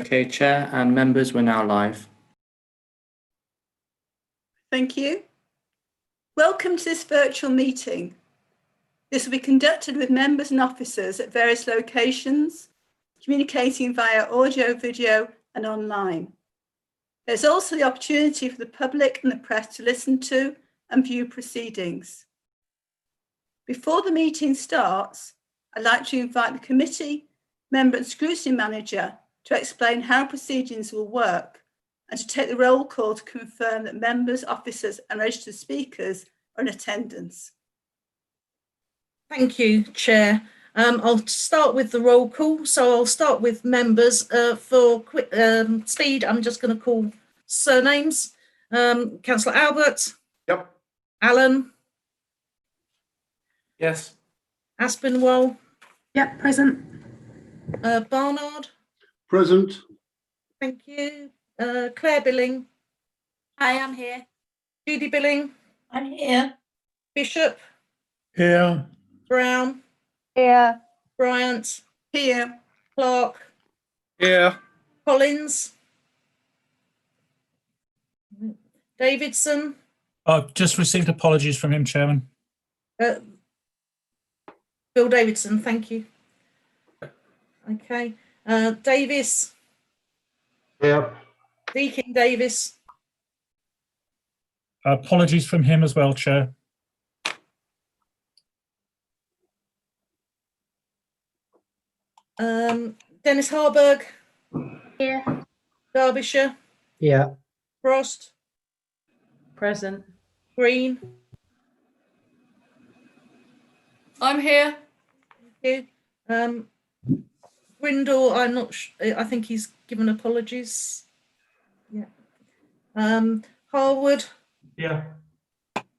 Okay, Chair and members, we're now live. Thank you. Welcome to this virtual meeting. This will be conducted with members and officers at various locations, communicating via audio, video and online. There's also the opportunity for the public and the press to listen to and view proceedings. Before the meeting starts, I'd like to invite the committee, member and scrutiny manager to explain how proceedings will work and to take the roll call to confirm that members, officers and registered speakers are in attendance. Thank you, Chair. I'll start with the roll call. So I'll start with members. For quick speed, I'm just going to call surnames. Councillor Albert. Yep. Allen. Yes. Aspinwall. Yep, present. Barnard. Present. Thank you. Claire Billing. I am here. Judy Billing. I'm here. Bishop. Here. Brown. Here. Bryant. Here. Clark. Here. Collins. Davidson. I've just received apologies from him, Chairman. Bill Davidson, thank you. Okay. Davis. Here. Deakin Davis. Apologies from him as well, Chair. Dennis Harburg. Here. Derbyshire. Yeah. Frost. Present. Green. I'm here. Thank you. Grindle, I'm not I think he's given apologies. Yeah. Harwood. Yeah.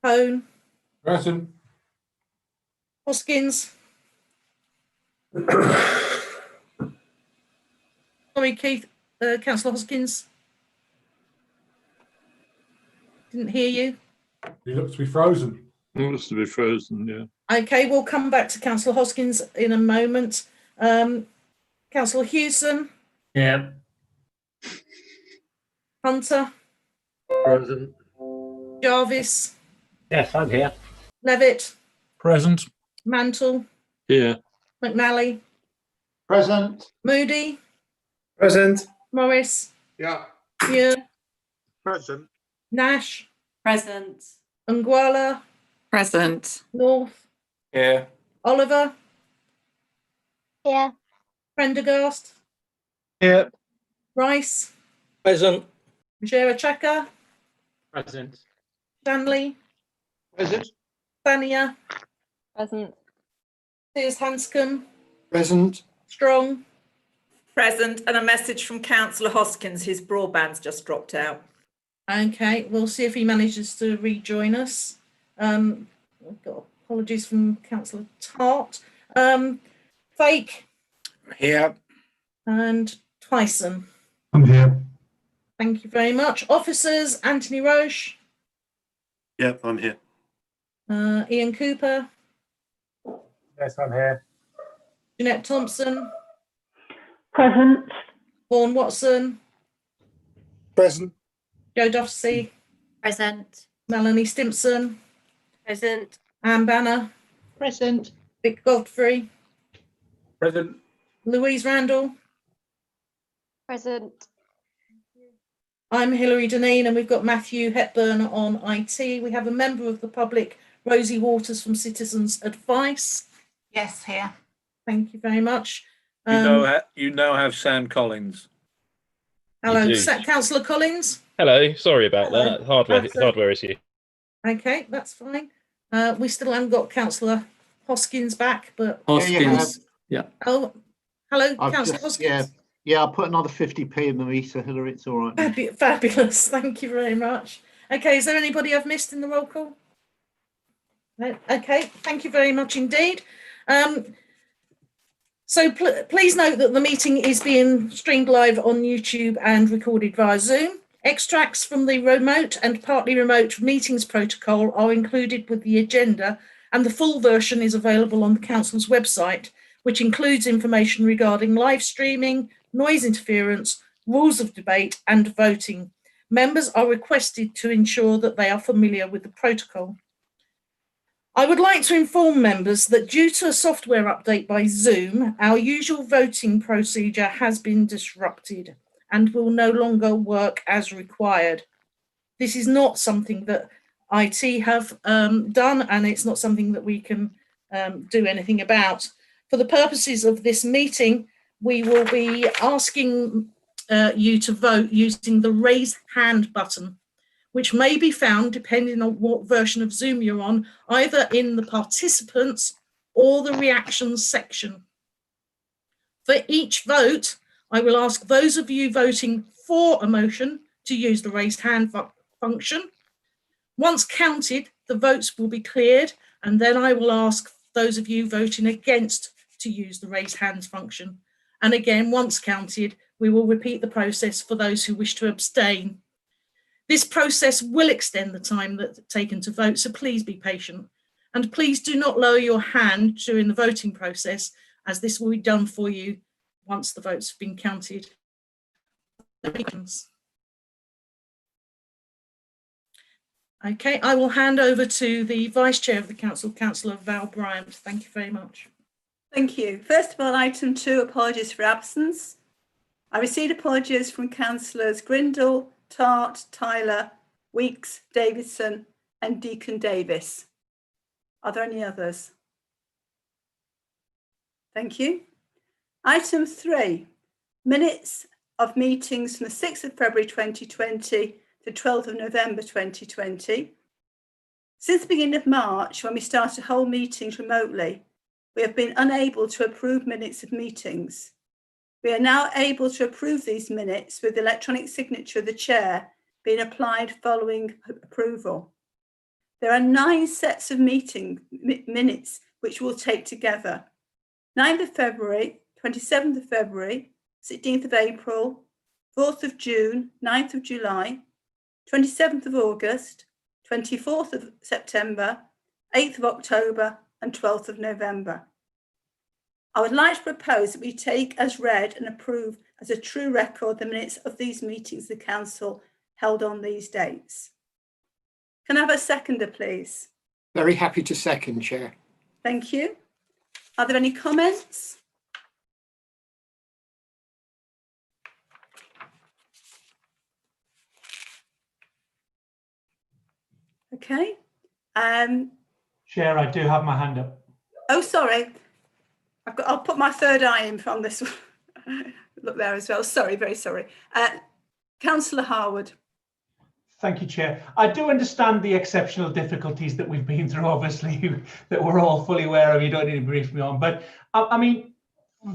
Hone. Present. Hoskins. Sorry, Keith. Councillor Hoskins. Didn't hear you. He looks to be frozen. It looks to be frozen, yeah. Okay, we'll come back to Councillor Hoskins in a moment. Councillor Hewson. Yeah. Hunter. Present. Jarvis. Yes, I'm here. Levitt. Present. Mantle. Here. McNally. Present. Moody. Present. Morris. Yeah. Muir. Present. Nash. Present. Nguala. Present. North. Here. Oliver. Here. Prendergast. Here. Rice. Present. Mujera Chaka. Present. Stanley. Present. Thania. Present. Piers Hanscom. Present. Strong. Present, and a message from Councillor Hoskins, his broadband's just dropped out. Okay, we'll see if he manages to rejoin us. I've got apologies from Councillor Tart. Fake. Here. And Tyson. I'm here. Thank you very much. Officers, Anthony Roche. Yep, I'm here. Ian Cooper. Yes, I'm here. Jeanette Thompson. Present. Vaughan Watson. Present. Joe Duffsey. Present. Melanie Stimpson. Present. Anne Banner. Present. Vic Godfrey. Present. Louise Randall. Present. I'm Hilary Deneen, and we've got Matthew Hepburn on IT. We have a member of the public, Rosie Waters from Citizens Advice. Yes, here. Thank you very much. You now have Sam Collins. Hello, You do. Councillor Collins. Hello, sorry about Hello. that. That's Hardware issue. Okay, that's fine. We still haven't got Councillor Hoskins back, but Hoskins. Yeah. oh, hello, I've Councillor just, Hoskins. yeah, I'll put another 50p in the meter, Hilary. It's all right. Fabulous. Thank you very much. Okay, is there anybody I've missed in the roll call? No? Okay, thank you very much indeed. So please note that the meeting is being streamed live on YouTube and recorded via Zoom. Extracts from the remote and partly remote meetings protocol are included with the agenda, and the full version is available on the Council's website, which includes information regarding live streaming, noise interference, rules of debate and voting. Members are requested to ensure that they are familiar with the protocol. I would like to inform members that due to a software update by Zoom, our usual voting procedure has been disrupted and will no longer work as required. This is not something that IT have done, and it's not something that we can do anything about. For the purposes of this meeting, we will be asking you to vote using the raise hand button, which may be found, depending on what version of Zoom you're on, either in the participants or the reactions section. For each vote, I will ask those of you voting for a motion to use the raised hand function. Once counted, the votes will be cleared, and then I will ask those of you voting against to use the raised hands function. And again, once counted, we will repeat the process for those who wish to abstain. This process will extend the time that's taken to vote, so please be patient. And please do not lower your hand during the voting process, as this will be done for you once the votes have been counted. Okay, I will hand over to the Vice Chair of the Council, Councillor Val Bryant. Thank you very much. Thank you. First of all, item 2, apologies for absence. I received apologies from Councillors Grindle, Tart, Tyler, Weeks, Davidson and Deacon Davis. Are there any others? Thank you. Item 3, minutes of meetings from the 6th of February 2020 to 12th of November 2020. Since the beginning of March, when we started whole meetings remotely, we have been unable to approve minutes of meetings. We are now able to approve these minutes with the electronic signature of the chair being applied following approval. There are 9 sets of minutes which we'll take together. 9th of February, 27th of February, 16th of April, 4th of June, 9th of July, 27th of August, 24th of September, 8th of October and 12th of November. I would like to propose that we take as read and approve as a true record the minutes of these meetings the Council held on these dates. Can I have a seconder, please? Very happy to second, Chair. Thank you. Are there any comments? Okay. Chair, I do have my hand up. Oh, sorry. I'll put my third eye in from this one. Look there as well. Sorry, very sorry. Councillor Harwood. Thank you, Chair. I do understand the exceptional difficulties that we've been through, obviously, that we're all fully aware of. You don't need to brief me on. But I mean,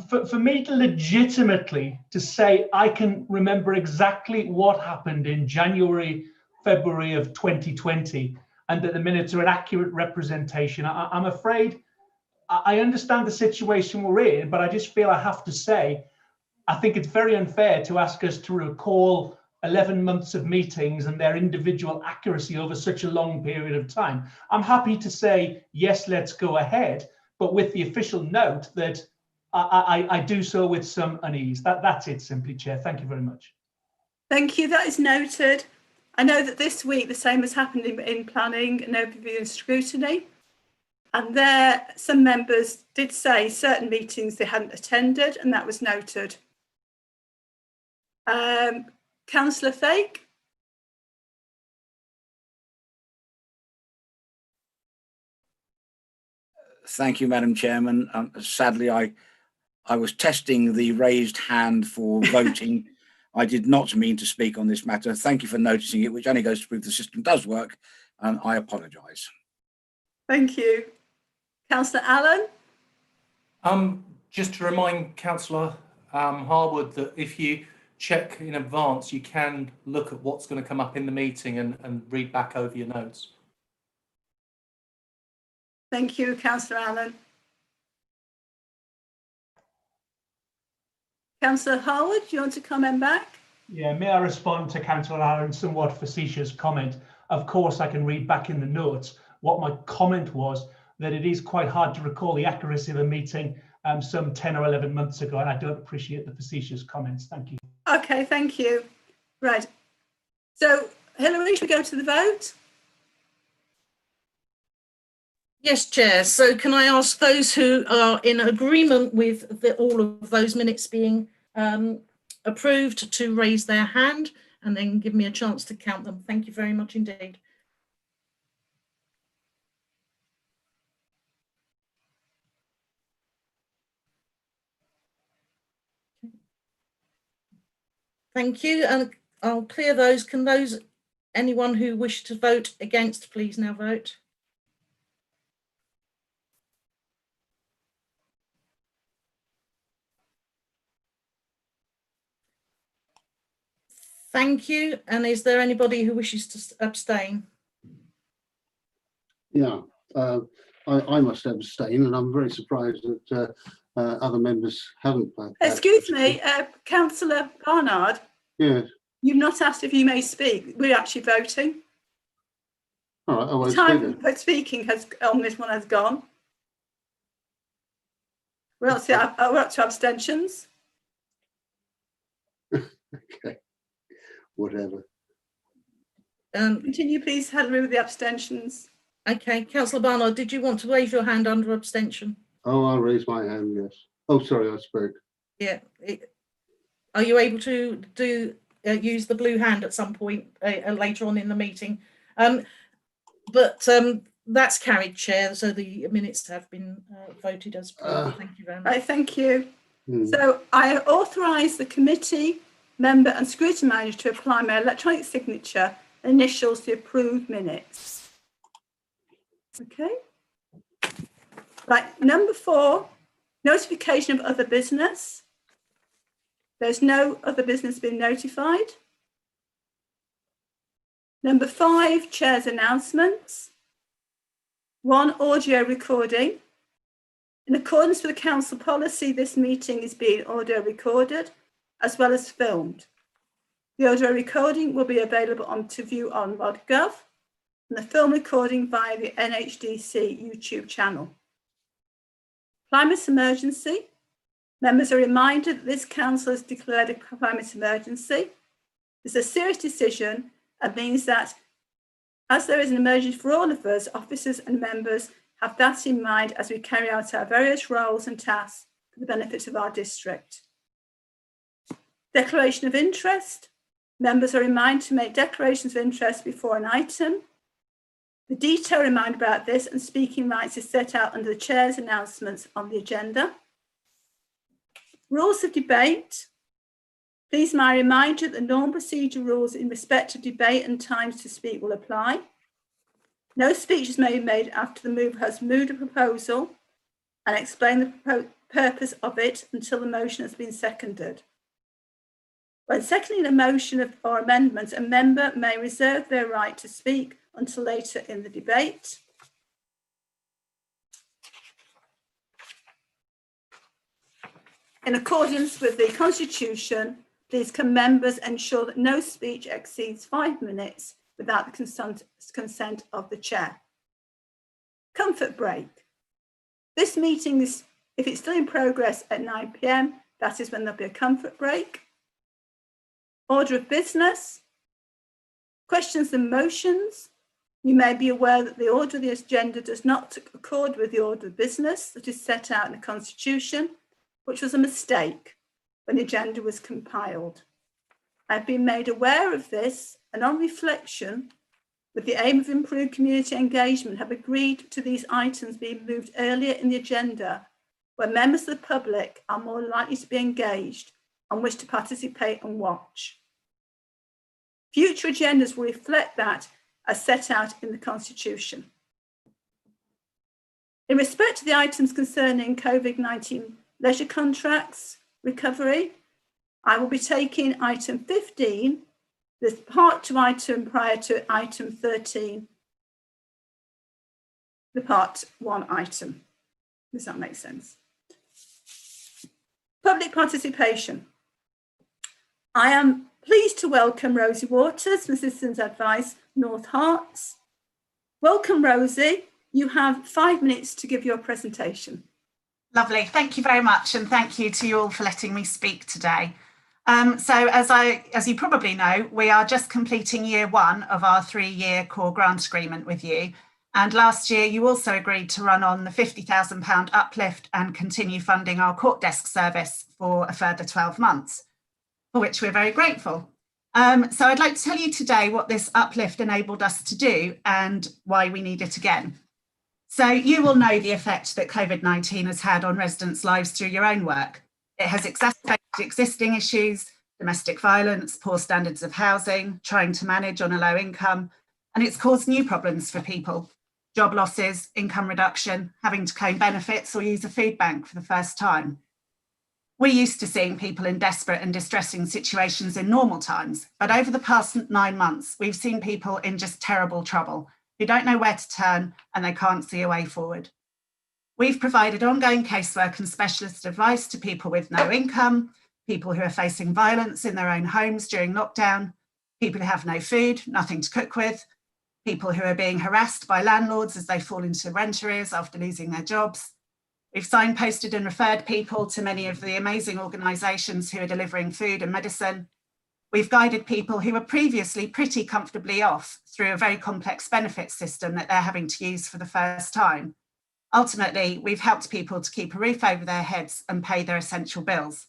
for me to legitimately to say I can remember exactly what happened in January, February of 2020, and that the minutes are an accurate representation, I'm afraid I understand the situation we're in, but I just feel I have to say, I think it's very unfair to ask us to recall 11 months of meetings and their individual accuracy over such a long period of time. I'm happy to say, yes, let's go ahead, but with the official note that I do so with some unease. That's it simply, Chair. Thank you very much. Thank you. That is noted. I know that this week the same has happened in planning and overview and scrutiny. And there, some members did say certain meetings they hadn't attended, and that was noted. Councillor Fake. Thank you, Madam Chairman. Sadly, I was testing the raised hand for voting. I did not mean to speak on this matter. Thank you for noticing it, which only goes to prove the system does work, and I apologise. Thank you. Councillor Allen. Just to remind Councillor Harwood that if you check in advance, you can look at what's going to come up in the meeting and read back over your notes. Thank you, Councillor Allen. Councillor Harwood, do you want to comment back? Yeah, may I respond to Councillor Allen's somewhat facetious comment? Of course, I can read back in the notes what my comment was, that it is quite hard to recall the accuracy of a meeting some 10 or 11 months ago, and I don't appreciate the facetious comments. Thank you. Okay, thank you. Right. So, Hilary, should we go to the vote? Yes, Chair. So can I ask those who are in agreement with all of those minutes being approved to raise their hand and then give me a chance to count them? Thank you very much indeed. Thank you, and I'll clear those. Can anyone who wishes to vote against, please now vote. Thank you. And is there anybody who wishes to abstain? Yeah, I must abstain, and I'm very surprised that other members haven't. Excuse me, Councillor Barnard. Yes. You've not asked if you may speak. We're actually voting. All right, I won't the time speak then. for speaking on this one has gone. We're up to abstentions. Okay, whatever. Continue, please, Hilary, with the abstentions. Okay, Councillor Barnard, did you want to wave your hand under abstention? Oh, I'll raise my hand, yes. Oh, sorry, I spoke. Yeah. Are you able to use the blue hand at some point later on in the meeting? That's carried, Chair, so the minutes have been voted as approved. Thank you very much. Right, thank you. So I authorise the committee member and scrutiny manager to apply my electronic signature and initials to approved minutes. Okay. Right, number 4, notification of other business. There's no other business being notified. Number 5, chair's announcements. 1, audio recording. In accordance with the council policy, this meeting is being audio recorded as well as filmed. The audio recording will be available to view on RodGov and the film recording via the NHDC YouTube channel. Climate emergency. Members are reminded that this council has declared a climate emergency. It's a serious decision and means that as there is an emergency for all of us, officers and members have that in mind as we carry out our various roles and tasks for the benefit of our district. Declaration of interest. Members are reminded to make declarations of interest before an item. The detailed reminder about this and speaking rights is set out under the chair's announcements on the agenda. Rules of debate. Please may I remind you that the normal procedure rules in respect of debate and times to speak will apply. No speeches may be made after the mover has moved a proposal and explained the purpose of it until the motion has been seconded. When seconding a motion or amendment, a member may reserve their right to speak until later in the debate. In accordance with the Constitution, please can members ensure that no speech exceeds 5 minutes without the consent of the chair. Comfort break. This meeting is, if it's still in progress at 9 p.m, that is when there'll be a comfort break. Order of business. Questions and motions. You may be aware that the order of the agenda does not accord with the order of business that is set out in the Constitution, which was a mistake when the agenda was compiled. I've been made aware of this and on reflection, with the aim of improved community engagement, have agreed to these items being moved earlier in the agenda where members of the public are more likely to be engaged and wish to participate and watch. Future agendas will reflect that as set out in the Constitution. In respect to the items concerning COVID-19 leisure contracts recovery, I will be taking item 15, the part 2 item prior to item 13, the part 1 item. Does that make sense? Public participation. I am pleased to welcome Rosie Waters from Citizens Advice North Herts. Welcome, Rosie. You have 5 minutes to give your presentation. Lovely. Thank you very much. And thank you to you all for letting me speak today. So as you probably know, we are just completing year 1 of our 3-year core grant agreement with you. And last year, you also agreed to run on the £50,000 uplift and continue funding our court desk service for a further 12 months, for which we're very grateful. So I'd like to tell you today what this uplift enabled us to do and why we need it again. So you will know the effect that COVID-19 has had on residents' lives through your own work. It has exacerbated existing issues, domestic violence, poor standards of housing, trying to manage on a low income, and it's caused new problems for people. Job losses, income reduction, having to claim benefits or use a food bank for the first time. We're used to seeing people in desperate and distressing situations in normal times, but over the past 9 months, we've seen people in just terrible trouble who don't know where to turn and they can't see a way forward. We've provided ongoing casework and specialist advice to people with no income, people who are facing violence in their own homes during lockdown, people who have no food, nothing to cook with, people who are being harassed by landlords as they fall into rent arrears after losing their jobs. We've signposted and referred people to many of the amazing organisations who are delivering food and medicine. We've guided people who were previously pretty comfortably off through a very complex benefits system that they're having to use for the first time. Ultimately, we've helped people to keep a roof over their heads and pay their essential bills.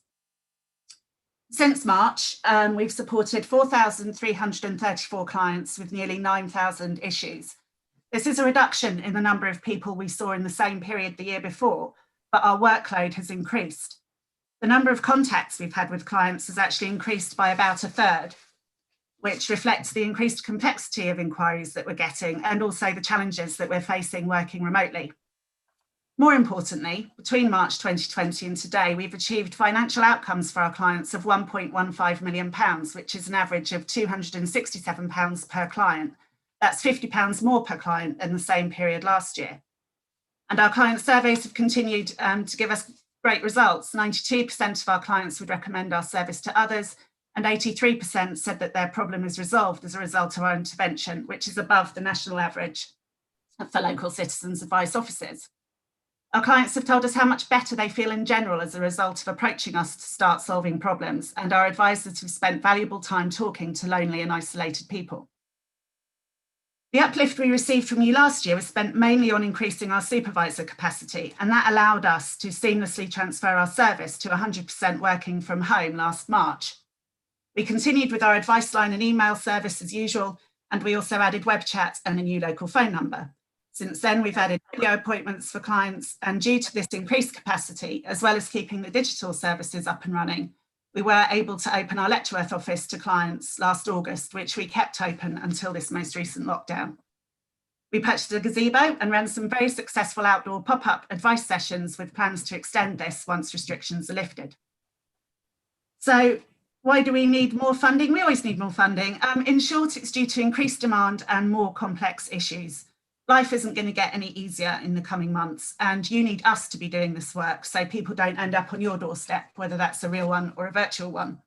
Since March, we've supported 4,334 clients with nearly 9,000 issues. This is a reduction in the number of people we saw in the same period the year before, but our workload has increased. The number of contacts we've had with clients has actually increased by about 1/3, which reflects the increased complexity of inquiries that we're getting and also the challenges that we're facing working remotely. More importantly, between March 2020 and today, we've achieved financial outcomes for our clients of £1.15 million, which is an average of £267 per client. That's £50 more per client than the same period last year. And our client surveys have continued to give us great results. 92% of our clients would recommend our service to others, and 83% said that their problem is resolved as a result of our intervention, which is above the national average for local citizens' advice offices. Our clients have told us how much better they feel in general as a result of approaching us to start solving problems, and our advisors have spent valuable time talking to lonely and isolated people. The uplift we received from you last year was spent mainly on increasing our supervisor capacity, and that allowed us to seamlessly transfer our service to 100% working from home last March. We continued with our advice line and email service as usual, and we also added web chat and a new local phone number. Since then, we've added video appointments for clients, and due to this increased capacity, as well as keeping the digital services up and running, we were able to open our Letchworth office to clients last August, which we kept open until this most recent lockdown. We purchased a gazebo and ran some very successful outdoor pop-up advice sessions with plans to extend this once restrictions are lifted. So why do we need more funding? We always need more funding. In short, it's due to increased demand and more complex issues. Life isn't going to get any easier in the coming months, and you need us to be doing this work so people don't end up on your doorstep, whether that's a real one or a virtual one.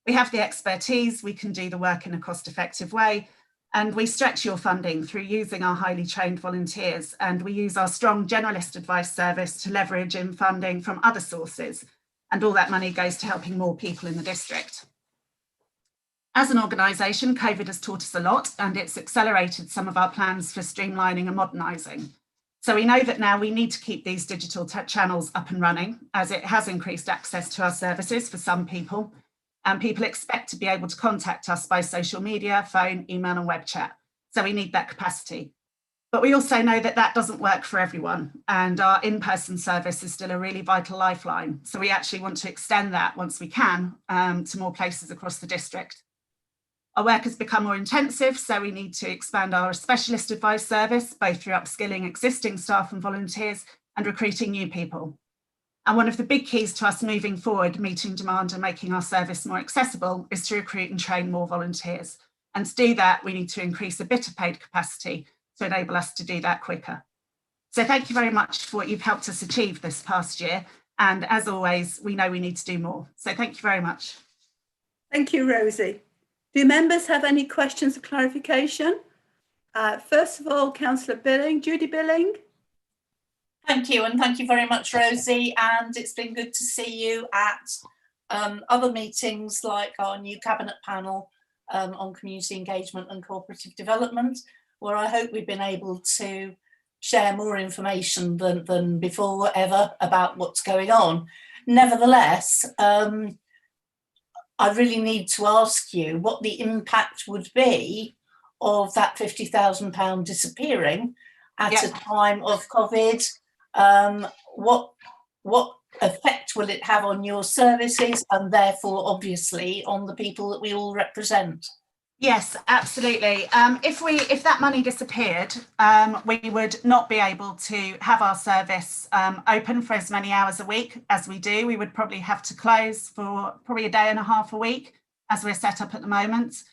We have the expertise, we can do the work in a cost-effective way, and we stretch your funding through using our highly trained volunteers, and we use our strong generalist advice service to leverage in funding from other sources, and all that money goes to helping more people in the district. As an organisation, COVID has taught us a lot, and it's accelerated some of our plans for streamlining and modernising. So we know that now we need to keep these digital channels up and running, as it has increased access to our services for some people, and people expect to be able to contact us by social media, phone, email and web chat. So we need that capacity. But we also know that that doesn't work for everyone, and our in-person service is still a really vital lifeline. So we actually want to extend that once we can to more places across the district. Our work has become more intensive, so we need to expand our specialist advice service, both through upskilling existing staff and volunteers and recruiting new people. And one of the big keys to us moving forward, meeting demand and making our service more accessible, is to recruit and train more volunteers. And to do that, we need to increase a bit of paid capacity to enable us to do that quicker. So thank you very much for what you've helped us achieve this past year. And as always, we know we need to do more. So thank you very much. Thank you, Rosie. Do members have any questions or clarification? First of all, Councillor Billing, Judy Billing. Thank you, and thank you very much, Rosie. And it's been good to see you at other meetings like our new cabinet panel on community engagement and cooperative development, where I hope we've been able to share more information than before ever about what's going on. Nevertheless, I really need to ask you what the impact would be of that £50,000 disappearing at a time of COVID. What effect will it have on your services and therefore obviously on the people that we all represent? Yes, absolutely. If that money disappeared, we would not be able to have our service open for as many hours a week as we do. We would probably have to close for probably a day and a half a week as we're set up at the moment.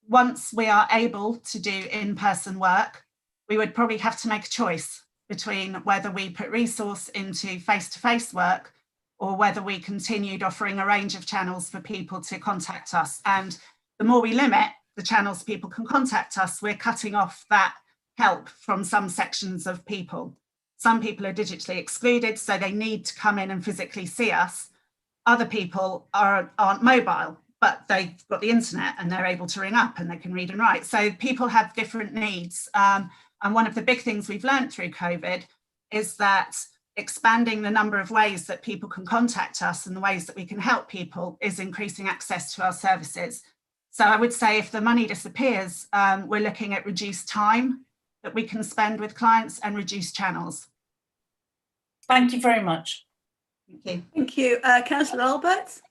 Once we are able to do in-person work, we would probably have to make a choice between whether we put resource into face-to-face work or whether we continued offering a range of channels for people to contact us. And the more we limit the channels people can contact us, we're cutting off that help from some sections of people. Some people are digitally excluded, so they need to come in and physically see us. Other people aren't mobile, but they've got the internet and they're able to ring up and they can read and write. So people have different needs. And one of the big things we've learned through COVID is that expanding the number of ways that people can contact us and the ways that we can help people is increasing access to our services. So I would say if the money disappears, we're looking at reduced time that we can spend with clients and reduced channels. Thank you very much. Thank you. Thank you. Councillor Albert.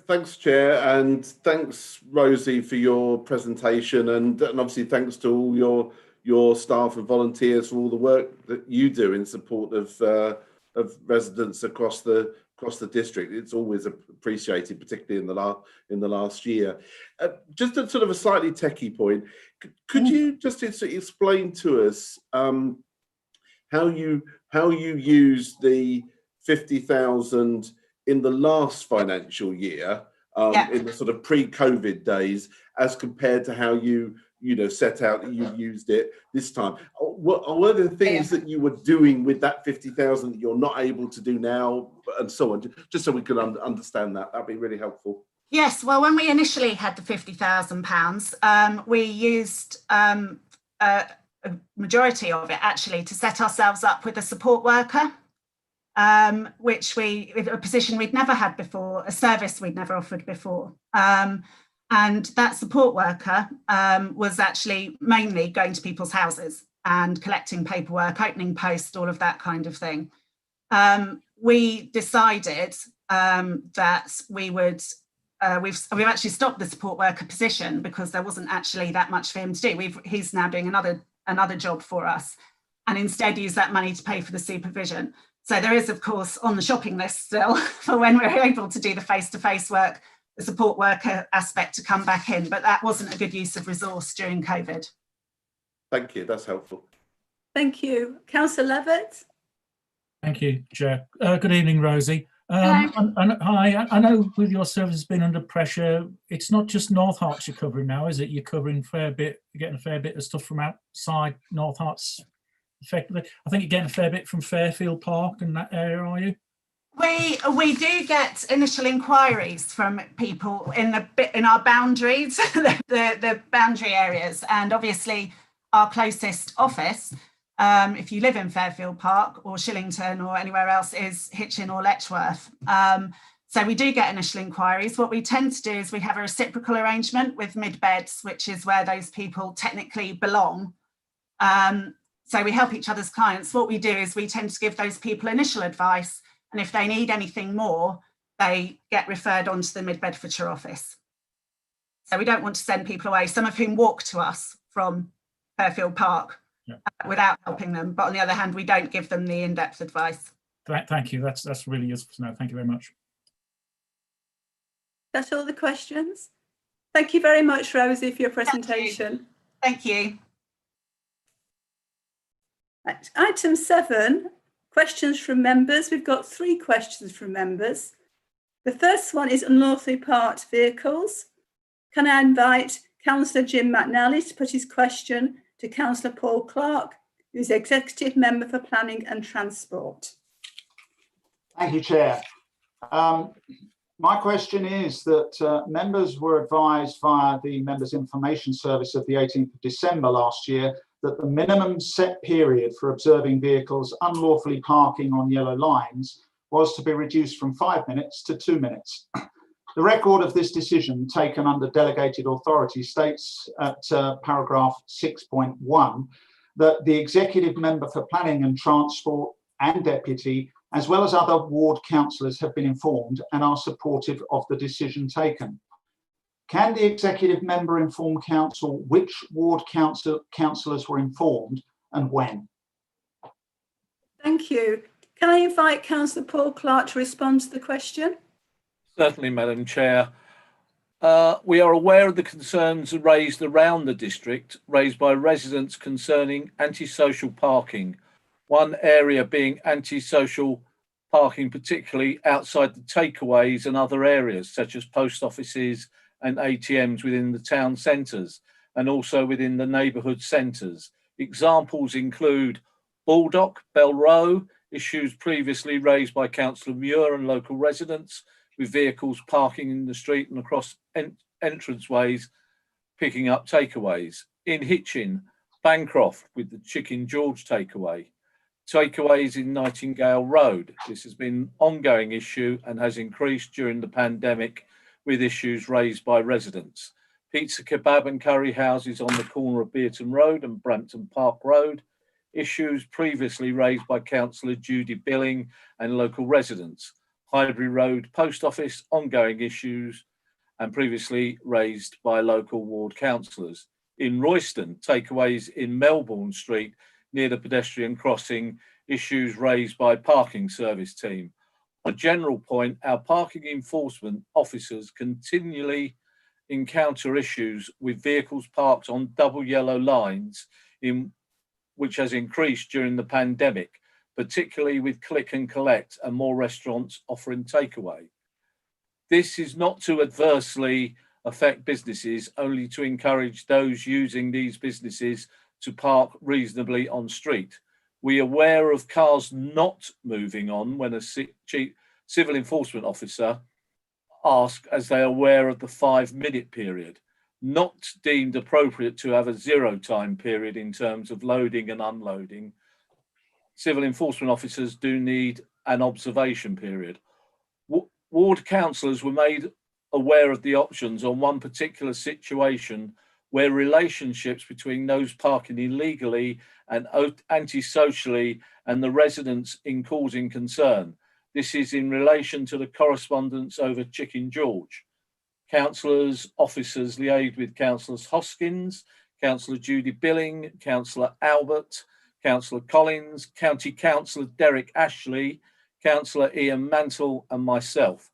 Thanks, Chair, and thanks, Rosie, for your presentation, and obviously thanks to all your staff and volunteers for all the work that you do in support of residents across the district. It's always appreciated, particularly in the last year. Just a sort of a slightly techie point, could you just explain to us how you use the 50,000 in the last financial year, in the sort of pre-COVID days, as compared to how you set out that you used it this time? What are the things that you were doing with that 50,000 that you're not able to do now, and so on? Just so we can understand that, that'd be really helpful. Yes, well, when we initially had the £50,000, we used a majority of it actually to set ourselves up with a support worker, a position we'd never had before, a service we'd never offered before. And that support worker was actually mainly going to people's houses and collecting paperwork, opening post, all of that kind of thing. We decided that we would, we've actually stopped the support worker position because there wasn't actually that much for him to do. He's now doing another job for us, and instead use that money to pay for the supervision. So there is, of course, on the shopping list still for when we're able to do the face-to-face work, the support worker aspect to come back in, but that wasn't a good use of resource during COVID. Thank you, that's helpful. Thank you. Councillor Levitt. Thank you, Chair. Good evening, Rosie. Hi, I know with your service being under pressure, it's not just North Herts you're covering now, is it? You're covering you're getting a fair bit of stuff from outside North Herts, effectively. I think you're getting a fair bit from Fairfield Park and that area, are you? We do get initial inquiries from people in our boundaries, the boundary areas, and obviously our closest office, if you live in Fairfield Park or Shillington or anywhere else, is Hitchin or Letchworth. So we do get initial inquiries. What we tend to do is we have a reciprocal arrangement with Mid-Beds, which is where those people technically belong. So we help each other's clients. What we do is we tend to give those people initial advice, and if they need anything more, they get referred on to the Mid-Bedfordshire office. So we don't want to send people away, some of whom walk to us from Fairfield Park without helping them. But on the other hand, we don't give them the in-depth advice. Thank you. That's really useful to know. Thank you very much. That's all the questions. Thank you very much, Rosie, for your presentation. Thank you. Right. Item 7. Questions from members. We've got 3 questions from members. The first one is unlawfully parked vehicles. Can I invite Councillor Jim McNally to put his question to Councillor Paul Clark, who's Executive Member for Planning and Transport? Thank you, Chair. My question is that members were advised via the Members Information Service of the 18th of December last year that the minimum set period for observing vehicles unlawfully parking on yellow lines was to be reduced from 5 minutes to 2 minutes. The record of this decision taken under delegated authority states at paragraph 6.1 that the executive member for planning and transport and deputy, as well as other ward councillors, have been informed and are supportive of the decision taken. Can the executive member inform council which ward councillors were informed and when? Thank you. Can I invite Councillor Paul Clark to respond to the question? Certainly, Madam Chair. We are aware of the concerns raised around the district, raised by residents concerning antisocial parking. One area being antisocial parking, particularly outside the takeaways and other areas, such as post offices and ATMs within the town centres, and also within the neighbourhood centres. Examples include Baldock, Bell Row, issues previously raised by Councillor Muir and local residents, with vehicles parking in the street and across entranceways, picking up takeaways. In Hitchin, Bancroft with the Chicken George takeaway. Takeaways in Nightingale Road. This has been an ongoing issue and has increased during the pandemic with issues raised by residents. Pizza, kebab and curry houses on the corner of Bearton Road and Brampton Park Road. Issues previously raised by Councillor Judy Billing and local residents. Highbury Road Post Office, ongoing issues and previously raised by local ward councillors. In Royston, takeaways in Melbourne Street near the pedestrian crossing, issues raised by parking service team. On a general point, our parking enforcement officers continually encounter issues with vehicles parked on double yellow lines, which has increased during the pandemic, particularly with click and collect and more restaurants offering takeaway. This is not to adversely affect businesses, only to encourage those using these businesses to park reasonably on street. We are aware of cars not moving on when a civil enforcement officer asks, as they are aware of the 5-minute period, not deemed appropriate to have a 0 time period in terms of loading and unloading. Civil enforcement officers do need an observation period. Ward councillors were made aware of the options on one particular situation where relationships between those parking illegally and antisocially and the residents in causing concern. This is in relation to the correspondence over Chicken George. Councillors, officers liaised with Councillors Hoskins, Councillor Judy Billing, Councillor Albert, Councillor Collins, County Councillor Derek Ashley, Councillor Ian Mantle and myself.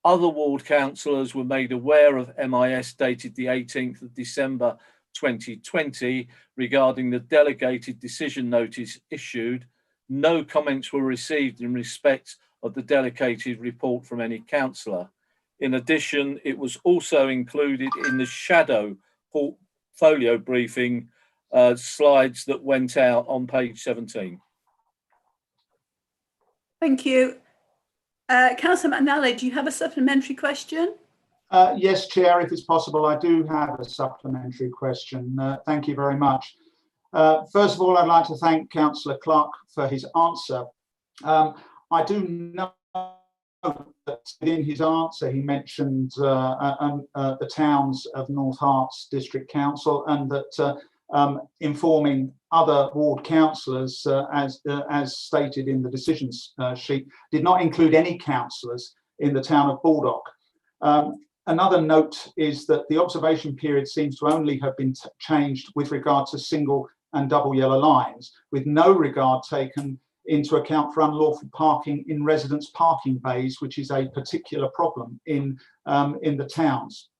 Other ward councillors were made aware of MIS dated the 18th of December 2020 regarding the delegated decision notice issued. No comments were received in respect of the delegated report from any councillor. In addition, it was also included in the shadow portfolio briefing slides that went out on page 17. Thank you. Councillor McNally, do you have a supplementary question? Yes, Chair, if it's possible, I do have a supplementary question. Thank you very much. First of all, I'd like to thank Councillor Clark for his answer. I do know that in his answer he mentioned the towns of North Herts District Council, and that informing other ward councillors, as stated in the decisions sheet, did not include any councillors in the town of Baldock. Another note is that the observation period seems to only have been changed with regard to single and double yellow lines, with no regard taken into account for unlawful parking in residents' parking bays, which is a particular problem in the towns.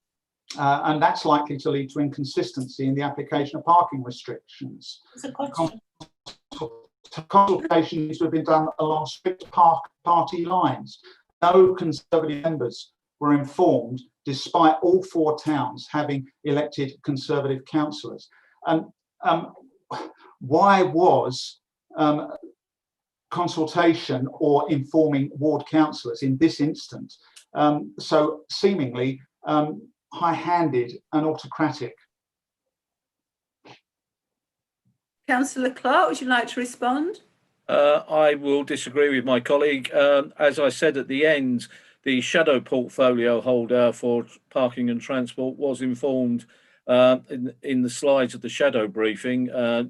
And that's likely to lead to inconsistency in the application of parking restrictions. Consultation needs to have been done along strict party lines. No Conservative members were informed, despite all 4 towns having elected Conservative councillors. And why was consultation or informing ward councillors in this instance. So seemingly high-handed and autocratic. Councillor Clark, would you like to respond? I will disagree with my colleague. As I said at the end, the shadow portfolio holder for parking and transport was informed in the slides of the shadow briefing.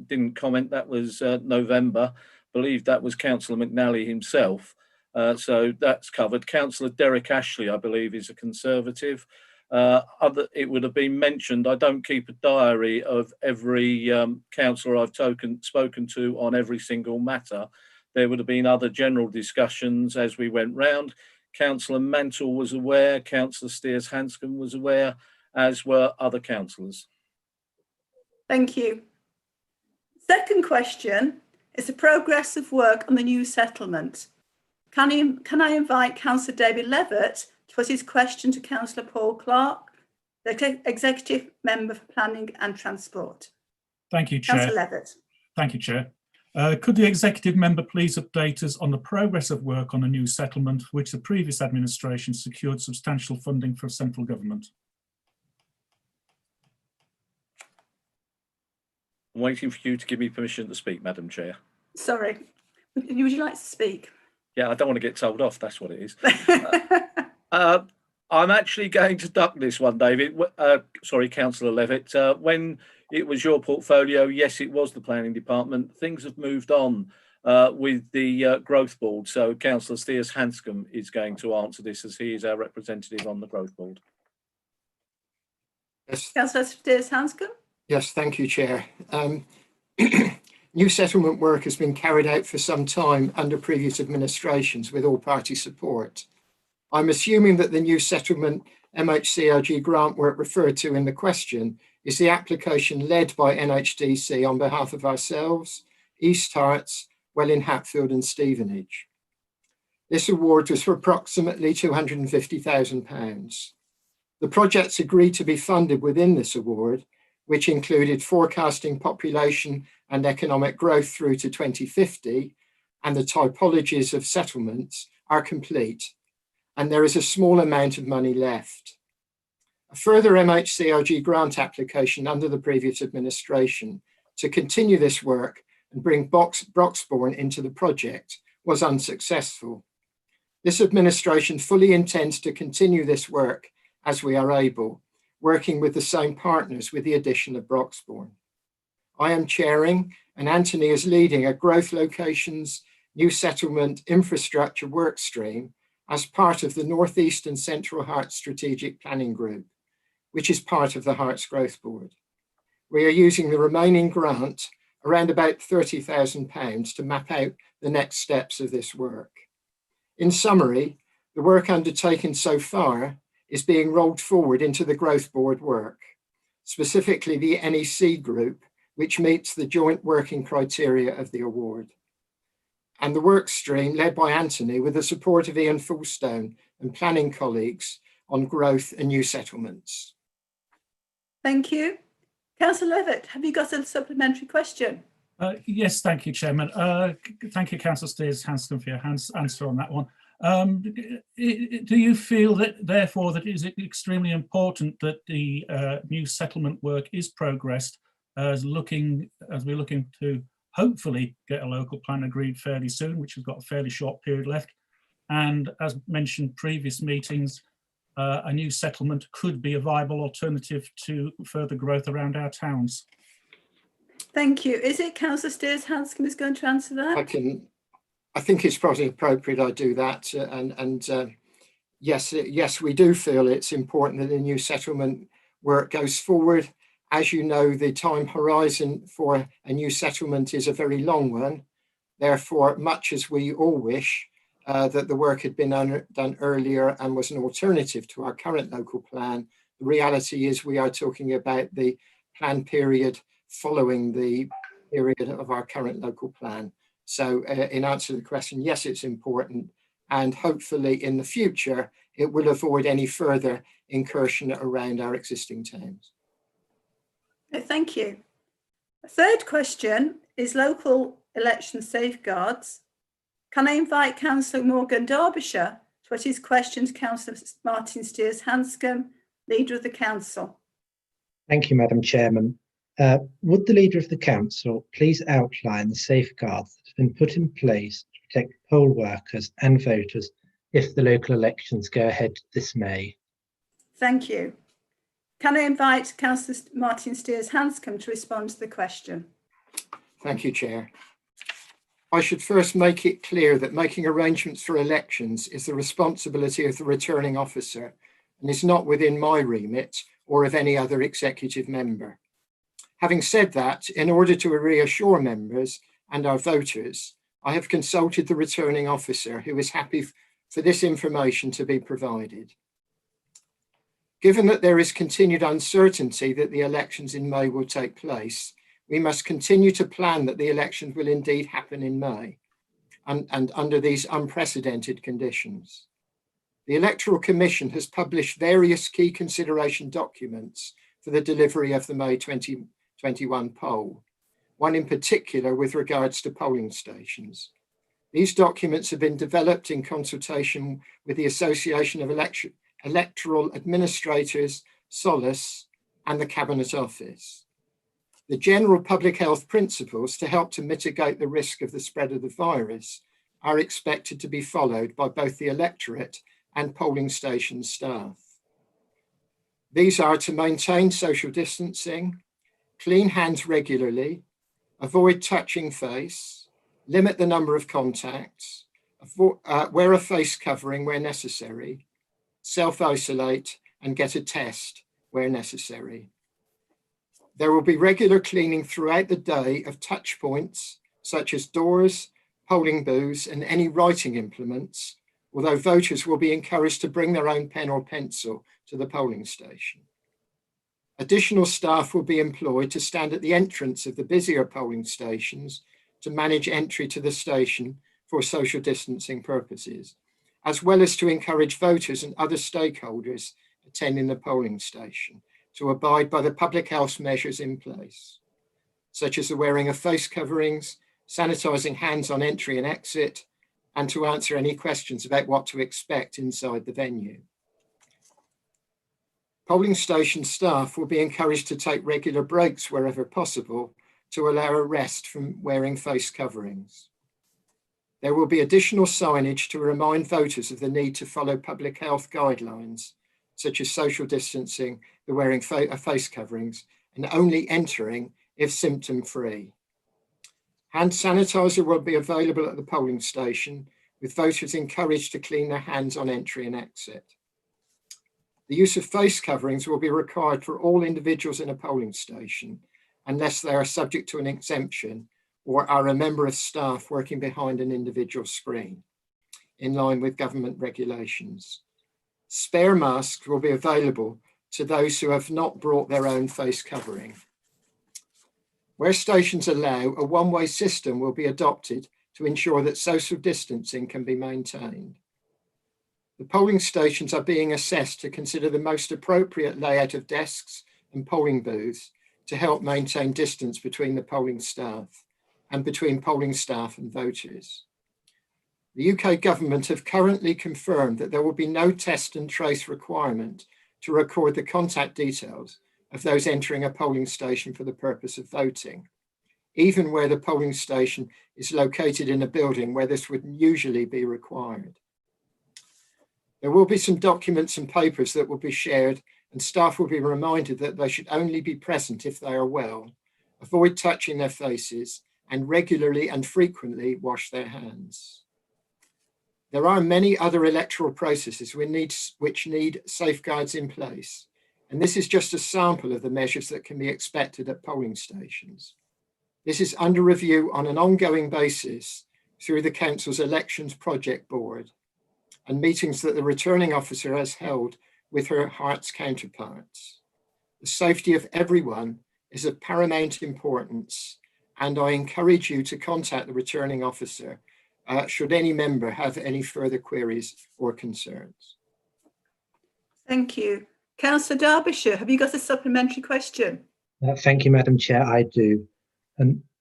Didn't comment. That was November. I believe that was Councillor McNally himself. So that's covered. Councillor Derek Ashley, I believe, is a Conservative. It would have been mentioned, I don't keep a diary of every councillor I've spoken to on every single matter. There would have been other general discussions as we went round. Councillor Mantle was aware, Councillor Steers-Hanscom was aware, as were other councillors. Thank you. Second question is the progress of work on the new settlement. Can I invite Councillor David Levitt to put his question to Councillor Paul Clark, the Executive Member for Planning and Transport? Thank you, Chair. Councillor Levitt. Thank you, Chair. Could the Executive Member please update us on the progress of work on a new settlement for which the previous administration secured substantial funding for central government? I'm waiting for you to give me permission to speak, Madam Chair. Sorry, would you like to speak? Yeah, I don't want to get told off, that's what it is. I'm actually going to duck this one, David. Sorry, Councillor Levitt. When it was your portfolio, yes, it was the planning department. Things have moved on with the growth board. So Councillor Steers-Hanscom is going to answer this as he is our representative on the growth board. Yes. Councillor Steers-Hanscom. Yes, thank you, Chair. New settlement work has been carried out for some time under previous administrations with all party support. I'm assuming that the new settlement MHCLG grant work referred to in the question is the application led by NHDC on behalf of ourselves, East Herts, Welwyn Hatfield and Stevenage. This award was for approximately £250,000. The projects agreed to be funded within this award, which included forecasting population and economic growth through to 2050, and the typologies of settlements are complete, and there is a small amount of money left. A further MHCLG grant application under the previous administration to continue this work and bring Broxbourne into the project was unsuccessful. This administration fully intends to continue this work as we are able, working with the same partners with the addition of Broxbourne. I am chairing and Anthony is leading a growth locations, new settlement infrastructure work stream as part of the North East and Central Herts Strategic Planning Group, which is part of the Herts Growth Board. We are using the remaining grant, around about £30,000, to map out the next steps of this work. In summary, the work undertaken so far is being rolled forward into the Growth Board work, specifically the NEC group, which meets the joint working criteria of the award, and the work stream led by Anthony with the support of Ian Fullstone and planning colleagues on growth and new settlements. Thank you. Councillor Levitt, have you got a supplementary question? Yes, thank you, Chairman. Thank you, Councillor Steers-Hanscom, for your answer on that one. Do you feel that, therefore, that it is extremely important that the new settlement work is progressed as we're looking to hopefully get a local plan agreed fairly soon, which has got a fairly short period left, and as mentioned previous meetings, a new settlement could be a viable alternative to further growth around our towns? Thank you. Is it Councillor Steers-Hanscom is going to answer that? I think it's probably appropriate I do that. Yes, we do feel it's important that the new settlement work goes forward. As you know, the time horizon for a new settlement is a very long one. Therefore, much as we all wish that the work had been done earlier and was an alternative to our current local plan, the reality is we are talking about the plan period following the period of our current local plan. So in answer to the question, yes, it's important, and hopefully in the future, it will avoid any further incursion around our existing towns. Thank you. The third question is local election safeguards. Can I invite Councillor Morgan Derbyshire to put his question to Councillor Martin Steers-Hanscom, Leader of the Council? Thank you, Madam Chairman. Would the Leader of the Council please outline the safeguards that have been put in place to protect poll workers and voters if the local elections go ahead this May? Thank you. Can I invite Councillor Martin Steers-Hanscom to respond to the question? Thank you, Chair. I should first make it clear that making arrangements for elections is the responsibility of the returning officer and is not within my remit or of any other executive member. Having said that, in order to reassure members and our voters, I have consulted the returning officer who is happy for this information to be provided. Given that there is continued uncertainty that the elections in May will take place, we must continue to plan that the elections will indeed happen in May and under these unprecedented conditions. The Electoral Commission has published various key consideration documents for the delivery of the May 2021 poll, one in particular with regards to polling stations. These documents have been developed in consultation with the Association of Electoral Administrators, Solace, and the Cabinet Office. The general public health principles to help to mitigate the risk of the spread of the virus are expected to be followed by both the electorate and polling station staff. These are to maintain social distancing, clean hands regularly, avoid touching face, limit the number of contacts, wear a face covering where necessary, self-isolate, and get a test where necessary. There will be regular cleaning throughout the day of touch points, such as doors, polling booths, and any writing implements, although voters will be encouraged to bring their own pen or pencil to the polling station. Additional staff will be employed to stand at the entrance of the busier polling stations to manage entry to the station for social distancing purposes, as well as to encourage voters and other stakeholders attending the polling station to abide by the public health measures in place, such as the wearing of face coverings, sanitising hands on entry and exit, and to answer any questions about what to expect inside the venue. Polling station staff will be encouraged to take regular breaks wherever possible to allow a rest from wearing face coverings. There will be additional signage to remind voters of the need to follow public health guidelines, such as social distancing, the wearing of face coverings, and only entering if symptom-free. Hand sanitizer will be available at the polling station, with voters encouraged to clean their hands on entry and exit. The use of face coverings will be required for all individuals in a polling station, unless they are subject to an exemption or are a member of staff working behind an individual screen, in line with government regulations. Spare masks will be available to those who have not brought their own face covering. Where stations allow, a one-way system will be adopted to ensure that social distancing can be maintained. The polling stations are being assessed to consider the most appropriate layout of desks and polling booths to help maintain distance between the polling staff and between polling staff and voters. The UK government have currently confirmed that there will be no test and trace requirement to record the contact details of those entering a polling station for the purpose of voting, even where the polling station is located in a building where this would usually be required. There will be some documents and papers that will be shared, and staff will be reminded that they should only be present if they are well, avoid touching their faces, and regularly and frequently wash their hands. There are many other electoral processes which need safeguards in place, and this is just a sample of the measures that can be expected at polling stations. This is under review on an ongoing basis through the Council's Elections Project Board and meetings that the returning officer has held with her Herts counterparts. The safety of everyone is of paramount importance, and I encourage you to contact the returning officer should any member have any further queries or concerns. Thank you. Councillor Derbyshire, have you got a supplementary question? Thank you, Madam Chair. I do.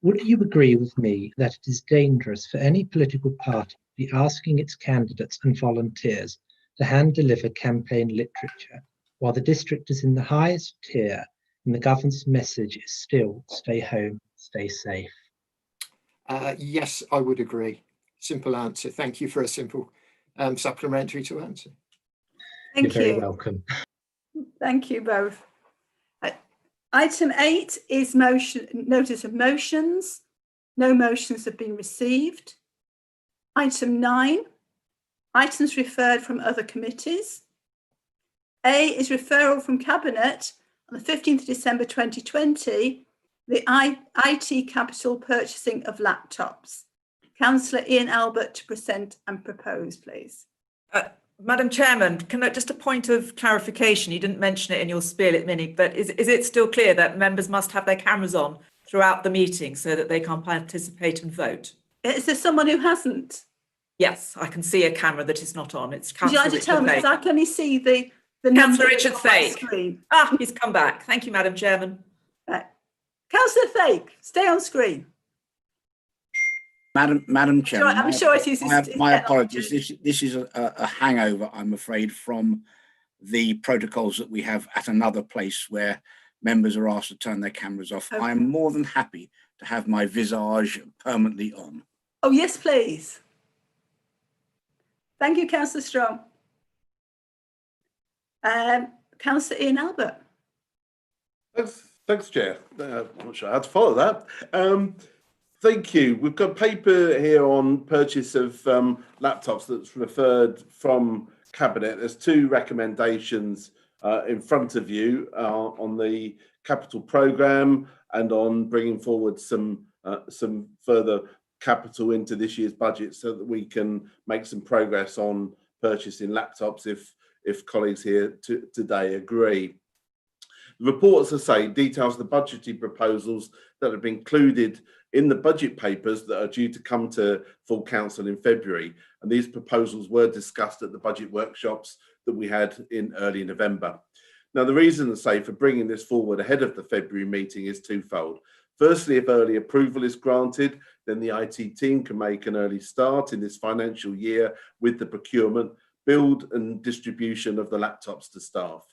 Would you agree with me that it is dangerous for any political party to be asking its candidates and volunteers to hand-deliver campaign literature, while the district is in the highest tier and the government's message is still stay home, stay safe? Yes, I would agree. Simple answer. Thank you for a simple supplementary to answer. Thank You're very you. welcome. Thank you both. Item 8 is notice of motions. No motions have been received. Item 9, items referred from other committees. A is referral from Cabinet on the 15th of December 2020, the IT capital purchasing of laptops. Councillor Ian Albert to present and propose, please. Madam Chairman, can I just a point of clarification? You didn't mention it in your spiel at Minnie, but is it still clear that members must have their cameras on throughout the meeting so that they can participate and vote? Is there someone who hasn't? Yes, I can see a camera that is not on. It's Would you Councillor like to Richard tell me, Fake. because I can only see the Councillor number Richard on my Fake. screen. Ah, he's come back. Thank you, Madam Chairman. Right. Councillor Fake, stay on screen. Madam Chairman, I'm sure it is. my apologies. This is a hangover, I'm afraid, from the protocols that we have at another place where members are asked to turn their cameras off. Okay. I'm more than happy to have my visage permanently on. Oh, yes, please. Thank you, Councillor Strong. Councillor Ian Albert. Thanks, Chair. I'm not sure how to follow that. Thank you. We've got paper here on purchase of laptops that's referred from Cabinet. There's 2 recommendations in front of you on the capital programme and on bringing forward some further capital into this year's budget so that we can make some progress on purchasing laptops if colleagues here today agree. The report, as I say, details the budgetary proposals that have been included in the budget papers that are due to come to full council in February. And these proposals were discussed at the budget workshops that we had in early November. Now, the reason, I say, for bringing this forward ahead of the February meeting is twofold. Firstly, if early approval is granted, then the IT team can make an early start in this financial year with the procurement, build and distribution of the laptops to staff.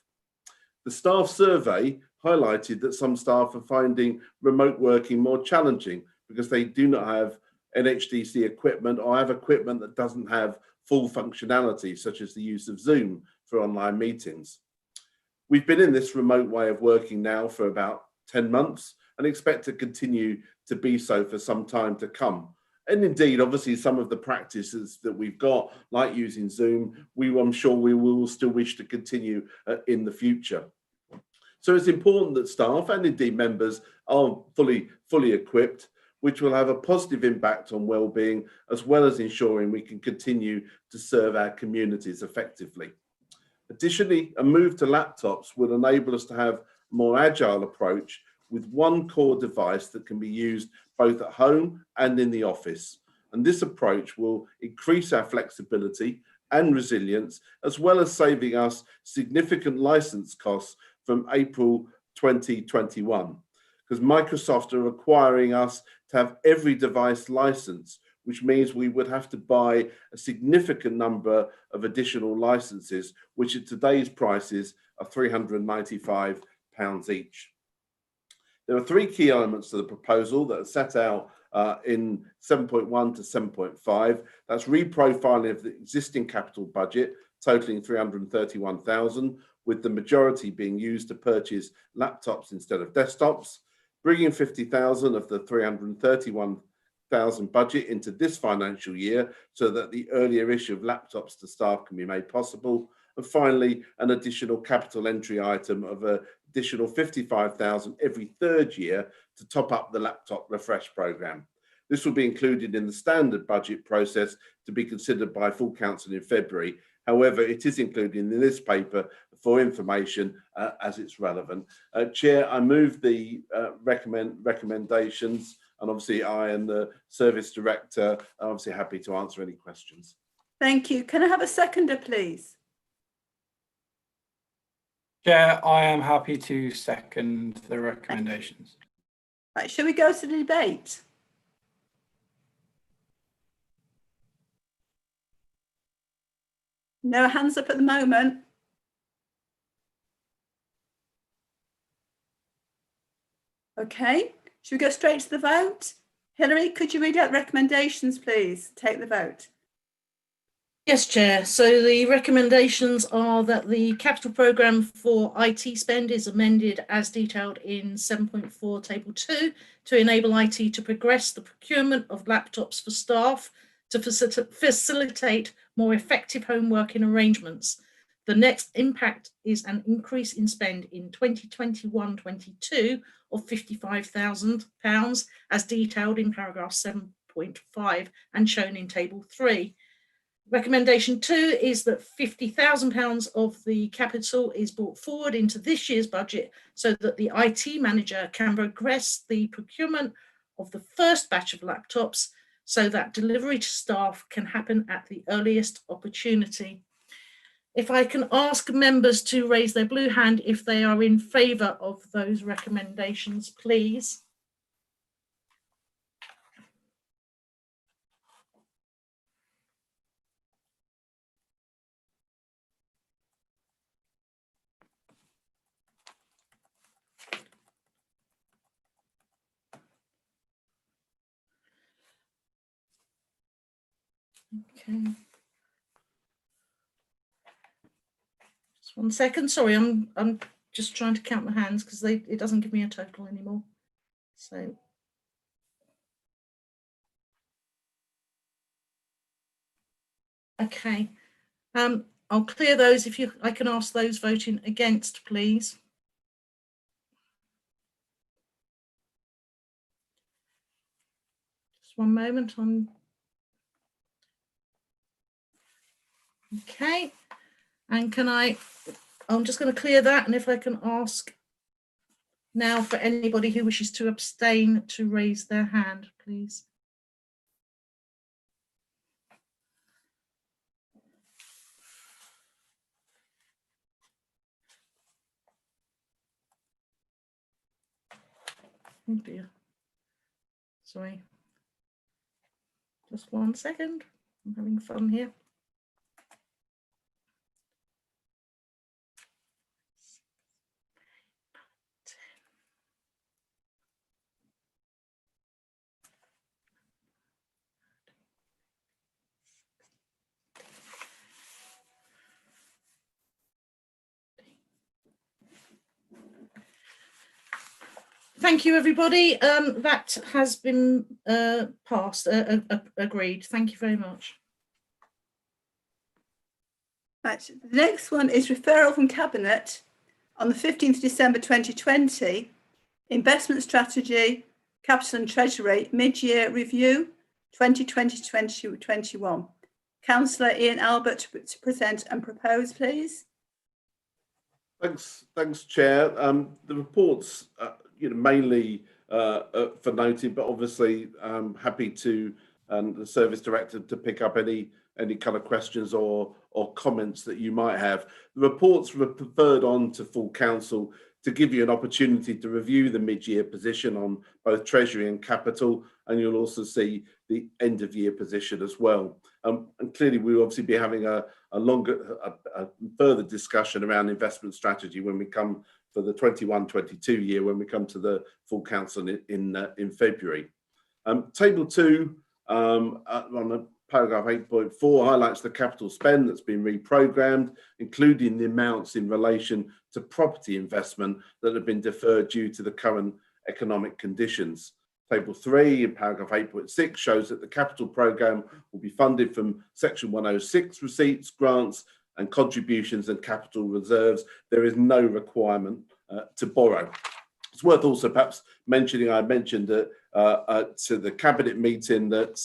The staff survey highlighted that some staff are finding remote working more challenging because they do not have NHDC equipment or have equipment that doesn't have full functionality, such as the use of Zoom for online meetings. We've been in this remote way of working now for about 10 months and expect to continue to be so for some time to come. And indeed, obviously, some of the practices that we've got, like using Zoom, I'm sure we will still wish to continue in the future. So it's important that staff and indeed members are fully equipped, which will have a positive impact on well-being, as well as ensuring we can continue to serve our communities effectively. Additionally, a move to laptops will enable us to have a more agile approach with one core device that can be used both at home and in the office. And this approach will increase our flexibility and resilience, as well as saving us significant license costs from April 2021, because Microsoft are requiring us to have every device licensed, which means we would have to buy a significant number of additional licenses, which at today's prices are £395 each. There are 3 key elements to the proposal that are set out in 7.1 to 7.5. That's reprofiling of the existing capital budget, totaling 331,000, with the majority being used to purchase laptops instead of desktops, bringing 50,000 of the 331,000 budget into this financial year so that the earlier issue of laptops to staff can be made possible. And finally, an additional capital entry item of an additional 55,000 every 3rd year to top up the laptop refresh programme. This will be included in the standard budget process to be considered by full council in February. However, it is included in this paper for information as it's relevant. Chair, I move the recommendations, and obviously I and the Service Director are obviously happy to answer any questions. Thank you. Can I have a seconder, please? Chair, I am happy to second the recommendations. Right, shall we go to the debate? No hands up at the moment. Okay, should we go straight to the vote? Hilary, could you read out recommendations, please? Take the vote. Yes, Chair. So the recommendations are that the capital programme for IT spend is amended as detailed in 7.4 Table 2 to enable IT to progress the procurement of laptops for staff to facilitate more effective home working arrangements. The next impact is an increase in spend in 2021-22 of £55,000 as detailed in paragraph 7.5 and shown in Table 3. Recommendation 2 is that £50,000 of the capital is brought forward into this year's budget so that the IT manager can progress the procurement of the first batch of laptops so that delivery to staff can happen at the earliest opportunity. If I can ask members to raise their blue hand if they are in favour of those recommendations, please. Okay. Just 1 second. Sorry, I'm just trying to count the hands because it doesn't give me a total anymore. So. Okay. I'll clear those if I can ask those voting against, please. Just 1 moment. Okay. And I'm just going to clear that, and if I can ask now for anybody who wishes to abstain to raise their hand, please. Oh dear. Sorry. Just 1 second. I'm having fun here. Thank you, everybody. That has been passed, agreed. Thank you very much. Right, the next one is referral from Cabinet on the 15th December 2020, Investment Strategy, Capital and Treasury, Mid-Year Review, 2020-2021. Councillor Ian Albert to present and propose, please. Thanks, Chair. The report's mainly for noting, but obviously happy to the Service Director to pick up any kind of questions or comments that you might have. The reports were referred on to full council to give you an opportunity to review the mid-year position on both Treasury and Capital, and you'll also see the end-of-year position as well. And clearly, we'll obviously be having a further discussion around investment strategy when we come for the 21-22 year, when we come to the full council in February. Table 2 on paragraph 8.4 highlights the capital spend that's been reprogrammed, including the amounts in relation to property investment that have been deferred due to the current economic conditions. Table 3 in paragraph 8.6 shows that the capital programme will be funded from section 106 receipts, grants and contributions and capital reserves. There is no requirement to borrow. It's worth also perhaps mentioning, I mentioned that to the Cabinet meeting that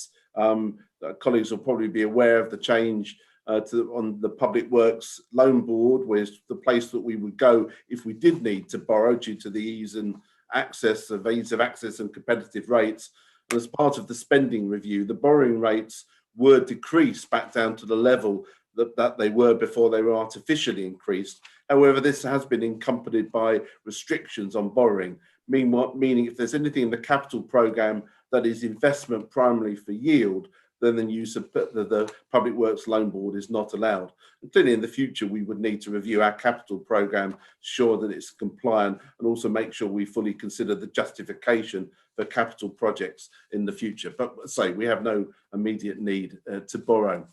colleagues will probably be aware of the change on the Public Works Loan Board, was the place that we would go if we did need to borrow due to the ease of access and competitive rates. And as part of the spending review, the borrowing rates were decreased back down to the level that they were before they were artificially increased. However, this has been accompanied by restrictions on borrowing, meaning if there's anything in the capital programme that is investment primarily for yield, then the use of the Public Works Loan Board is not allowed. And clearly in the future, we would need to review our capital programme, ensure that it's compliant, and also make sure we fully consider the justification for capital projects in the future. But say we have no immediate need to borrow.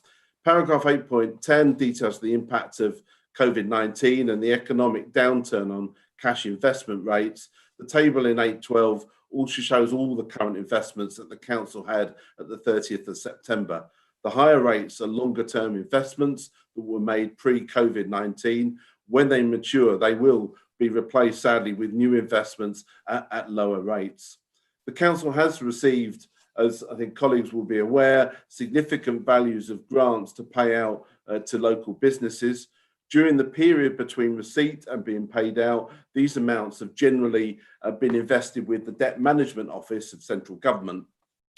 Paragraph 8.10 details the impact of COVID-19 and the economic downturn on cash investment rates. The table in 8.12 also shows all the current investments that the council had at the 30th of September. The higher rates are longer term investments that were made pre-COVID-19. When they mature, they will be replaced, sadly, with new investments at lower rates. The council has received, as I think colleagues will be aware, significant values of grants to pay out to local businesses. During the period between receipt and being paid out, these amounts have generally been invested with the Debt Management Office of Central Government.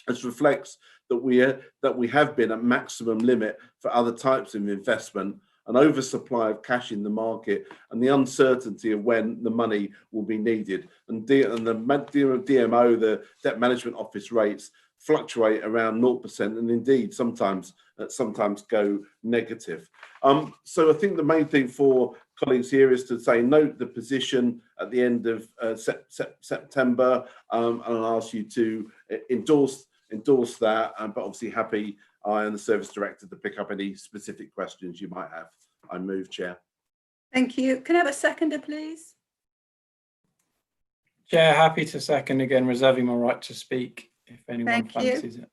This reflects that we have been at maximum limit for other types of investment, an oversupply of cash in the market, and the uncertainty of when the money will be needed. And the DMO, the Debt Management Office rates, fluctuate around 0% and indeed sometimes go negative. So I think the main thing for colleagues here is to say note the position at the end of September, and I'll ask you to endorse that, but obviously happy I and the Service Director to pick up any specific questions you might have. I move, Chair. Thank you. Can I have a seconder, please? Chair, happy to second, again reserving my right to speak if anyone fancies it.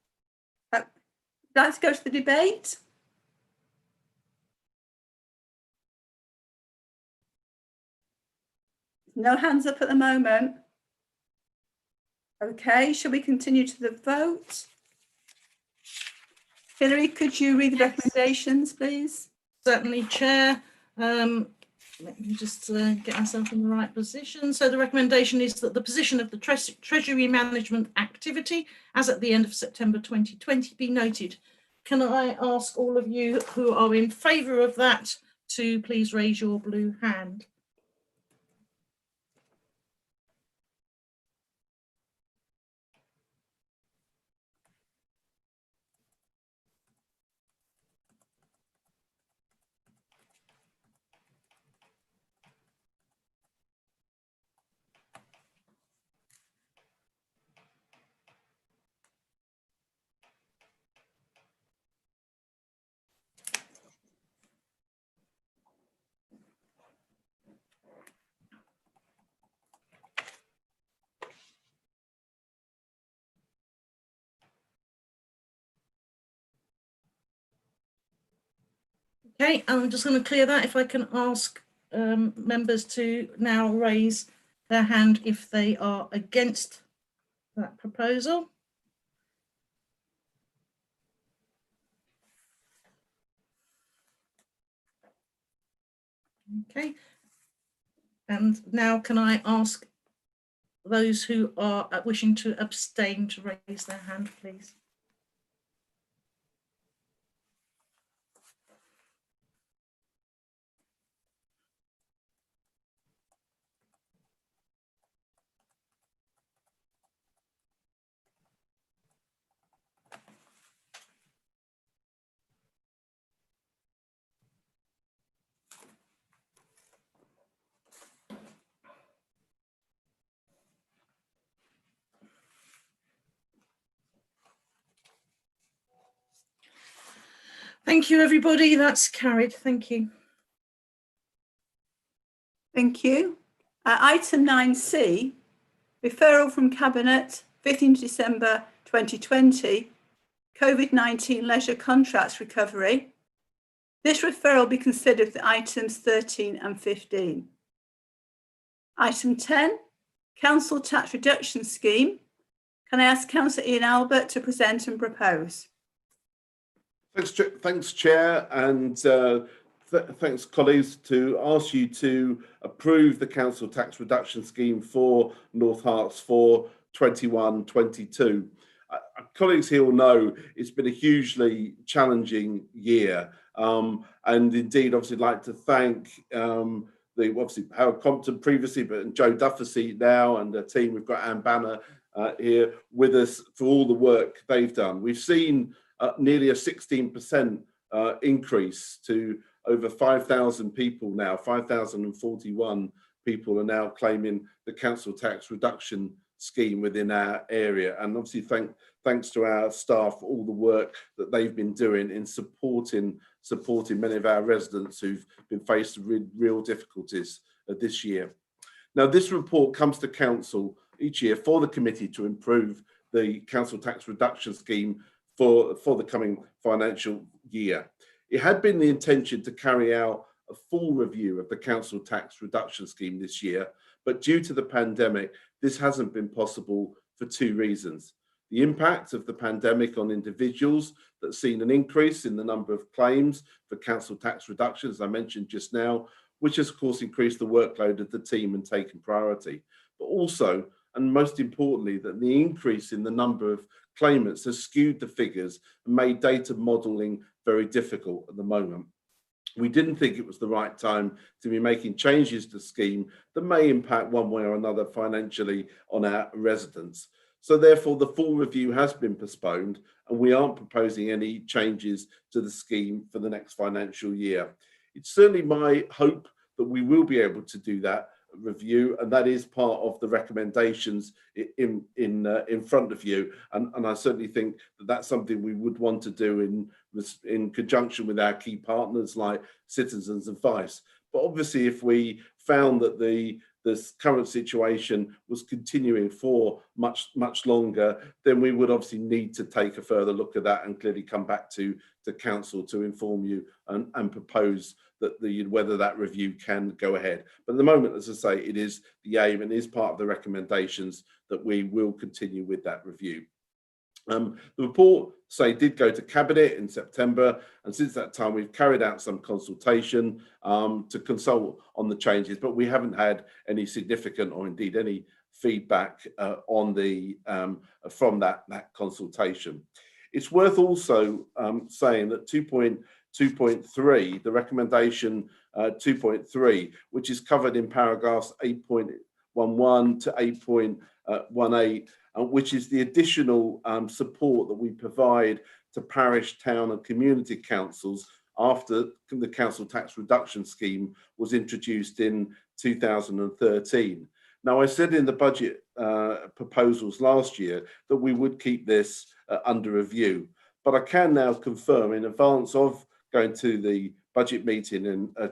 Let's go to the debate. No hands up at the moment. Okay, shall we continue to the vote? Hilary, could you read the recommendations, please? Certainly, Chair. Let me just get myself in the right position. So the recommendation is that the position of the Treasury Management activity as at the end of September 2020 be noted. Can I ask all of you who are in favour of that to please raise your blue hand? Okay, I'm just going to clear that. If I can ask members to now raise their hand if they are against that proposal. Okay, and now can I ask those who are wishing to abstain to raise their hand, please? Thank you, everybody. That's carried. Thank you. Thank you. Item 9C, referral from Cabinet, 15th December 2020, COVID-19 leisure contracts recovery. This referral will be considered for items 13 and 15. Item 10, Council Tax Reduction Scheme. Can I ask Councillor Ian Albert to present and propose? Thanks, Chair, and thanks, colleagues, to ask you to approve the Council Tax Reduction Scheme for North Herts for 21-22. Colleagues here will know it's been a hugely challenging year, And indeed, obviously, like to thank obviously Howard Compton previously, but Joe Duffersey now, and the team. We've got Anne Banner here with us for all the work they've done. We've seen nearly a 16% increase to over 5,000 people now. 5,041 people are now claiming the council tax reduction scheme within our area. And obviously thanks to our staff for all the work that they've been doing in supporting many of our residents who've been faced with real difficulties this year. Now, this report comes to council each year for the committee to improve the council tax reduction scheme for the coming financial year. It had been the intention to carry out a full review of the council tax reduction scheme this year, but due to the pandemic, this hasn't been possible for two reasons. The impact of the pandemic on individuals that's seen an increase in the number of claims for council tax reductions, as I mentioned just now, which has of course increased the workload of the team and taken priority. But also, and most importantly, that the increase in the number of claimants has skewed the figures and made data modelling very difficult at the moment. We didn't think it was the right time to be making changes to the scheme that may impact one way or another financially on our residents. So therefore, the full review has been postponed, and we aren't proposing any changes to the scheme for the next financial year. It's certainly my hope that we will be able to do that review, and that is part of the recommendations in front of you, and I certainly think that that's something we would want to do in conjunction with our key partners like Citizens Advice. But obviously, if we found that this current situation was continuing for much longer, then we would obviously need to take a further look at that and clearly come back to council to inform you and propose that whether that review can go ahead. But at the moment, as I say, it is the aim and is part of the recommendations that we will continue with that review. The report, did go to Cabinet in September, and since that time we've carried out some consultation to consult on the changes, but we haven't had any significant or indeed any feedback on from that consultation. It's worth also saying that 2.3, the recommendation 2.3, which is covered in paragraphs 8.11 to 8.18, which is the additional support that we provide to parish, town and community councils after the council tax reduction scheme was introduced in 2013. Now, I said in the budget proposals last year that we would keep this under review, but I can now confirm in advance of going to the budget meeting in a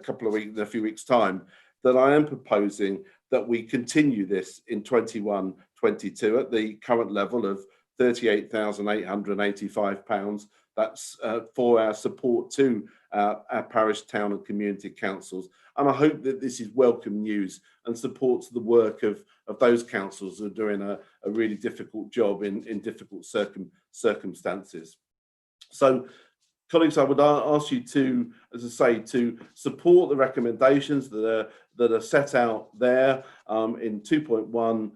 few weeks' time that I am proposing that we continue this in 21-22 at the current level of £38,885. That's for our support to our parish, town and community councils. And I hope that this is welcome news and supports the work of those councils who are doing a really difficult job in difficult circumstances. So, colleagues, I would ask you to, as I say, to support the recommendations that are set out there in 2.1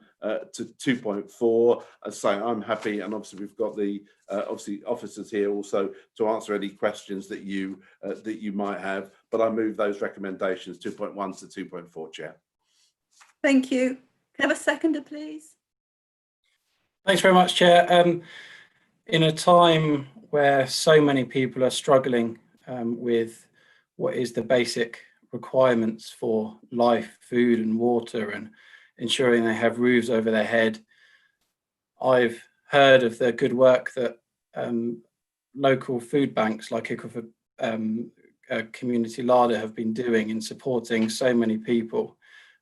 to 2.4. As I say, I'm happy, and obviously we've got the officers here also to answer any questions that you might have. But I move those recommendations 2.1 to 2.4, Chair. Thank you. Can I have a seconder, please? Thanks very much, Chair. In a time where so many people are struggling with what is the basic requirements for life, food and water, and ensuring they have roofs over their head, I've heard of the good work that local food banks like Ickleford Community Larder have been doing in supporting so many people.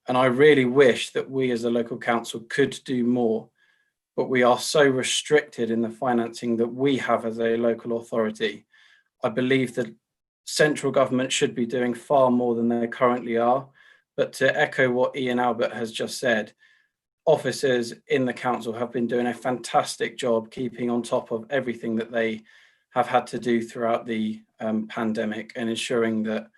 And I really wish that we as a local council could do more, but we are so restricted in the financing that we have as a local authority. I believe that central government should be doing far more than they currently are. But to echo what Ian Albert has just said, officers in the council have been doing a fantastic job keeping on top of everything that they have had to do throughout the pandemic and ensuring that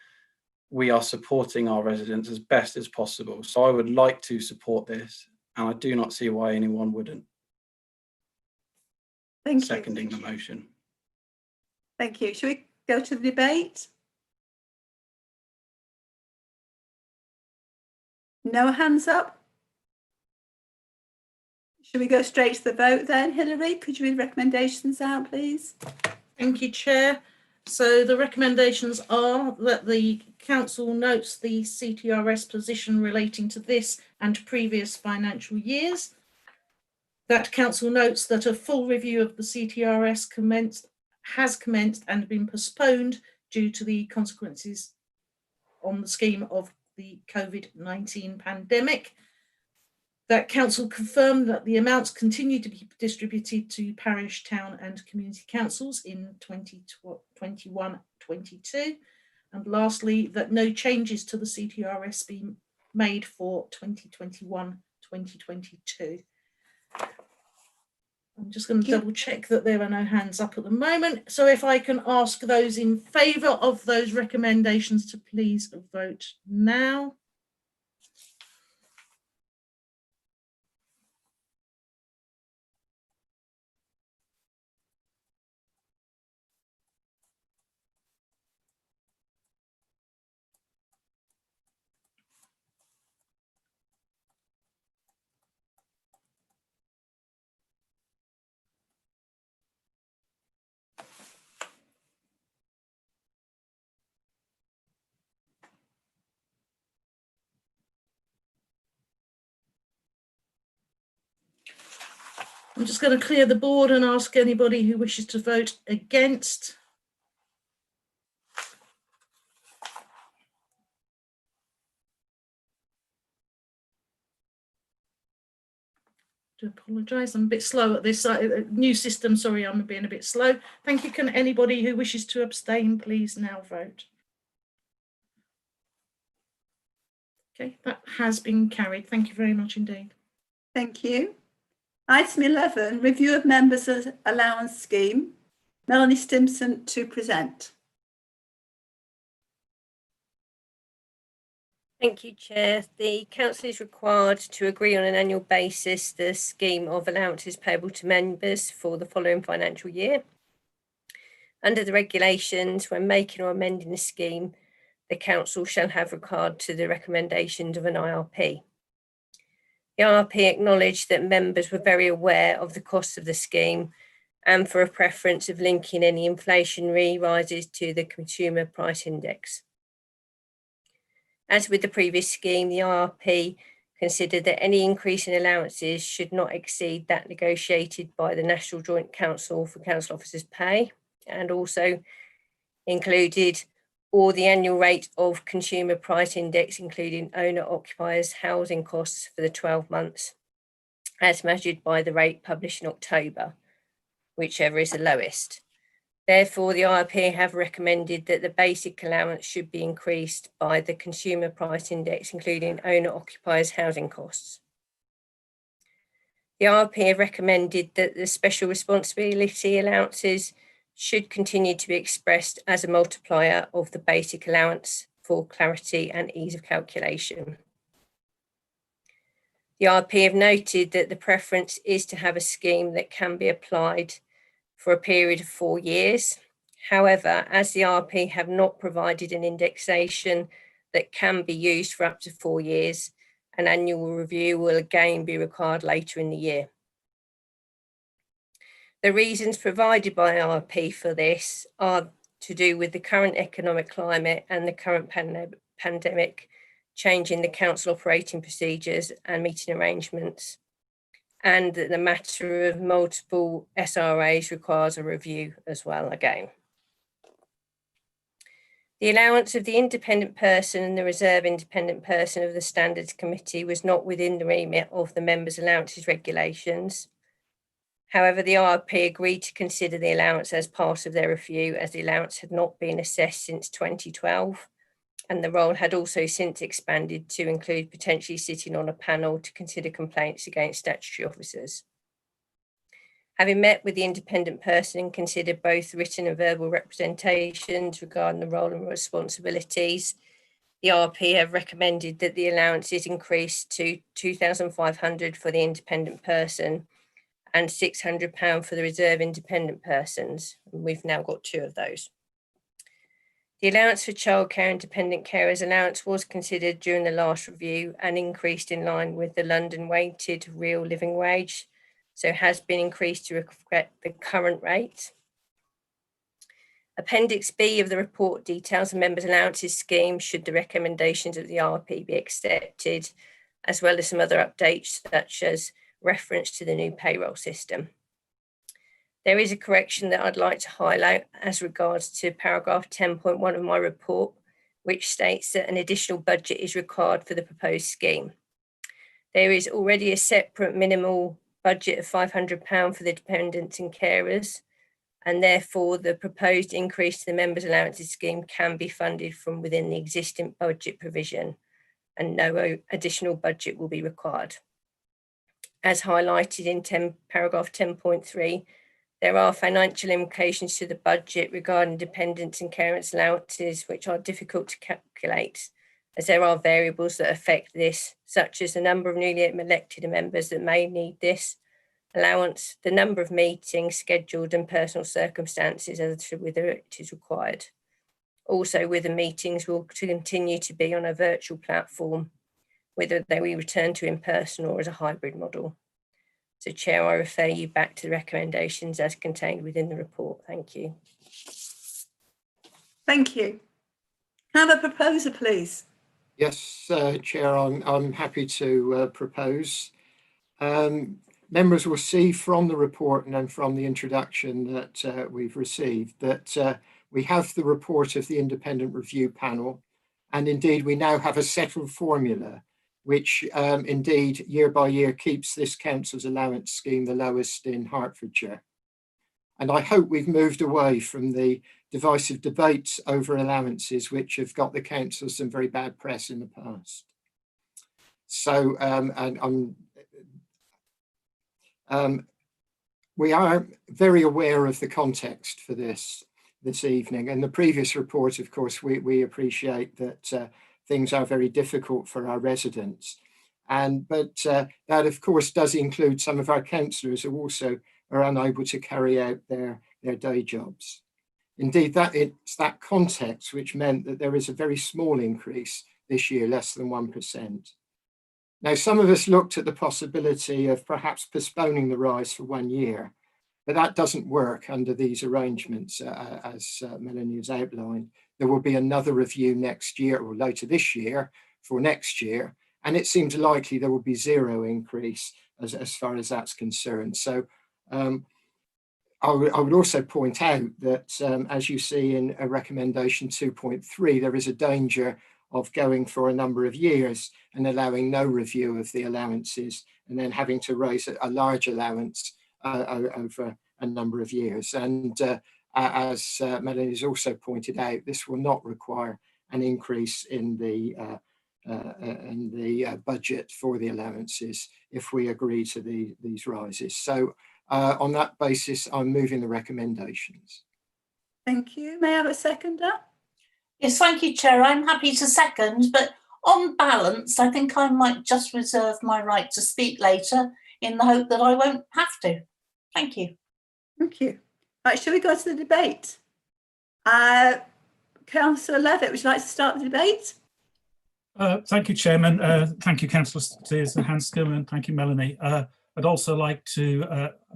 we are supporting our residents as best as possible. So I would like to support this, and I do not see why anyone wouldn't. Thank you. Seconding the motion. Thank you. Shall we go to the debate? No hands up? Should we go straight to the vote then, Hilary? Could you read recommendations out, please? Thank you, Chair. So the recommendations are that the Council notes the CTRS position relating to this and previous financial years. That Council notes that a full review of the CTRS has commenced and been postponed due to the consequences on the scheme of the COVID-19 pandemic. That Council confirmed that the amounts continue to be distributed to parish, town and community councils in 2021-22. And lastly, that no changes to the CTRS be made for 2021-2022. I'm just going to double check that there are no hands up at the moment. So if I can ask those in favour of those recommendations to please vote now. I'm just going to clear the board and ask anybody who wishes to vote against. I apologise, I'm a bit slow at this new system. Sorry, I'm being a bit slow. Thank you. Can anybody who wishes to abstain please now vote? Okay, that has been carried. Thank you very much indeed. Thank you. Item 11, review of members' allowance scheme. Melanie Stimson to present. Thank you, Chair. The Council is required to agree on an annual basis the scheme of allowances payable to members for the following financial year. Under the regulations, when making or amending the scheme, the Council shall have regard to the recommendations of an IRP. The IRP acknowledged that members were very aware of the costs of the scheme and for a preference of linking any inflationary rises to the consumer price index. As with the previous scheme, the IRP considered that any increase in allowances should not exceed that negotiated by the National Joint Council for Council Officers' Pay, and also included or the annual rate of consumer price index, including owner-occupiers' housing costs for the 12 months, as measured by the rate published in October, whichever is the lowest. Therefore, the IRP have recommended that the basic allowance should be increased by the consumer price index, including owner-occupiers' housing costs. The IRP have recommended that the special responsibility allowances should continue to be expressed as a multiplier of the basic allowance for clarity and ease of calculation. The IRP have noted that the preference is to have a scheme that can be applied for a period of 4 years. However, as the IRP have not provided an indexation that can be used for up to 4 years, an annual review will again be required later in the year. The reasons provided by IRP for this are to do with the current economic climate and the current pandemic, changing the council operating procedures and meeting arrangements, and that the matter of multiple SRAs requires a review as well again. The allowance of the independent person and the reserve independent person of the Standards Committee was not within the remit of the members' allowances regulations. However, the IRP agreed to consider the allowance as part of their review, as the allowance had not been assessed since 2012, and the role had also since expanded to include potentially sitting on a panel to consider complaints against statutory officers. Having met with the independent person and considered both written and verbal representations regarding the role and responsibilities, the IRP have recommended that the allowance is increased to £2,500 for the independent person and £600 for the reserve independent persons. And we've now got 2 of those. The allowance for childcare and dependent carers allowance was considered during the last review and increased in line with the London weighted real living wage, so has been increased to reflect the current rate. Appendix B of the report details the members' allowances scheme should the recommendations of the RP be accepted, as well as some other updates such as reference to the new payroll system. There is a correction that I'd like to highlight as regards to paragraph 10.1 of my report, which states that an additional budget is required for the proposed scheme. There is already a separate minimal budget of £500 for the dependents and carers, and therefore the proposed increase to the members' allowances scheme can be funded from within the existing budget provision, and no additional budget will be required. As highlighted in paragraph 10.3, there are financial implications to the budget regarding dependents and carers allowances, which are difficult to calculate, as there are variables that affect this, such as the number of newly elected members that may need this allowance, the number of meetings scheduled, and personal circumstances as to whether it is required. Also, whether meetings will continue to be on a virtual platform, whether they will return to in person or as a hybrid model. So, Chair, I refer you back to the recommendations as contained within the report. Thank you. Thank you. Can I have a proposer, please? Yes, Chair, I'm happy to propose. Members will see from the report and then from the introduction that we've received that we have the report of the independent review panel, and indeed we now have a settled formula which indeed year by year keeps this council's allowance scheme the lowest in Hertfordshire. And I hope we've moved away from the divisive debates over allowances which have got the council some very bad press in the past. So we are very aware of the context for this evening, and the previous report, of course, we appreciate that things are very difficult for our residents, but that of course does include some of our councillors who also are unable to carry out their day jobs. Indeed, it's that context which meant that there is a very small increase this year, less than 1%. Now, some of us looked at the possibility of perhaps postponing the rise for 1 year, but that doesn't work under these arrangements, as Melanie has outlined. There will be another review next year or later this year for next year, and it seems likely there will be zero increase as far as that's concerned. So I would also point out that, as you see in a recommendation 2.3, there is a danger of going for a number of years and allowing no review of the allowances and then having to raise a large allowance over a number of years. And as Melanie has also pointed out, this will not require an increase in the budget for the allowances if we agree to these rises. So on that basis, I'm moving the recommendations. Thank you. May I have a seconder? Yes, thank you, Chair. I'm happy to second, but on balance, I think I might just reserve my right to speak later in the hope that I won't have to. Thank you. Thank you. Right, shall we go to the debate? Councillor Levitt, would you like to start the debate? Thank you, Chairman. Thank you, Councillor Hanscom, and thank you, Melanie. I'd also like to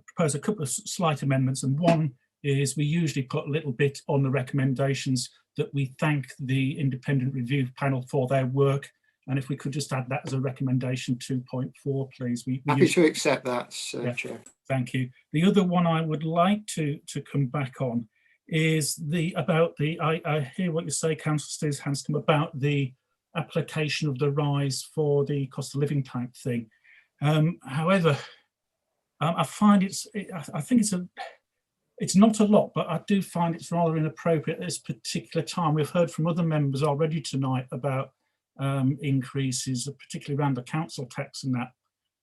propose a couple of slight amendments, and one is we usually put a little bit on the recommendations that we thank the independent review panel for their work, and if we could just add that as a recommendation 2.4, please. Happy to accept that, yeah, Chair. Thank you. The other one I would like to come back on is I hear what you say, Councillor Hanscom, about the application of the rise for the cost of living type thing. However, I find I think it's not a lot, but I do find it's rather inappropriate at this particular time. We've heard from other members already tonight about increases, particularly around the council tax and that.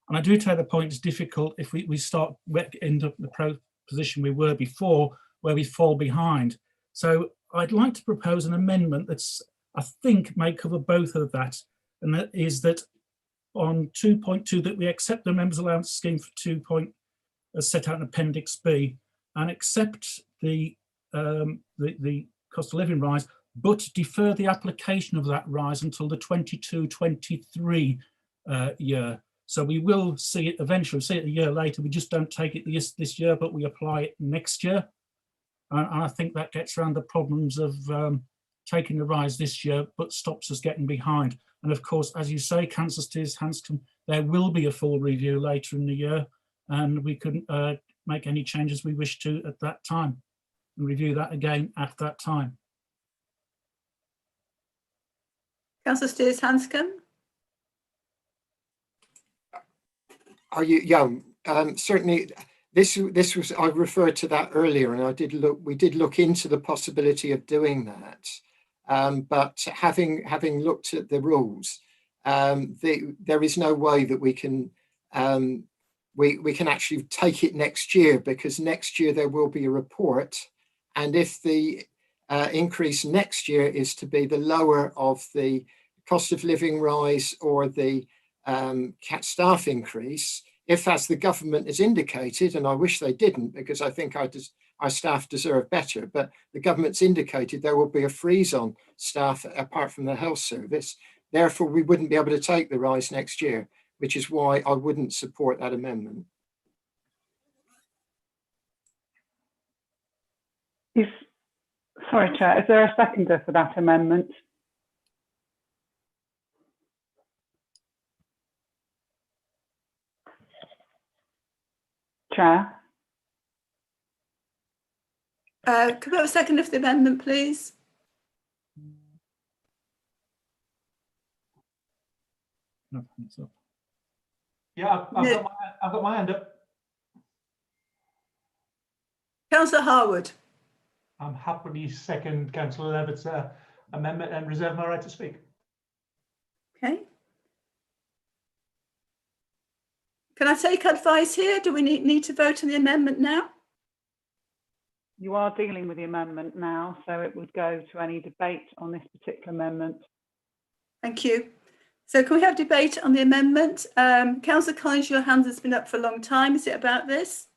And I do take the point it's difficult if we end up in the position we were before, where we fall behind. So I'd like to propose an amendment that's, I think, may cover both of that, and that is that on 2.2 that we accept the members' allowance scheme for 2. As set out in Appendix B, and accept the cost of living rise, but defer the application of that rise until the 22-23 year. So we will see it eventually, see it a year later. We just don't take it this year, but we apply it next year. And I think that gets around the problems of taking the rise this year, but stops us getting behind. And of course, as you say, Councillor Steers-Hanscom, there will be a full review later in the year, and we can make any changes we wish to at that time and review that again at that time. Councillor Steers-Hanscom. Are you young? Certainly, this was, I referred to that earlier, and we did look into the possibility of doing that. But having looked at the rules, there is no way that we can actually take it next year, because next year there will be a report, and if the increase next year is to be the lower of the cost of living rise or the staff increase, if, as the government has indicated, and I wish they didn't, because I think our staff deserve better, but the government's indicated there will be a freeze on staff apart from the health service. Therefore, we wouldn't be able to take the rise next year, which is why I wouldn't support that amendment. Sorry, Chair, is there a seconder for that amendment? Chair. Could we have a second of the amendment, please? Yeah, I've got my hand up. Councillor Harwood. I'm happily second Councillor Levitt's amendment and reserve my right to speak. Okay. Can I take advice here? Do we need to vote on the amendment now? You are dealing with the amendment now, so it would go to any debate on this particular amendment. Thank you. So can we have debate on the amendment? Councillor Collins, your hand has been up for a long time. Is it about this?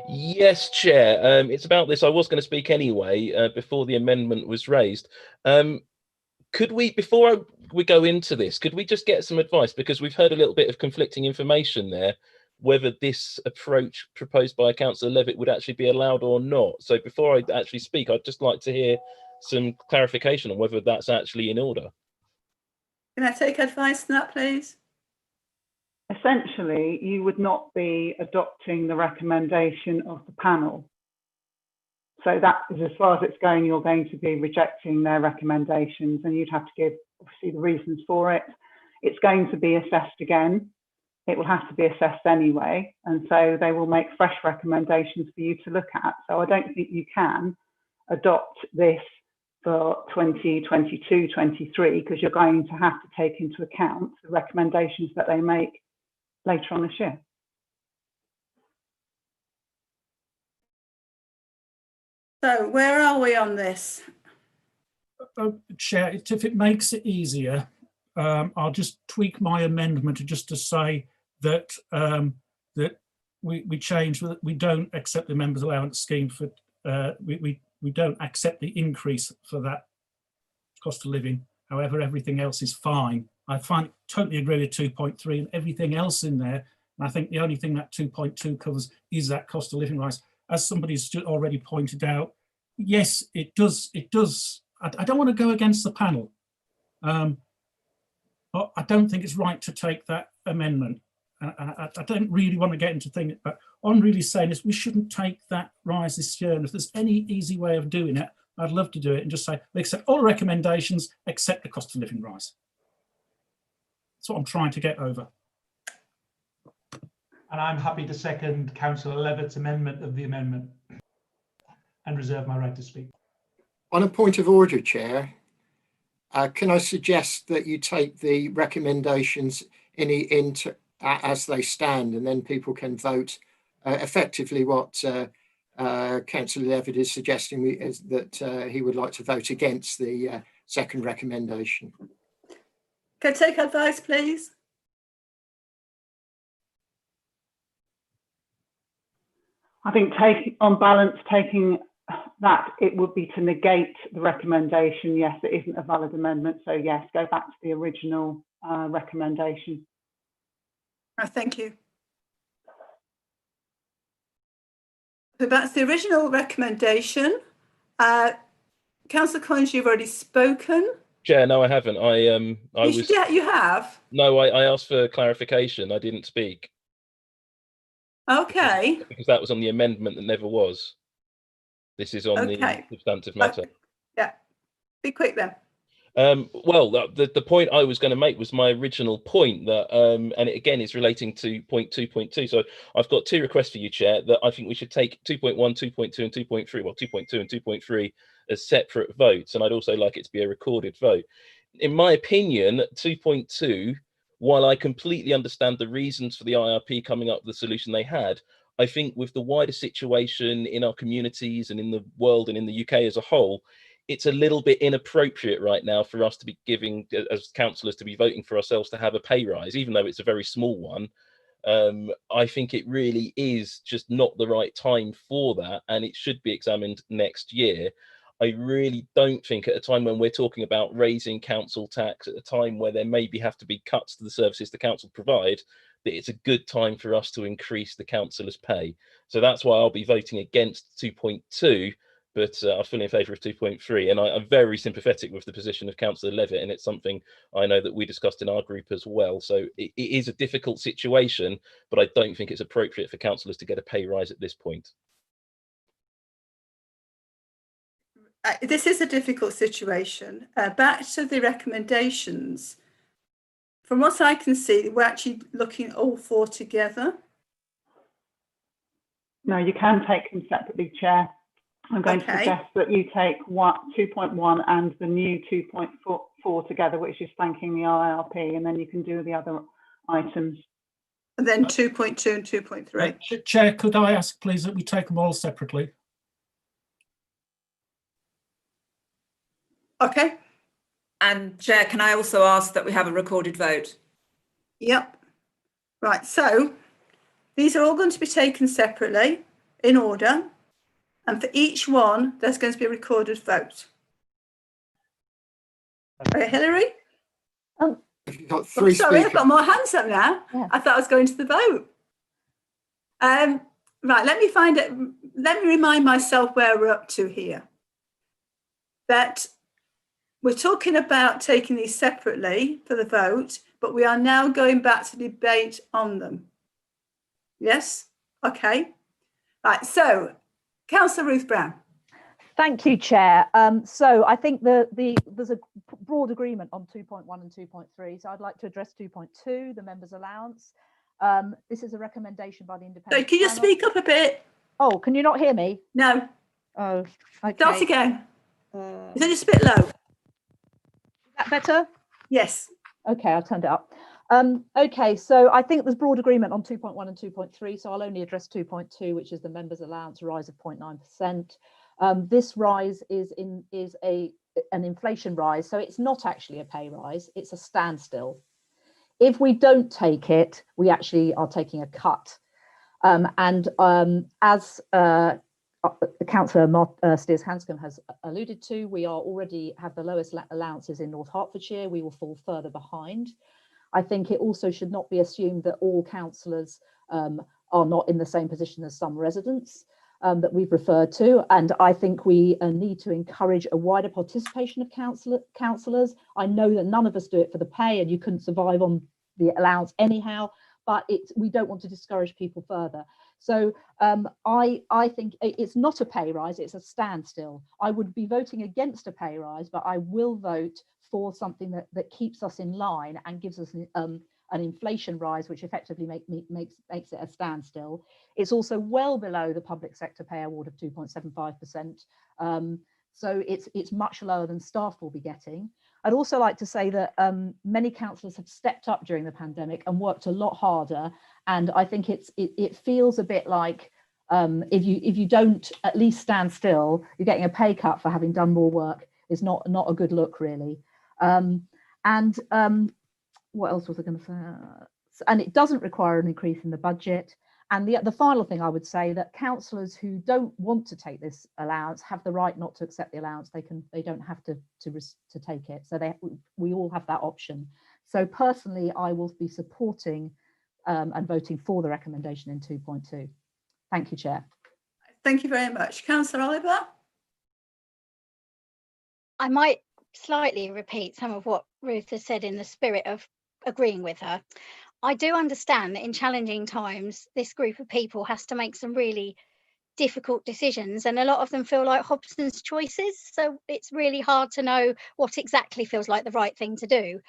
Yes, Chair. It's about this. I was going to speak anyway before the amendment was raised. Could we, before we go into this, could we just get some advice? Because we've heard a little bit of conflicting information there, whether this approach proposed by Councillor Levitt would actually be allowed or not. So before I actually speak, I'd just like to hear some clarification on whether that's actually in order. Can I take advice on that, please? Essentially, you would not be adopting the recommendation of the panel. So that is, as far as it's going, you're going to be rejecting their recommendations, and you'd have to give, obviously, the reasons for it. It's going to be assessed again. It will have to be assessed anyway. And so they will make fresh recommendations for you to look at. So I don't think you can adopt this for 2022-23, because you're going to have to take into account the recommendations that they make later on this year. So where are we on this? Chair, if it makes it easier, I'll just tweak my amendment just to say that that we change, we don't accept the members' allowance scheme for we don't accept the increase for that cost of living. However, everything else is fine. I totally agree with 2.3 and everything else in there. And I think the only thing that 2.2 covers is that cost of living rise. As somebody's already pointed out, yes, it does. I don't want to go against the panel, but I don't think it's right to take that amendment. I don't really want to get into things, but what I'm really saying is we shouldn't take that rise this year. And if there's any easy way of doing it, I'd love to do it and just say, we accept all recommendations except the cost of living rise. That's what I'm trying to get over. And I'm happy to second Councillor Levitt's amendment of the amendment and reserve my right to speak. On a point of order, Chair, can I suggest that you take the recommendations into as they stand, and then people can vote effectively what Councillor Levitt is suggesting is that he would like to vote against the second recommendation. Can I take advice, please? I think on balance, taking that it would be to negate the recommendation. Yes, it isn't a valid amendment. So yes, go back to the original recommendation. Thank you. So that's the original recommendation. Councillor Collins, you've already spoken. Chair, no, I haven't. Yeah, you have. No, I asked for clarification. I didn't speak. Okay. Because that was on the amendment that never was. This is on the substantive matter. Yeah. Be quick then. Well, the point I was going to make was my original point that, and it again is relating to point 2.2. So I've got two requests for you, Chair, that I think we should take 2.1, 2.2 and 2.3, well, 2.2 and 2.3 as separate votes. And I'd also like it to be a recorded vote. In my opinion, 2.2, while I completely understand the reasons for the IRP coming up with the solution they had, I think with the wider situation in our communities and in the world and in the UK as a whole, it's a little bit inappropriate right now for us to be giving, as councillors, to be voting for ourselves to have a pay rise, even though it's a very small one. I think it really is just not the right time for that, and it should be examined next year. I really don't think at a time when we're talking about raising council tax, at a time where there maybe have to be cuts to the services the council provide, that it's a good time for us to increase the councillors' pay. So that's why I'll be voting against 2.2, but I'm fully in favour of 2.3. And I'm very sympathetic with the position of Councillor Levitt, and it's something I know that we discussed in our group as well. So it is a difficult situation, but I don't think it's appropriate for councillors to get a pay rise at this point. This is a difficult situation. Back to the recommendations. From what I can see, we're actually looking at all four together. No, you can take them separately, Chair. I'm going to suggest that you take 2.1 and the new 2.4 together, which is thanking the IRP, and then you can do the other items. And then 2.2 and 2.3. Chair, could I ask, please, that we take them all separately? Okay. And Chair, can I also ask that we have a recorded vote? Yep. Right, so these are all going to be taken separately in order. And for each one, there's going to be a recorded vote. Okay, Hilary? You've got three sorry, speakers. I've got more hands up now. Yeah. I thought I was going to the vote. Right, let me find it. Let me remind myself where we're up to here. That we're talking about taking these separately for the vote, but we are now going back to debate on them. Yes? Okay. Right, so Councillor Ruth Brown. Thank you, Chair. So I think there's a broad agreement on 2.1 and 2.3. So I'd like to address 2.2, the members' allowance. This is a recommendation by the independent. So can you speak up a bit? Oh, can you not hear me? No. Oh, okay. Start again. Is it just a bit low? Is that better? Yes. Okay, I turned it up. Okay, so I think there's broad agreement on 2.1 and 2.3, so I'll only address 2.2, which is the members' allowance rise of 0.9%. This rise is an inflation rise, so it's not actually a pay rise, it's a standstill. If we don't take it, we actually are taking a cut. As Councillor Steers-Hanscom has alluded to, we already have the lowest allowances in North Hertfordshire. We will fall further behind. I think it also should not be assumed that all councillors are not in the same position as some residents that we've referred to. And I think we need to encourage a wider participation of councillors. I know that none of us do it for the pay, and you couldn't survive on the allowance anyhow, but we don't want to discourage people further. So I think it's not a pay rise, it's a standstill. I would be voting against a pay rise, but I will vote for something that keeps us in line and gives us an inflation rise, which effectively makes it a standstill. It's also well below the public sector pay award of 2.75%. So it's much lower than staff will be getting. I'd also like to say that many councillors have stepped up during the pandemic and worked a lot harder. And I think it feels a bit like if you don't at least stand still, you're getting a pay cut for having done more work. Is not a good look, really. What else was I going to say? And it doesn't require an increase in the budget. And the final thing I would say, that councillors who don't want to take this allowance have the right not to accept the allowance. They don't have to take it. So we all have that option. So personally, I will be supporting and voting for the recommendation in 2.2. Thank you, Chair. Thank you very much. Councillor Oliver? I might slightly repeat some of what Ruth has said in the spirit of agreeing with her. I do understand that in challenging times, this group of people has to make some really difficult decisions, and a lot of them feel like Hobson's choices. So it's really hard to know what exactly feels like the right thing to do.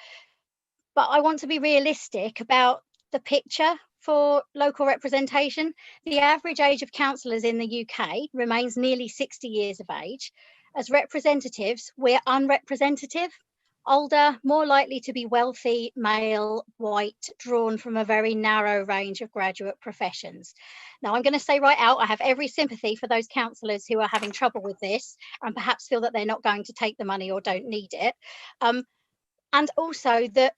But I want to be realistic about the picture for local representation. The average age of councillors in the UK remains nearly 60 years of age. As representatives, we're unrepresentative. Older, more likely to be wealthy, male, white, drawn from a very narrow range of graduate professions. Now, I'm going to say right out, I have every sympathy for those councillors who are having trouble with this and perhaps feel that they're not going to take the money or don't need it. And also that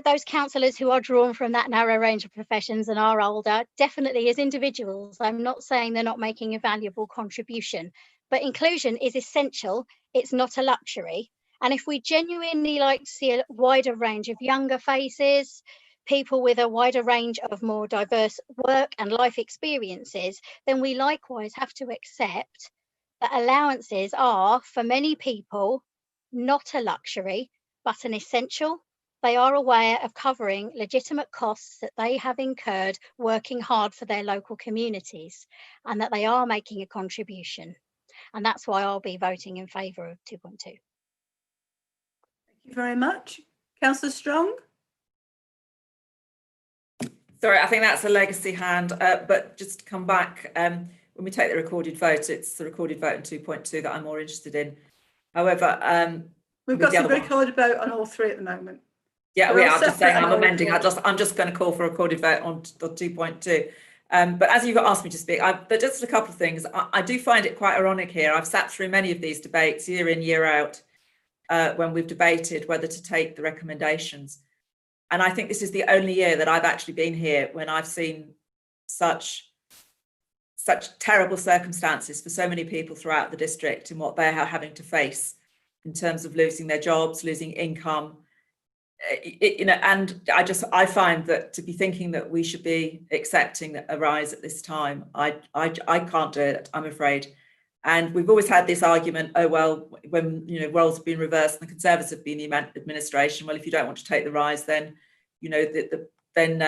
those councillors who are drawn from that narrow range of professions and are older, definitely as individuals, I'm not saying they're not making a valuable contribution, but inclusion is essential. It's not a luxury. And if we genuinely like to see a wider range of younger faces, people with a wider range of more diverse work and life experiences, then we likewise have to accept that allowances are, for many people, not a luxury, but an essential. They are aware of covering legitimate costs that they have incurred working hard for their local communities, and that they are making a contribution. And that's why I'll be voting in favour of 2.2. Thank you very much. Councillor Strong? Sorry, I think that's a legacy hand, but just to come back, when we take the recorded vote, it's the recorded vote in 2.2 that I'm more interested in. However, we've got the recorded vote on all three at the moment. Yeah, we are just saying I'm amending. I'm just going to call for a recorded vote on 2.2. But as you've asked me to speak, but just a couple of things. I do find it quite ironic here. I've sat through many of these debates year in, year out, when we've debated whether to take the recommendations. And I think this is the only year that I've actually been here when I've seen such terrible circumstances for so many people throughout the district and what they're having to face in terms of losing their jobs, losing income. And I find that to be thinking that we should be accepting a rise at this time, I can't do it, I'm afraid. And we've always had this argument, oh, well, when roles have been reversed and the Conservatives have been the administration, well, if you don't want to take the rise, then, then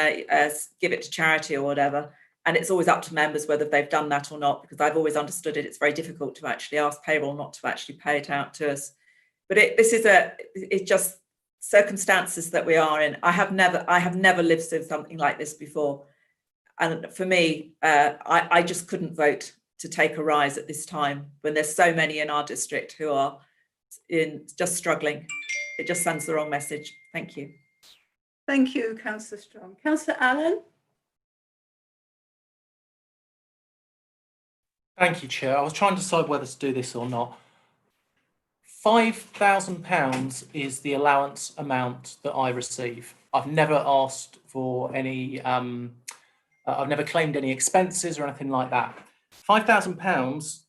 give it to charity or whatever. And it's always up to members whether they've done that or not, because I've always understood it's very difficult to actually ask payroll not to actually pay it out to us. But it's just circumstances that we are in. I have never lived through something like this before. And for me, I just couldn't vote to take a rise at this time when there's so many in our district who are just struggling. It just sends the wrong message. Thank you. Thank you, Councillor Strong. Councillor Allen? Thank you, Chair. I was trying to decide whether to do this or not. £5,000 is the allowance amount that I receive. I've never asked for any, I've never claimed any expenses or anything like that. £5,000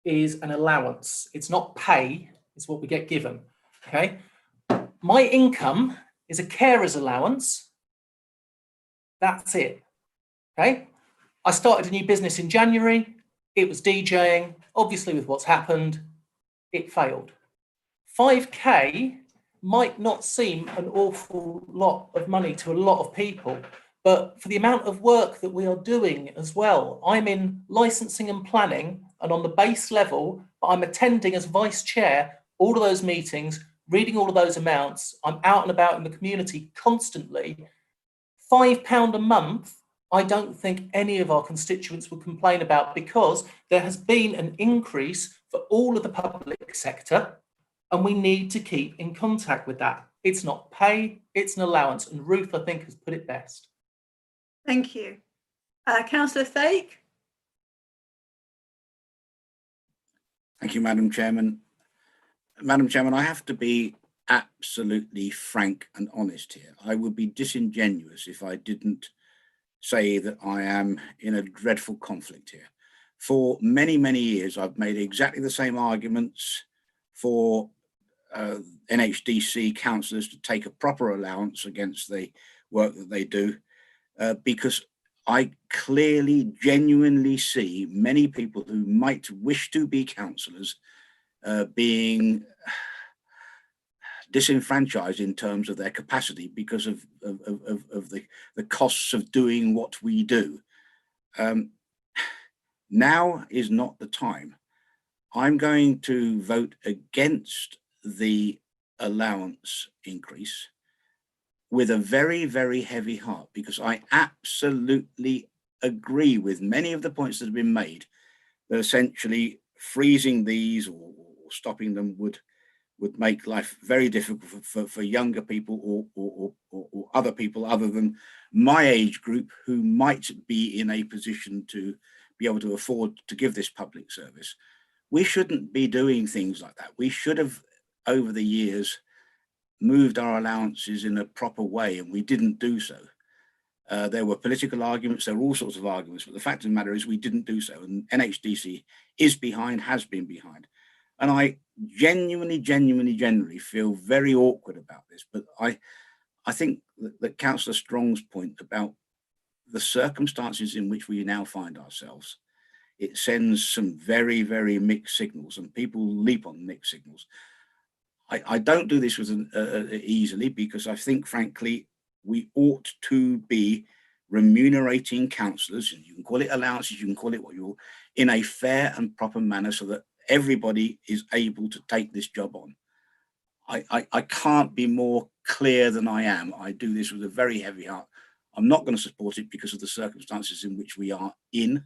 is an allowance. It's not pay, it's what we get given, okay? My income is a carer's allowance. That's it, okay? I started a new business in January. It was DJing. Obviously, with what's happened, it failed. 5K might not seem an awful lot of money to a lot of people, but for the amount of work that we are doing as well, I'm in licensing and planning, and on the base level, I'm attending as vice chair all of those meetings, reading all of those amounts. I'm out and about in the community constantly. £5 a month, I don't think any of our constituents would complain about, because there has been an increase for all of the public sector, and we need to keep in contact with that. It's not pay, it's an allowance, and Ruth, I think, has put it best. Thank you. Councillor Fake? Thank you, Madam Chairman. Madam Chairman, I have to be absolutely frank and honest here. I would be disingenuous if I didn't say that I am in a dreadful conflict here. For many, many years, I've made exactly the same arguments for NHDC councillors to take a proper allowance against the work that they do, because I clearly, genuinely see many people who might wish to be councillors being disenfranchised in terms of their capacity because of the costs of doing what we do. Now is not the time. I'm going to vote against the allowance increase with a very, very heavy heart, because I absolutely agree with many of the points that have been made, that essentially freezing these or stopping them would make life very difficult for younger people or other people other than my age group who might be in a position to be able to afford to give this public service. We shouldn't be doing things like that. We should have, over the years, moved our allowances in a proper way, and we didn't do so. There were political arguments, there were all sorts of arguments, but the fact of the matter is we didn't do so, and NHDC is behind, has been behind. And I genuinely feel very awkward about this, but I think that Councillor Strong's point about the circumstances in which we now find ourselves, it sends some very, very mixed signals, and people leap on mixed signals. I don't do this with easily, because I think, frankly, we ought to be remunerating councillors, and you can call it allowances, you can call it what you will, in a fair and proper manner so that everybody is able to take this job on. I can't be more clear than I am. I do this with a very heavy heart. I'm not going to support it because of the circumstances in which we are in.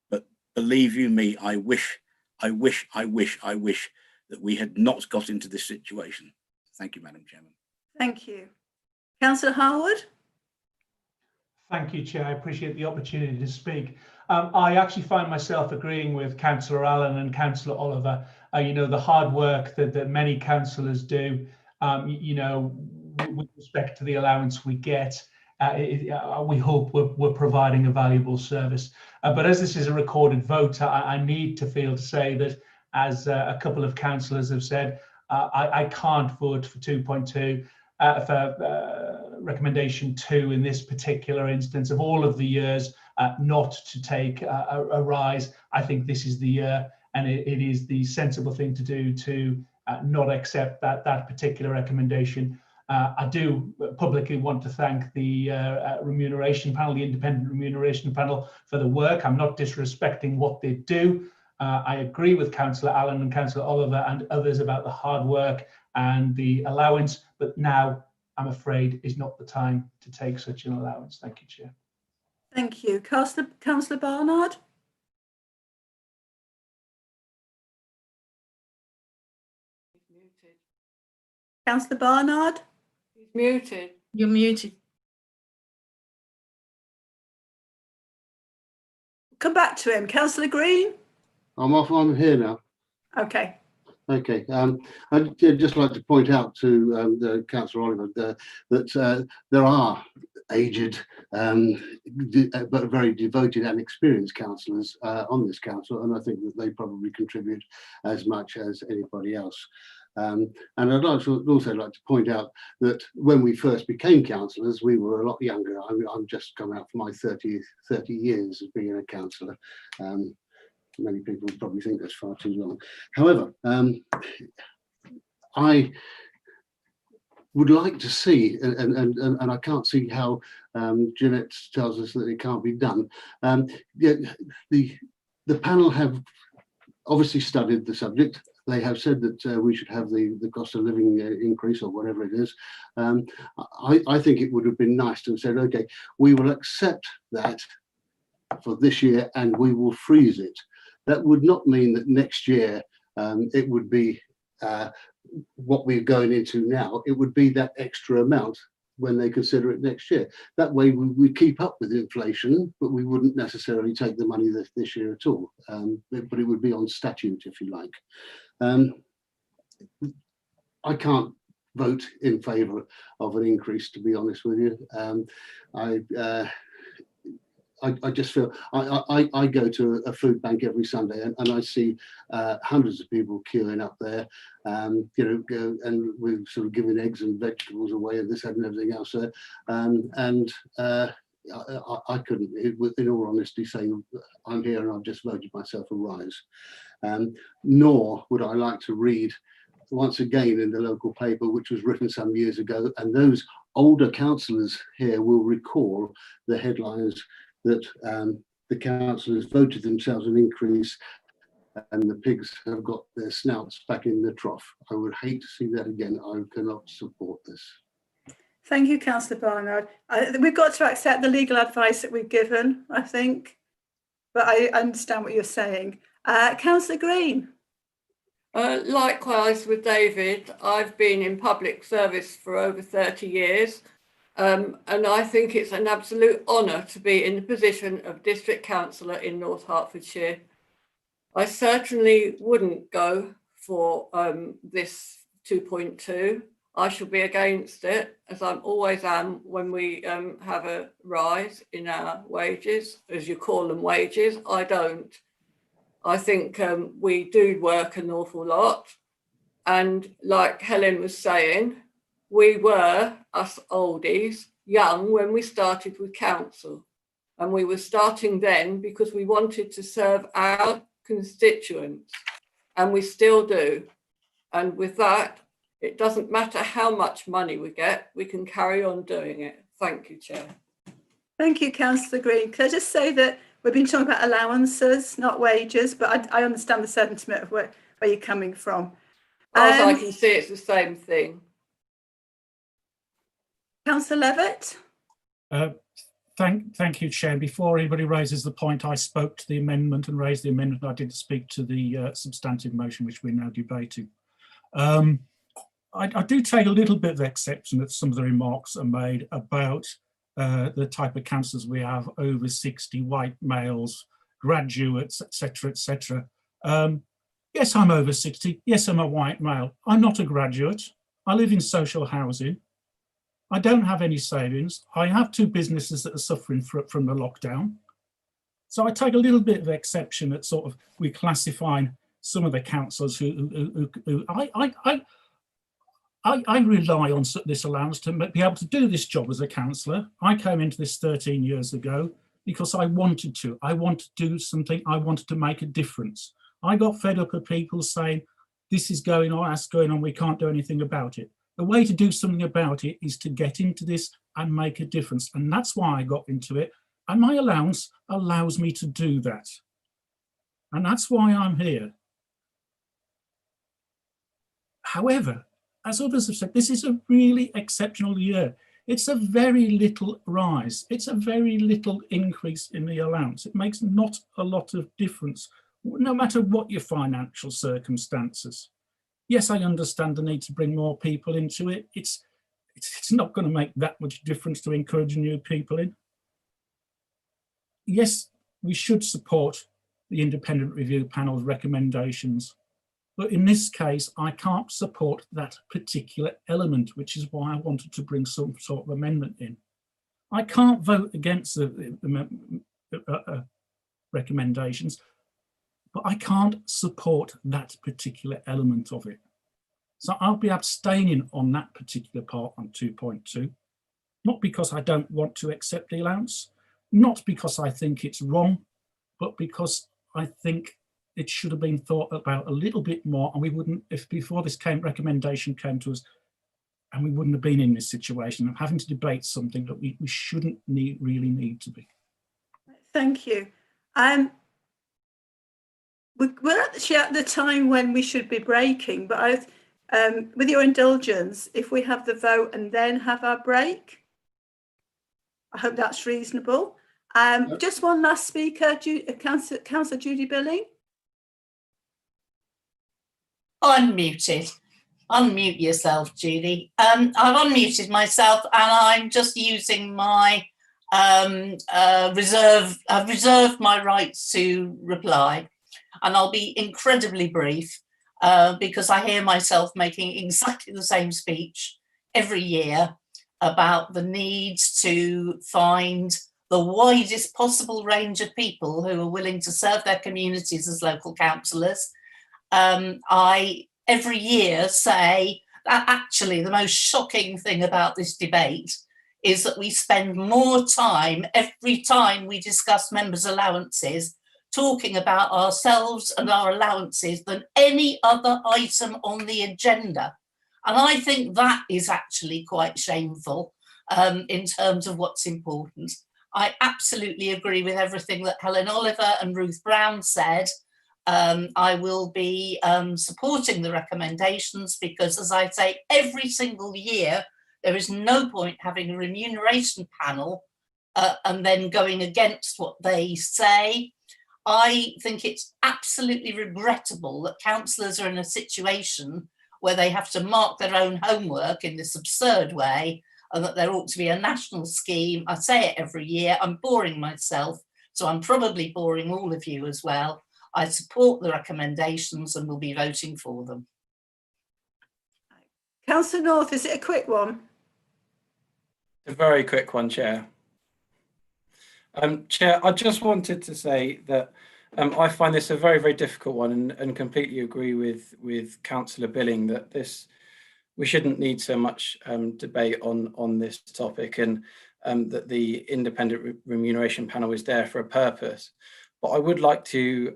But believe you me, I wish that we had not got into this situation. Thank you, Madam Chairman. Thank you. Councillor Harwood. Thank you, Chair. I appreciate the opportunity to speak. I actually find myself agreeing with Councillor Allen and Councillor Oliver. You know, the hard work that many councillors do, you know, with respect to the allowance we get, we hope we're providing a valuable service. But as this is a recorded vote, I need to feel to say that, as a couple of councillors have said, I can't vote for 2.2, for recommendation 2 in this particular instance. Of all of the years not to take a rise, I think this is the year, and it is the sensible thing to do to not accept that particular recommendation. I do publicly want to thank the remuneration panel, the independent remuneration panel, for the work. I'm not disrespecting what they do. I agree with Councillor Allen and Councillor Oliver and others about the hard work and the allowance, but now I'm afraid is not the time to take such an allowance. Thank you, Chair. Thank you. Councillor Barnard. Councillor Barnard. He's muted. You're muted. Come back to him. Councillor Green. I'm here now. Okay. Okay. I'd just like to point out to Councillor Oliver that there are aged but very devoted and experienced councillors on this council, and I think that they probably contribute as much as anybody else. And I'd also like to point out that when we first became councillors, we were a lot younger. I'm just come out for my 30 years of being a councillor. Many people probably think that's far too long. However, I would like to see, and I can't see how Jeanette tells us that it can't be done. The panel have obviously studied the subject. They have said that we should have the cost of living increase or whatever it is. I think it would have been nice to have said, okay, we will accept that for this year and we will freeze it. That would not mean that next year it would be what we're going into now. It would be that extra amount when they consider it next year. That way we keep up with inflation, but we wouldn't necessarily take the money this year at all. But it would be on statute, if you like. I can't vote in favour of an increase, to be honest with you. I just feel I go to a food bank every Sunday and I see hundreds of people queuing up there, and we're sort of giving eggs and vegetables away and this, that, and everything else. I couldn't, in all honesty, say I'm here and I've just voted myself a rise. Nor would I like to read once again in the local paper, which was written some years ago, and those older councillors here will recall the headlines that the councillors voted themselves an increase and the pigs have got their snouts back in the trough. I would hate to see that again. I cannot support this. Thank you, Councillor Barnard. We've got to accept the legal advice that we've given, I think, but I understand what you're saying. Councillor Green. Likewise with David, I've been in public service for over 30 years, and I think it's an absolute honour to be in the position of District Councillor in North Hertfordshire. I certainly wouldn't go for this 2.2. I shall be against it, as I always am when we have a rise in our wages, as you call them wages. I don't. I think we do work an awful lot. And like Helen was saying, we were, us oldies, young when we started with council. And we were starting then because we wanted to serve our constituents. And we still do. And with that, it doesn't matter how much money we get, we can carry on doing it. Thank you, Chair. Thank you, Councillor Green. Can I just say that we've been talking about allowances, not wages, but I understand the sentiment of where you're coming from. As I can see, it's the same thing. Councillor Levitt. Thank you, Chair. Before anybody raises the point, I spoke to the amendment and raised the amendment. I didn't speak to the substantive motion, which we're now debating. I do take a little bit of exception that some of the remarks are made about the type of councillors we have, over 60, white males, graduates, etc., etc. Yes, I'm over 60. Yes, I'm a white male. I'm not a graduate. I live in social housing. I don't have any savings. I have two businesses that are suffering from the lockdown. So I take a little bit of exception at sort of we classifying some of the councillors who I rely on this allowance to be able to do this job as a councillor. I came into this 13 years ago because I wanted to. I wanted to do something. I wanted to make a difference. I got fed up of people saying, this is going on, that's going on, we can't do anything about it. The way to do something about it is to get into this and make a difference. And that's why I got into it. And my allowance allows me to do that. And that's why I'm here. However, as others have said, this is a really exceptional year. It's a very little rise. It's a very little increase in the allowance. It makes not a lot of difference, no matter what your financial circumstances. Yes, I understand the need to bring more people into it. It's not going to make that much difference to encouraging new people in. Yes, we should support the independent review panel's recommendations. But in this case, I can't support that particular element, which is why I wanted to bring some sort of amendment in. I can't vote against the recommendations, but I can't support that particular element of it. So I'll be abstaining on that particular part on 2.2, not because I don't want to accept the allowance, not because I think it's wrong, but because I think it should have been thought about a little bit more, and we wouldn't, if before this recommendation came to us, and we wouldn't have been in this situation of having to debate something that we shouldn't really need to be. Thank you. We're actually at the time when we should be breaking, but with your indulgence, if we have the vote and then have our break, I hope that's reasonable. Just one last speaker, Councillor Judy Billing. Unmuted. Unmute yourself, Judy. I've unmuted myself and I'm just using my I've reserved my rights to reply, and I'll be incredibly brief because I hear myself making exactly the same speech every year about the need to find the widest possible range of people who are willing to serve their communities as local councillors. I every year say that actually the most shocking thing about this debate is that we spend more time every time we discuss members' allowances talking about ourselves and our allowances than any other item on the agenda. And I think that is actually quite shameful in terms of what's important. I absolutely agree with everything that Helen Oliver and Ruth Brown said. I will be supporting the recommendations because, as I say, every single year, there is no point having a remuneration panel and then going against what they say. I think it's absolutely regrettable that councillors are in a situation where they have to mark their own homework in this absurd way, and that there ought to be a national scheme. I say it every year. I'm boring myself, so I'm probably boring all of you as well. I support the recommendations and will be voting for them. Councillor North, is it a quick one? A very quick one, Chair. Chair, I just wanted to say that I find this a very, very difficult one, and completely agree with Councillor Billing that we shouldn't need so much debate on this topic, and that the independent remuneration panel is there for a purpose. But I would like to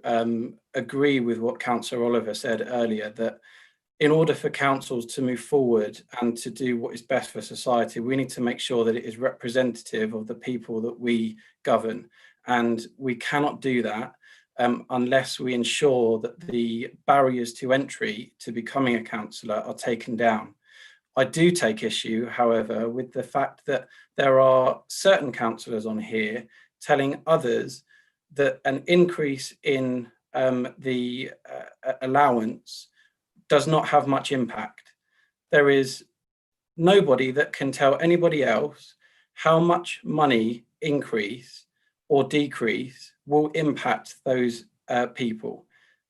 agree with what Councillor Oliver said earlier, that in order for councils to move forward and to do what is best for society, we need to make sure that it is representative of the people that we govern. And we cannot do that unless we ensure that the barriers to entry to becoming a councillor are taken down. I do take issue, however, with the fact that there are certain councillors on here telling others that an increase in the allowance does not have much impact. There is nobody that can tell anybody else how much money increase or decrease will impact those people.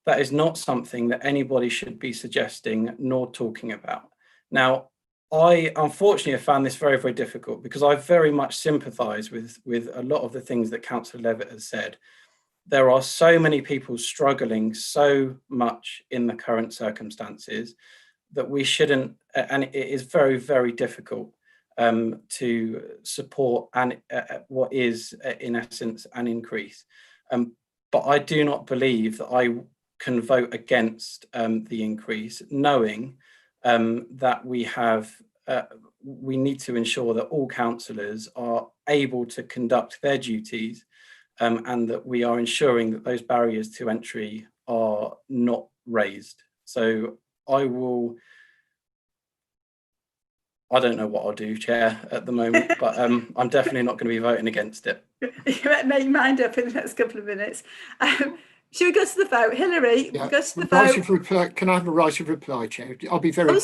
That is not something that anybody should be suggesting nor talking about. Now, I unfortunately have found this very, very difficult because I very much sympathise with a lot of the things that Councillor Levitt has said. There are so many people struggling so much in the current circumstances that we shouldn't, and it is very, very difficult to support what is in essence an increase. But I do not believe that I can vote against the increase, knowing that we need to ensure that all councillors are able to conduct their duties, and that we are ensuring that those barriers to entry are not raised. So I don't know what I'll do, Chair, at the moment, but I'm definitely not going to be voting against it. You might make your mind up in the next couple of minutes. Should we go to the vote? Hillary, Yeah. go to the Right vote. of reply. Can I have a right of reply, Chair? I'll be very brief.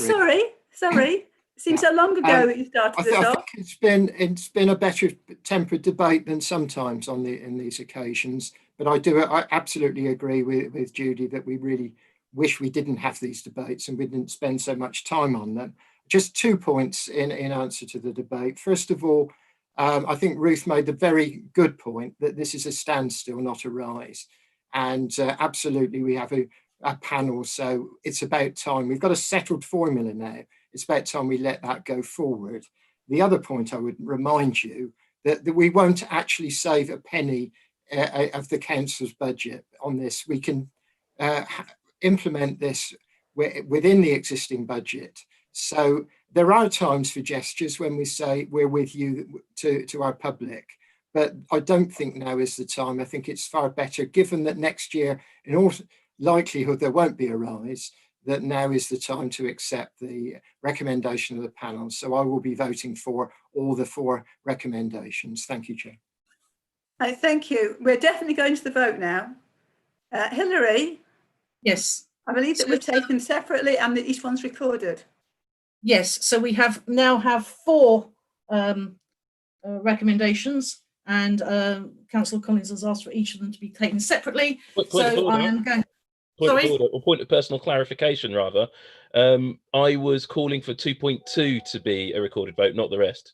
Sorry. Seems so long ago that you started this I off. think it's been a better tempered debate than sometimes in these occasions. But I absolutely agree with Judy that we really wish we didn't have these debates and we didn't spend so much time on them. Just 2 points in answer to the debate. First of all, I think Ruth made the very good point that this is a standstill, not a rise. And absolutely, we have a panel, so it's about time. We've got a settled formula now. It's about time we let that go forward. The other point I would remind you that we won't actually save a penny of the council's budget on this. We can implement this within the existing budget. So there are times for gestures when we say we're with you to our public, but I don't think now is the time. I think it's far better, given that next year, in all likelihood, there won't be a rise, that now is the time to accept the recommendation of the panel. So I will be voting for all the 4 recommendations. Thank you, Chair. Thank you. We're definitely going to the vote now. Hillary? Yes. I believe that we're taken separately and that each one's recorded. Yes, so we now have 4 recommendations, and Councillor Collins has asked for each of them to be taken separately. So I am going. Point of personal clarification, rather. I was calling for 2.2 to be a recorded vote, not the rest.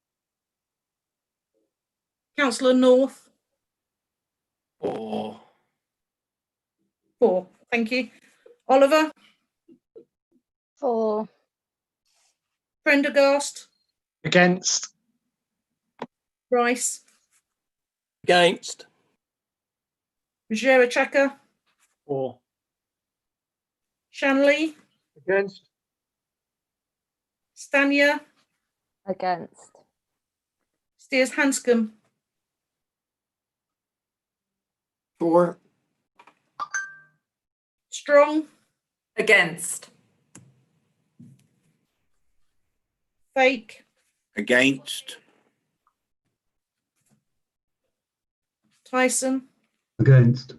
Councillor North. 4. 4. Thank you. Oliver. 4. Prendergast. Against. Rice. Against. Ruggiero Chaka. 4. Shanley. Against. Stania. Against. Steers Hanscom. 4. Strong. Against. Fake. Against. Tyson. Against.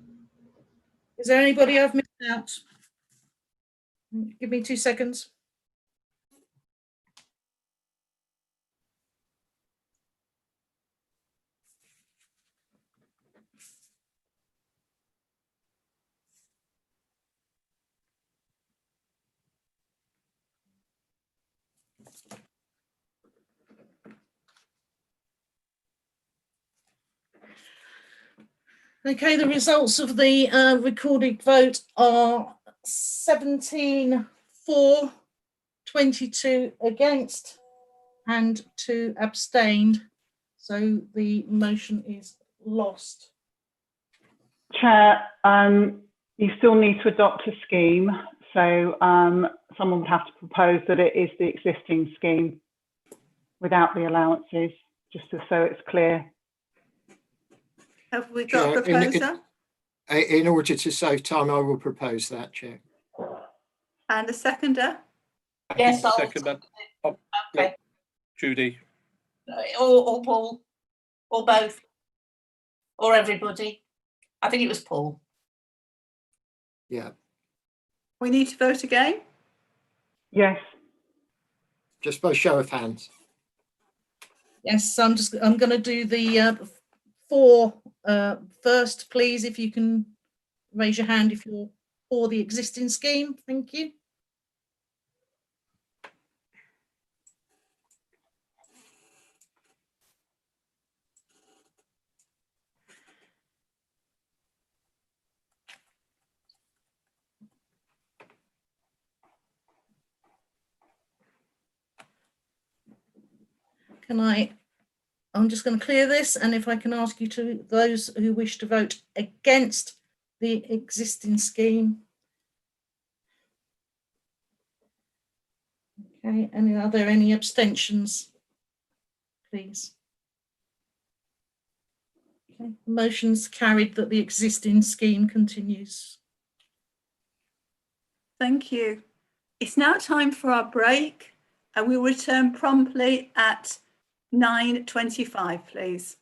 Is there anybody I've missed out? Give me 2 seconds. Okay, the results of the recorded vote are 17 for, 22 against, and 2 abstained. So the motion is lost. Chair, you still need to adopt a scheme. So someone would have to propose that it is the existing scheme without the allowances, just so it's clear. Have we got a proposer? In order to save time, I will propose that, Chair. And a seconder? Yes, I'll Second. Oh, okay. Judy. Or Paul, or both, or everybody. I think it was Paul. Yeah. We need to vote again? Yes. Just by show of hands. Yes, I'm going to do the 4 first, please. If you can raise your hand if you're for the existing scheme. Thank you. I'm just going to clear this, and if I can ask you to, those who wish to vote against the existing scheme. Okay, and are there any abstentions, please? Okay, motion's carried that the existing scheme continues. Thank you. It's now time for our break, and we'll return promptly at 9:25, please.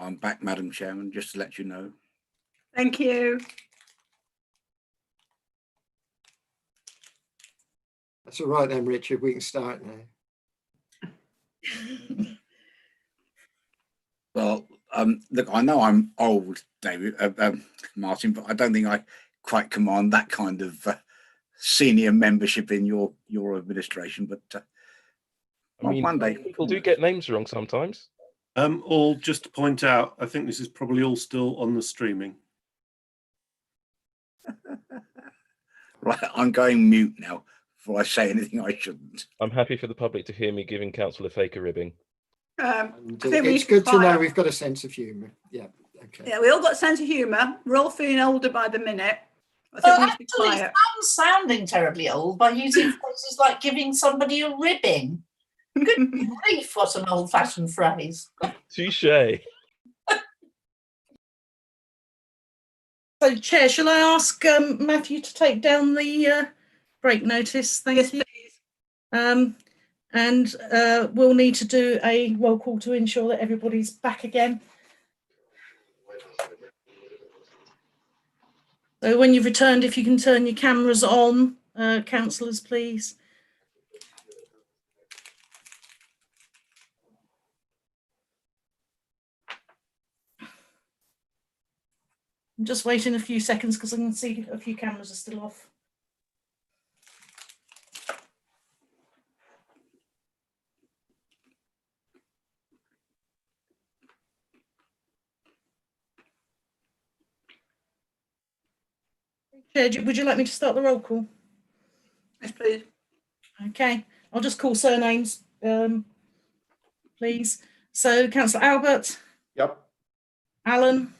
I'm back, Madam Chairman, just to let you know. Thank you. That's all right then, Richard. We can start now. Well, look, I know I'm old, David, Martin, but I don't think I quite command that kind of senior membership in your administration. But I mean, one day people do get names wrong sometimes. All just to point out, I think this is probably all still on the streaming. Right, I'm going mute now before I say anything I shouldn't. I'm happy for the public to hear me giving Councillor Fake a ribbing. It's good to know we've got a sense of humour. Yeah, okay. Yeah, we all got a sense of humour. We're all feeling older by the minute. I think we need to be Actually, quiet. I'm sounding terribly old by using phrases like giving somebody a ribbing. Good grief, what an old-fashioned phrase. Touche. So, Chair, shall I ask Matthew to take down the break notice? Thank you. And we'll need to do a roll call to ensure that everybody's back again. So when you've returned, if you can turn your cameras on, councillors, please. I'm just waiting a few seconds because I can see a few cameras are still off. Chair, would you like me to start the roll call? Yes, please. Okay, I'll just call surnames, please. So, Councillor Albert. Yep. Alan.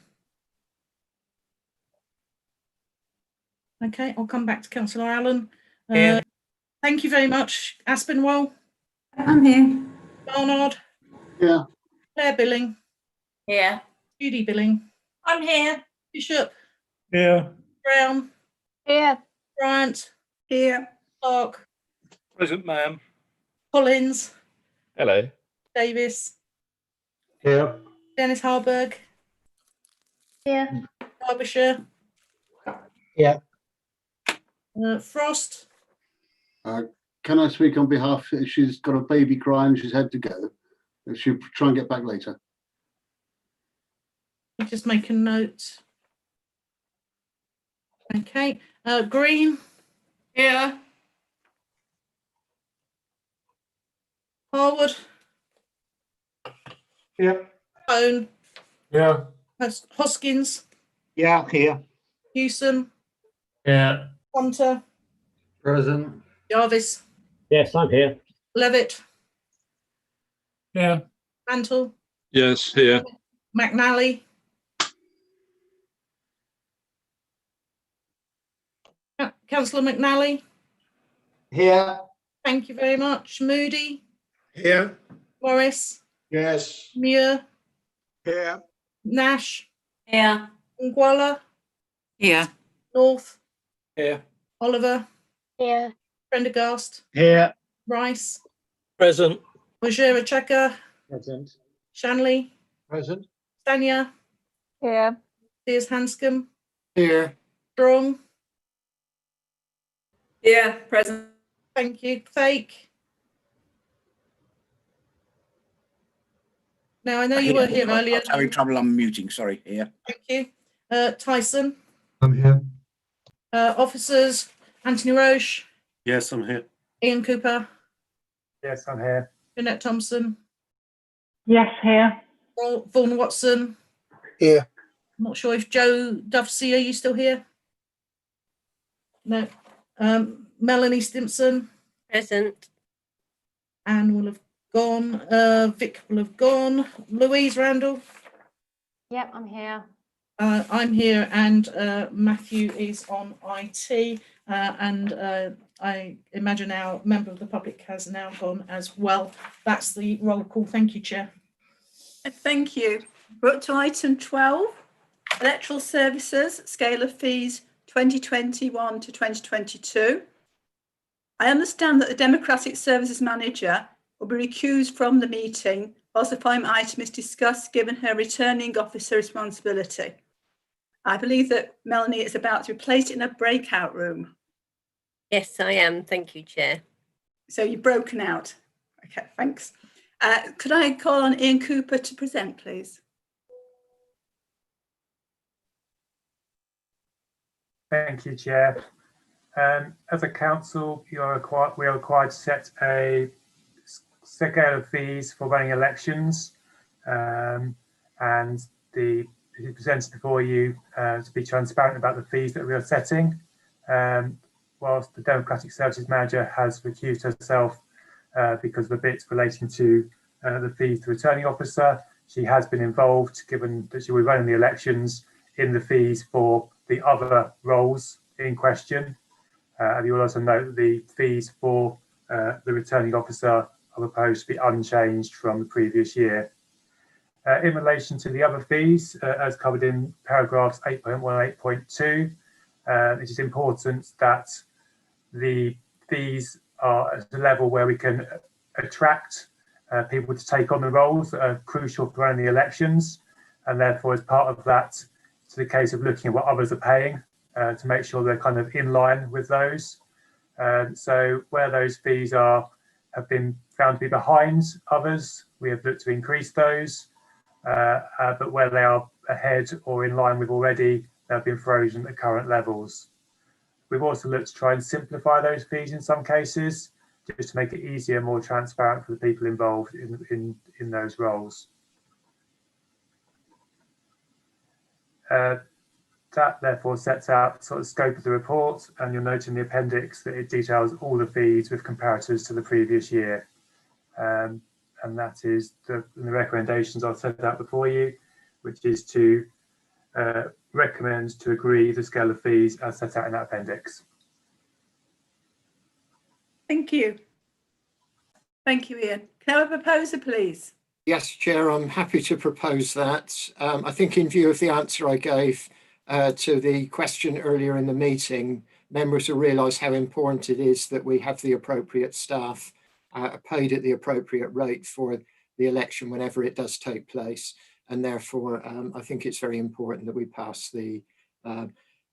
Okay, I'll come back to Councillor Allen. Thank you very much. Aspinwall. I'm here. Barnard. Yeah. Claire Billing. Here. Judy Billing. I'm here. Bishop. Yeah. Brown. Here. Bryant. Here. Clark. Present, ma'am. Collins. Hello. Davis. Here. Dennis Harburg. Here. Derbyshire. Yeah. Frost. Can I speak on behalf? She's got a baby crying. She's had to go. She'll try and get back later. Just make a note. Okay. Green. Here. Harwood. Yep. Bone. Yeah. Hoskins. Yeah, here. Hewson. Yeah. Hunter. Present. Jarvis. Yes, I'm here. Levitt. Yeah. Mantle. Yes, here. McNally. Councillor McNally. Here. Thank you very much. Moody. Here. Morris. Yes. Muir. Here. Nash. Here. Ngwala. Here. North. Here. Oliver. Here. Prendergast. Here. Rice. Present. Wajira Chaka. Present. Shanley. Present. Stania. Here. Piers Hanscom. Here. Strong. Yeah, present. Thank you. Fake. Now, I know you were here earlier. I was having trouble unmuting, sorry, here. Thank you. Tyson. I'm here. Officers. Anthony Roche. Yes, I'm here. Ian Cooper. Yes, I'm here. Jeanette Thompson. Yes, here. Vaughan Watson. Here. I'm not sure if Joe Dovesey, are you still here? No. Melanie Stimpson. Present. Anne will have gone. Vic will have gone. Louise Randall. Yep, I'm here. I'm here, and Matthew is on IT, and I imagine our member of the public has now gone as well. That's the roll call. Thank you, Chair. Thank you. We're up to item 12, electoral services, scale of fees 2021 to 2022. I understand that the Democratic Services Manager will be recused from the meeting whilst the following item is discussed, given her returning officer responsibility. I believe that Melanie is about to be placed in a breakout room. Yes, I am. Thank you, Chair. So you've broken out. Okay, thanks. Could I call on Ian Cooper to present, please? Thank you, Chair. As a council, we are required to set a scale of fees for running elections, and it is presented before you to be transparent about the fees that we are setting. Whilst the Democratic Services Manager has recused herself because of the bits relating to the fees to returning officer, she has been involved, given that she will be running the elections, in the fees for the other roles in question. And you will also note that the fees for the returning officer are proposed to be unchanged from the previous year. In relation to the other fees, as covered in paragraphs 8.1 and 8.2, it is important that the fees are at a level where we can attract people to take on the roles that are crucial for running the elections, and therefore as part of that, it's the case of looking at what others are paying to make sure they're kind of in line with those. So where those fees have been found to be behind others, we have looked to increase those, but where they are ahead or in line with already, they have been frozen at current levels. We've also looked to try and simplify those fees in some cases, just to make it easier, more transparent for the people involved in those roles. That therefore sets out sort of scope of the report, and you'll note in the appendix that it details all the fees with comparators to the previous year. And that is the recommendations I've set out before you, which is to recommend to agree the scale of fees as set out in that appendix. Thank you. Thank you, Ian. Can I have a proposer, please? Yes, Chair, I'm happy to propose that. I think in view of the answer I gave to the question earlier in the meeting, members will realise how important it is that we have the appropriate staff paid at the appropriate rate for the election whenever it does take place. And therefore, I think it's very important that we pass the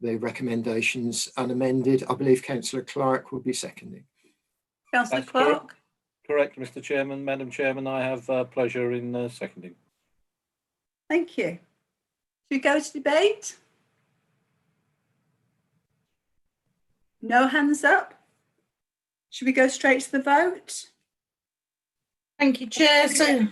recommendations unamended. I believe Councillor Clark will be seconding. Councillor Clark? Correct, Mr. Chairman. Madam Chairman, I have pleasure in seconding. Thank you. Should we go to debate? No hands up? Should we go straight to the vote? Thank you, Chair. So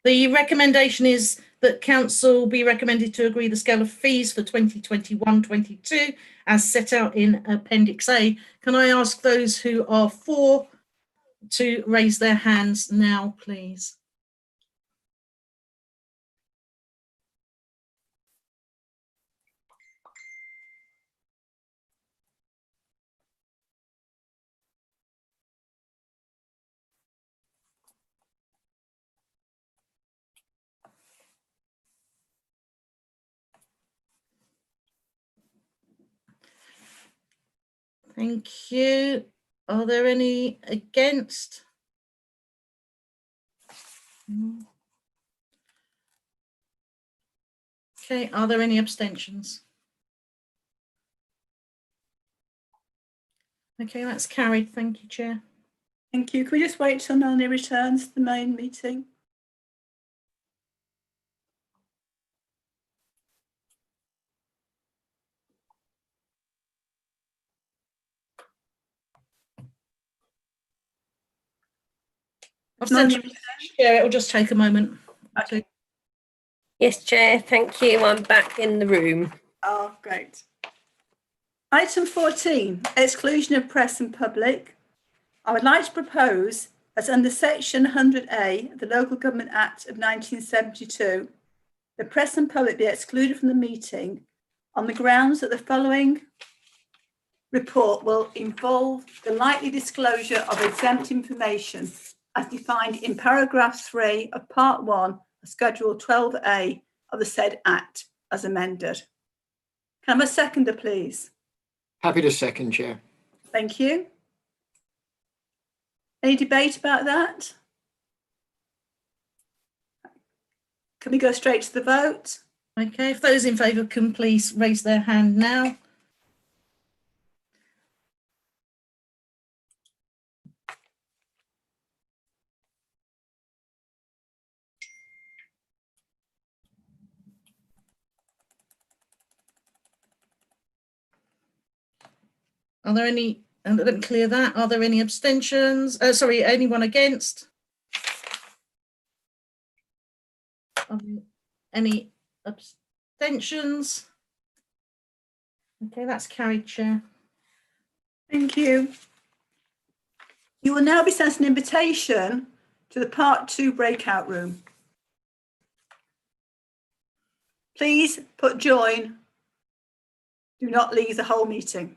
the recommendation is that Council be recommended to agree the scale of fees for 2021-22 as set out in Appendix A. Can I ask those who are for to raise their hands now, please? Thank you. Are there any against? Okay, are there any abstentions? Okay, that's carried. Thank you, Chair. Thank you. Can we just wait till Melanie returns to the main meeting? I've sent you, Chair. It will just take a moment. Okay. Yes, Chair. Thank you. I'm back in the room. Oh, great. Item 14, exclusion of press and public. I would like to propose that under Section 100A of the Local Government Act of 1972, the press and public be excluded from the meeting on the grounds that the following report will involve the likely disclosure of exempt information as defined in paragraph 3 of Part 1 of Schedule 12A of the said Act as amended. Can I have a seconder, please? Happy to second, Chair. Thank you. Any debate about that? Can we go straight to the vote? Okay, if those in favour can please raise their hand now. Are there any, and let me clear that, are there any abstentions? Sorry, anyone against? Any abstentions? Okay, that's carried, Chair. Thank you. You will now be sent an invitation to the Part 2 breakout room. Please put join. Do not leave the whole meeting.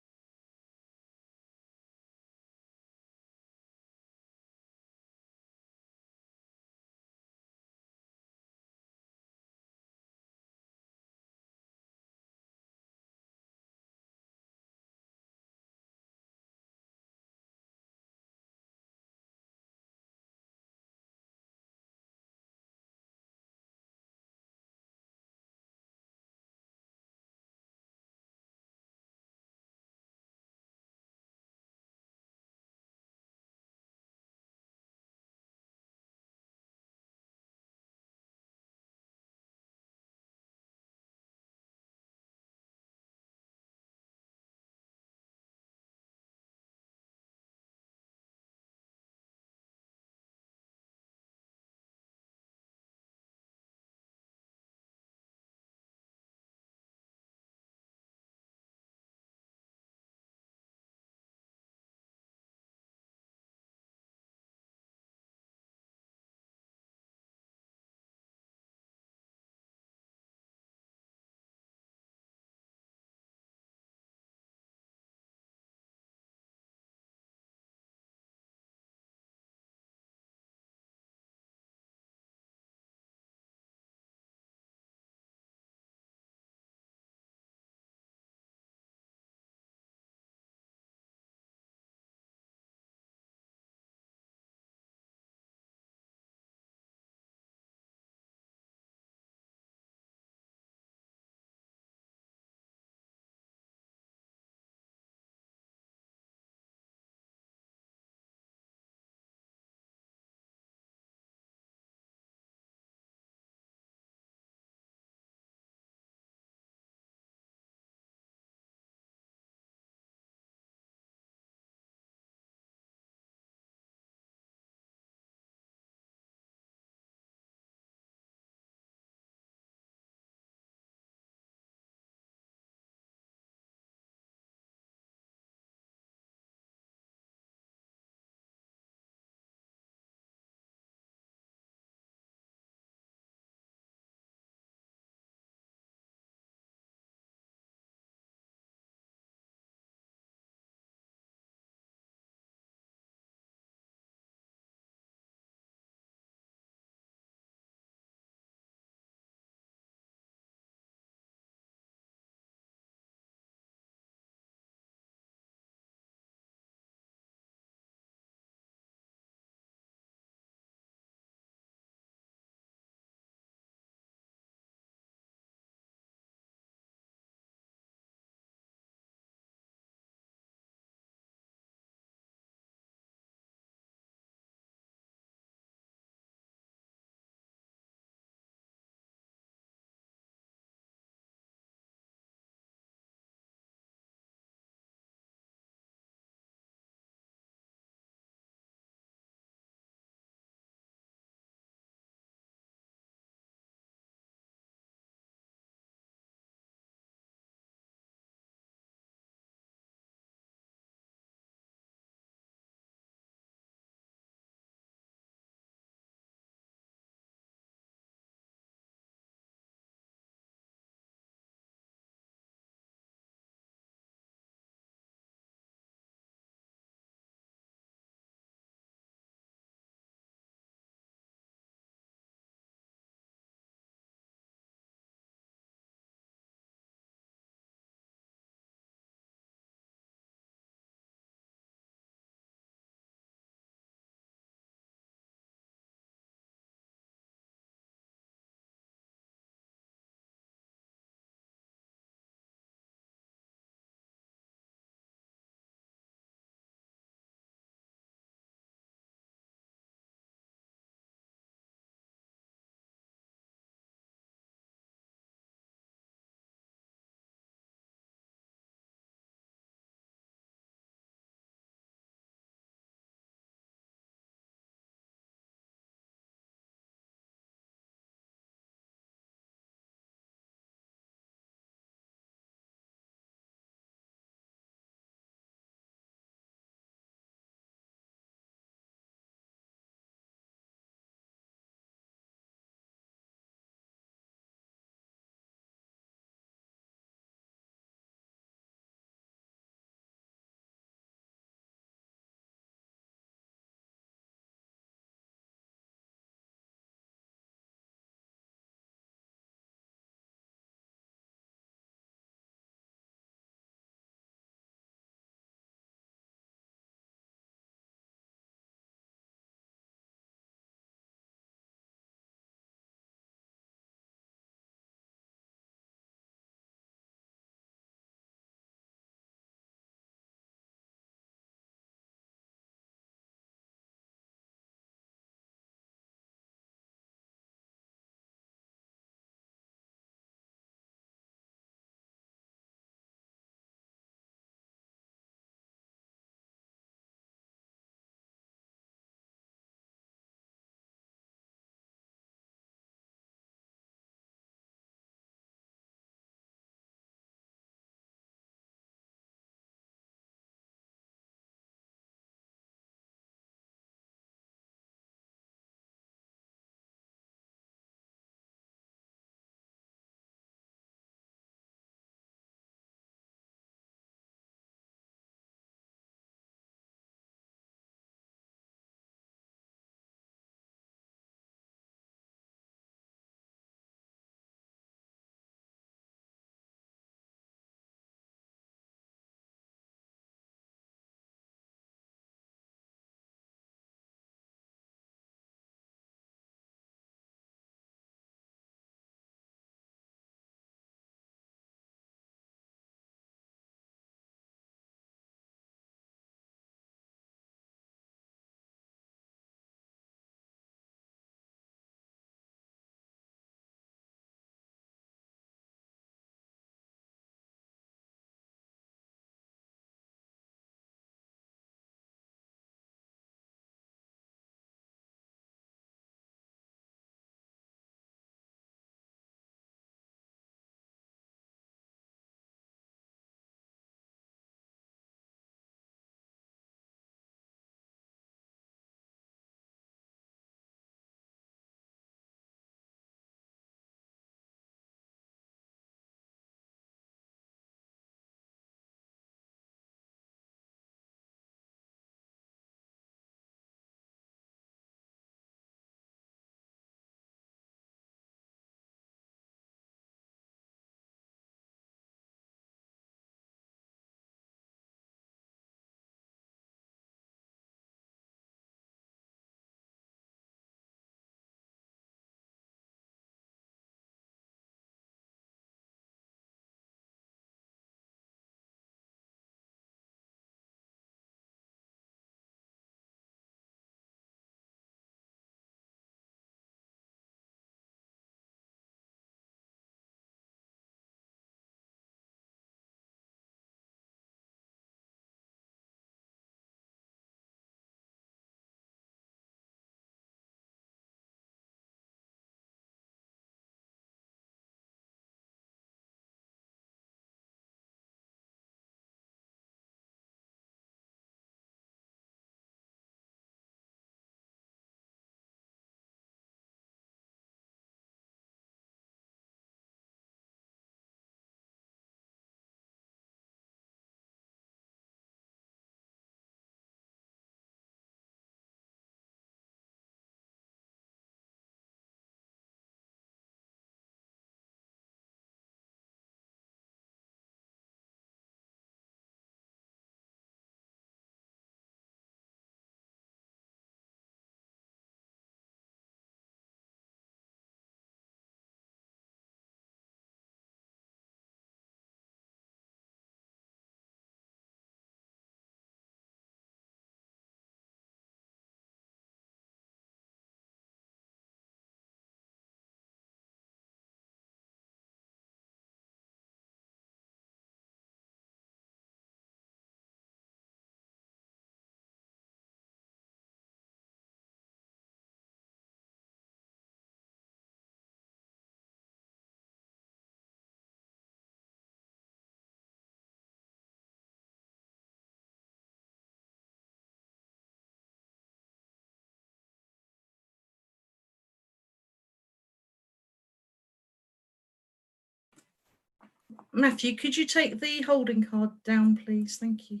Matthew, could you take the holding card down, please? Thank you.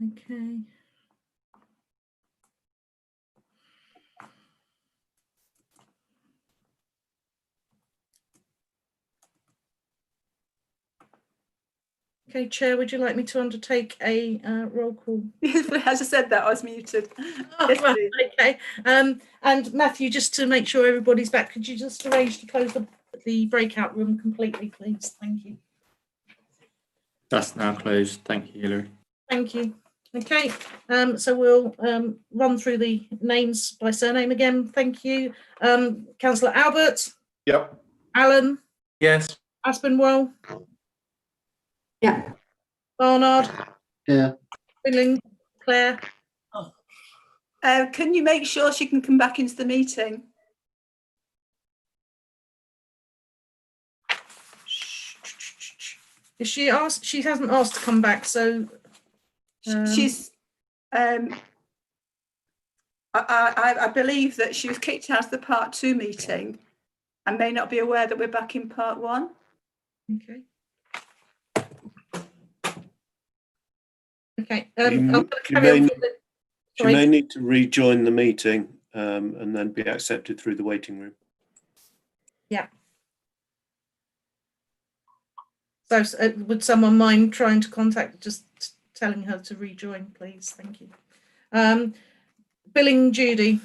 Okay. Okay, Chair, would you like me to undertake a roll call? As I said that, I was muted. Oh, Yes, right, please. okay. And Matthew, just to make sure everybody's back, could you just arrange to close the breakout room completely, please? Thank you. That's now closed. Thank you, Hilary. Thank you. Okay, so we'll run through the names by surname again. Thank you. Councillor Albert. Yep. Alan. Yes. Aspinwall. Yeah. Barnard. Yeah. Billing. Claire. Can you make sure she can come back into the meeting? Is she asked? She hasn't asked to come back, so She's. I believe that she was kicked out of the Part 2 meeting and may not be aware that we're back in Part 1. Okay. Okay. She may need to rejoin the meeting and then be accepted through the waiting room. Yeah. So would someone mind trying to contact, just telling her to rejoin, please? Thank you. Billing Judy.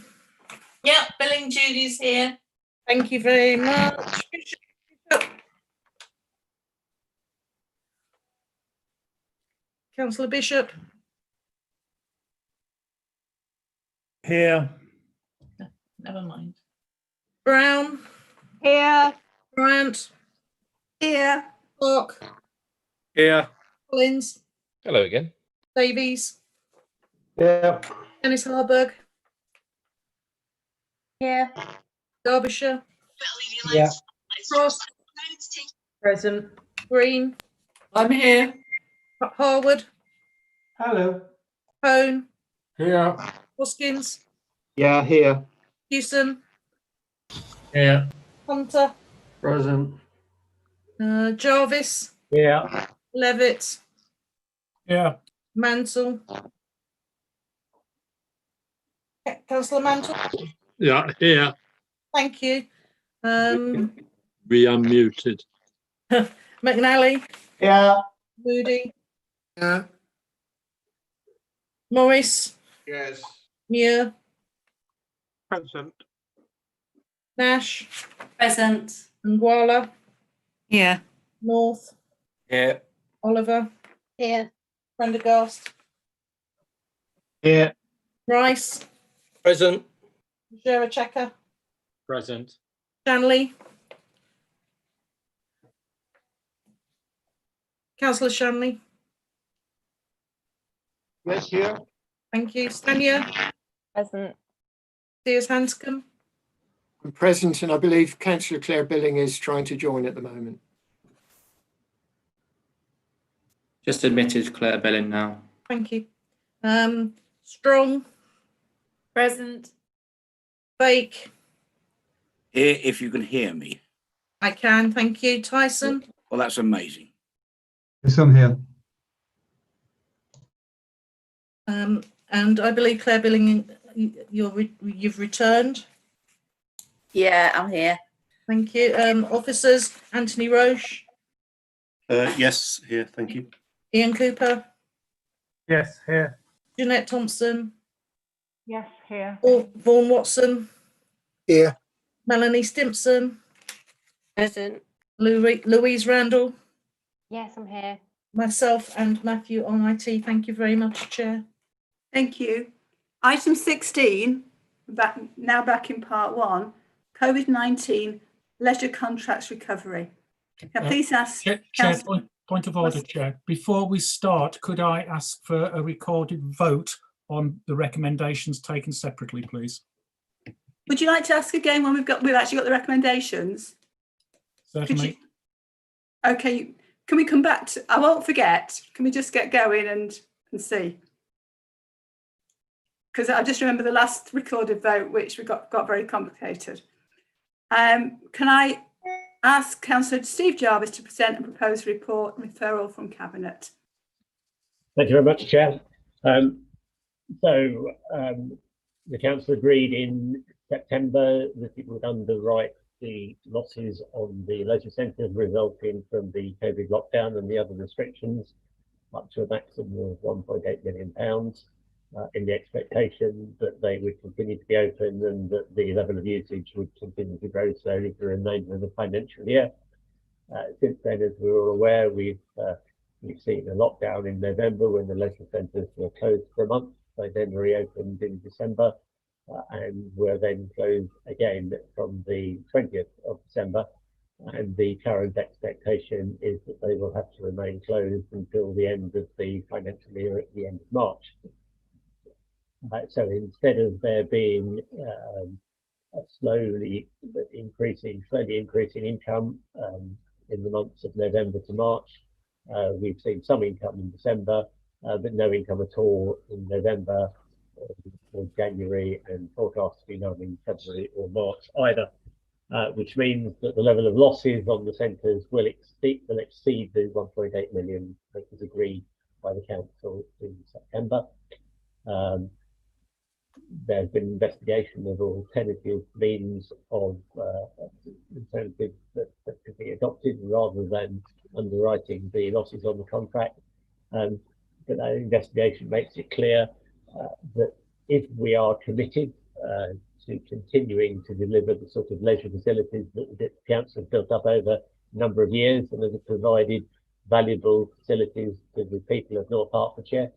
Yeah, Billing Judy's here. Thank you very much. Councillor Bishop. Here. Never mind. Brown. Here. Bryant. Here. Clark. Here. Collins. Hello again. Davies. Yeah. Dennis Harburg. Here. Derbyshire. Yeah. Cross. Present. Green. I'm here. Harwood. Hello. Hone. Here. Hoskins. Yeah, here. Houston. Here. Hunter. Present. Jarvis. Yeah. Levitt. Yeah. Mansell. Councillor Mantle. Yeah. Here. Thank you. We unmuted. McNally. Yeah. Moody. Yeah. Morris. Yes. Muir. Present. Nash. Present. Ngwala. Here. North. Here. Oliver. Here. Prendergast. Here. Rice. Present. Checker. Present. Shanley. Councillor Shanley. Yes, here. Thank you. Stania. Present. Sears Hanscom. I'm present, and I believe Councillor Claire Billing is trying to join at the moment. Just admitted Claire Billing now. Thank you. Strong. Present. Bake. Here, if you can hear me. I can. Thank you. Tyson. Well, that's amazing. Yes, I'm here. And I believe Claire Billing, you've returned. Yeah, I'm here. Thank you. Officers, Anthony Roche. Yes, here. Thank you. Ian Cooper. Yes, here. Jeanette Thompson. Yes, here. Vaughan Watson. Here. Melanie Stimpson. Present. Louise Randall. Yes, I'm here. Myself and Matthew on IT. Thank you very much, Chair. Thank you. Item 16, now back in Part 1, COVID-19 leisure contracts recovery. Now, please ask... Chair, point of order, Chair. Before we start, could I ask for a recorded vote on the recommendations taken separately, please? Would you like to ask again when we've actually got the recommendations? Certainly. Okay, can we come back to... I won't forget. Can we just get going and see? Because I just remember the last recorded vote, which we got very complicated. Can I ask Councillor Steve Jarvis to present a proposed report and referral from Cabinet? Thank you very much, Chair. The Council agreed in September that it would underwrite the losses on the leisure centres resulting from the COVID lockdown and the other restrictions up to a maximum of £1.8 million in the expectation that they would continue to be open and that the level of usage would continue to grow slowly for the remainder of the financial year. Since then, as we're all aware, we've seen a lockdown in November when the leisure centres were closed for a month. They then reopened in December and were then closed again from the 20th of December. And the current expectation is that they will have to remain closed until the end of the financial year at the end of March. So instead of there being a slowly increasing income in the months of November to March, we've seen some income in December, but no income at all in November or January, and forecast to be none in February or March either, which means that the level of losses on the centres will exceed the 1.8 million that was agreed by the council in September. There's been investigation of alternative means of alternatives that could be adopted rather than underwriting the losses on the contract. But that investigation makes it clear that if we are committed to continuing to deliver the sort of leisure facilities that the council has built up over a number of years and has provided valuable facilities to the people of North Hertfordshire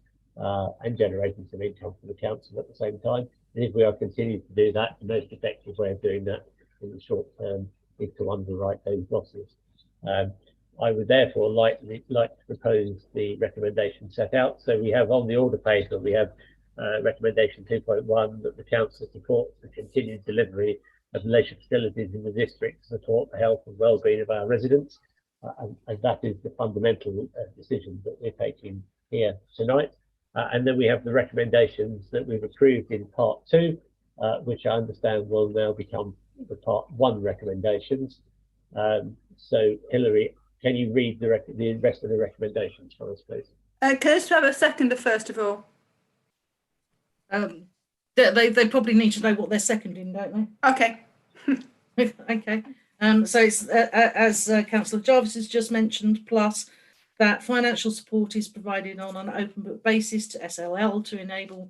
and generating some income for the council at the same time. And if we are continuing to do that, the most effective way of doing that in the short term is to underwrite those losses. I would therefore like to propose the recommendation set out. So we have on the order page that we have recommendation 2.1 that the council supports the continued delivery of leisure facilities in the district to support the health and well-being of our residents. And that is the fundamental decision that we're taking here tonight. And then we have the recommendations that we've approved in part 2, which I understand will now become the part 1 recommendations. So Hilary, can you read the rest of the recommendations for us, please? Can I just have a seconder first of all? They probably need to know what they're seconding, don't they? Okay. Okay. So it's as Councillor Jarvis has just mentioned, plus that financial support is provided on an open book basis to SLL to enable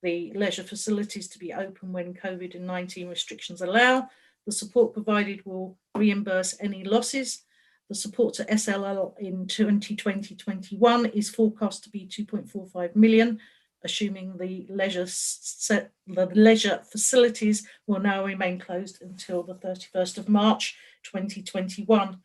the leisure facilities to be open when COVID-19 restrictions allow. The support provided will reimburse any losses. The support to SLL in 2020-21 is forecast to be 2.45 million, assuming the leisure facilities will now remain closed until the 31st of March 2021.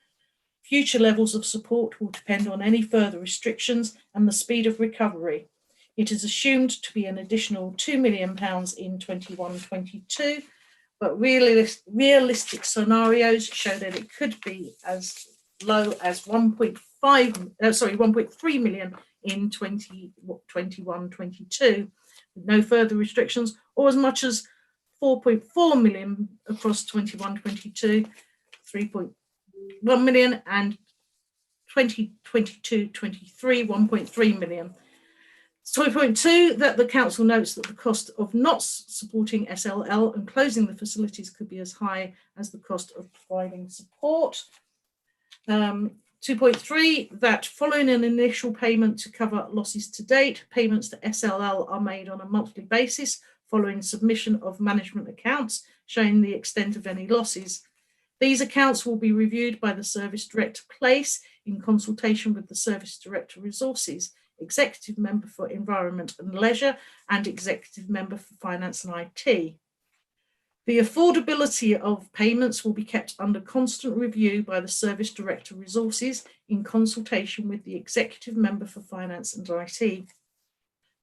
Future levels of support will depend on any further restrictions and the speed of recovery. It is assumed to be an additional £2 million in 21-22, but realistic scenarios show that it could be as low as 1.3 million in 21-22, with no further restrictions, or as much as 4.4 million across 21-22, 3.1 million, and 2022-23, 1.3 million. 2.2, that the council notes that the cost of not supporting SLL and closing the facilities could be as high as the cost of providing support. 2.3, that following an initial payment to cover losses to date, payments to SLL are made on a monthly basis following submission of management accounts showing the extent of any losses. These accounts will be reviewed by the Service Director Place in consultation with the Service Director Resources, Executive Member for Environment and Leisure, and Executive Member for Finance and IT. The affordability of payments will be kept under constant review by the Service Director Resources in consultation with the Executive Member for Finance and IT.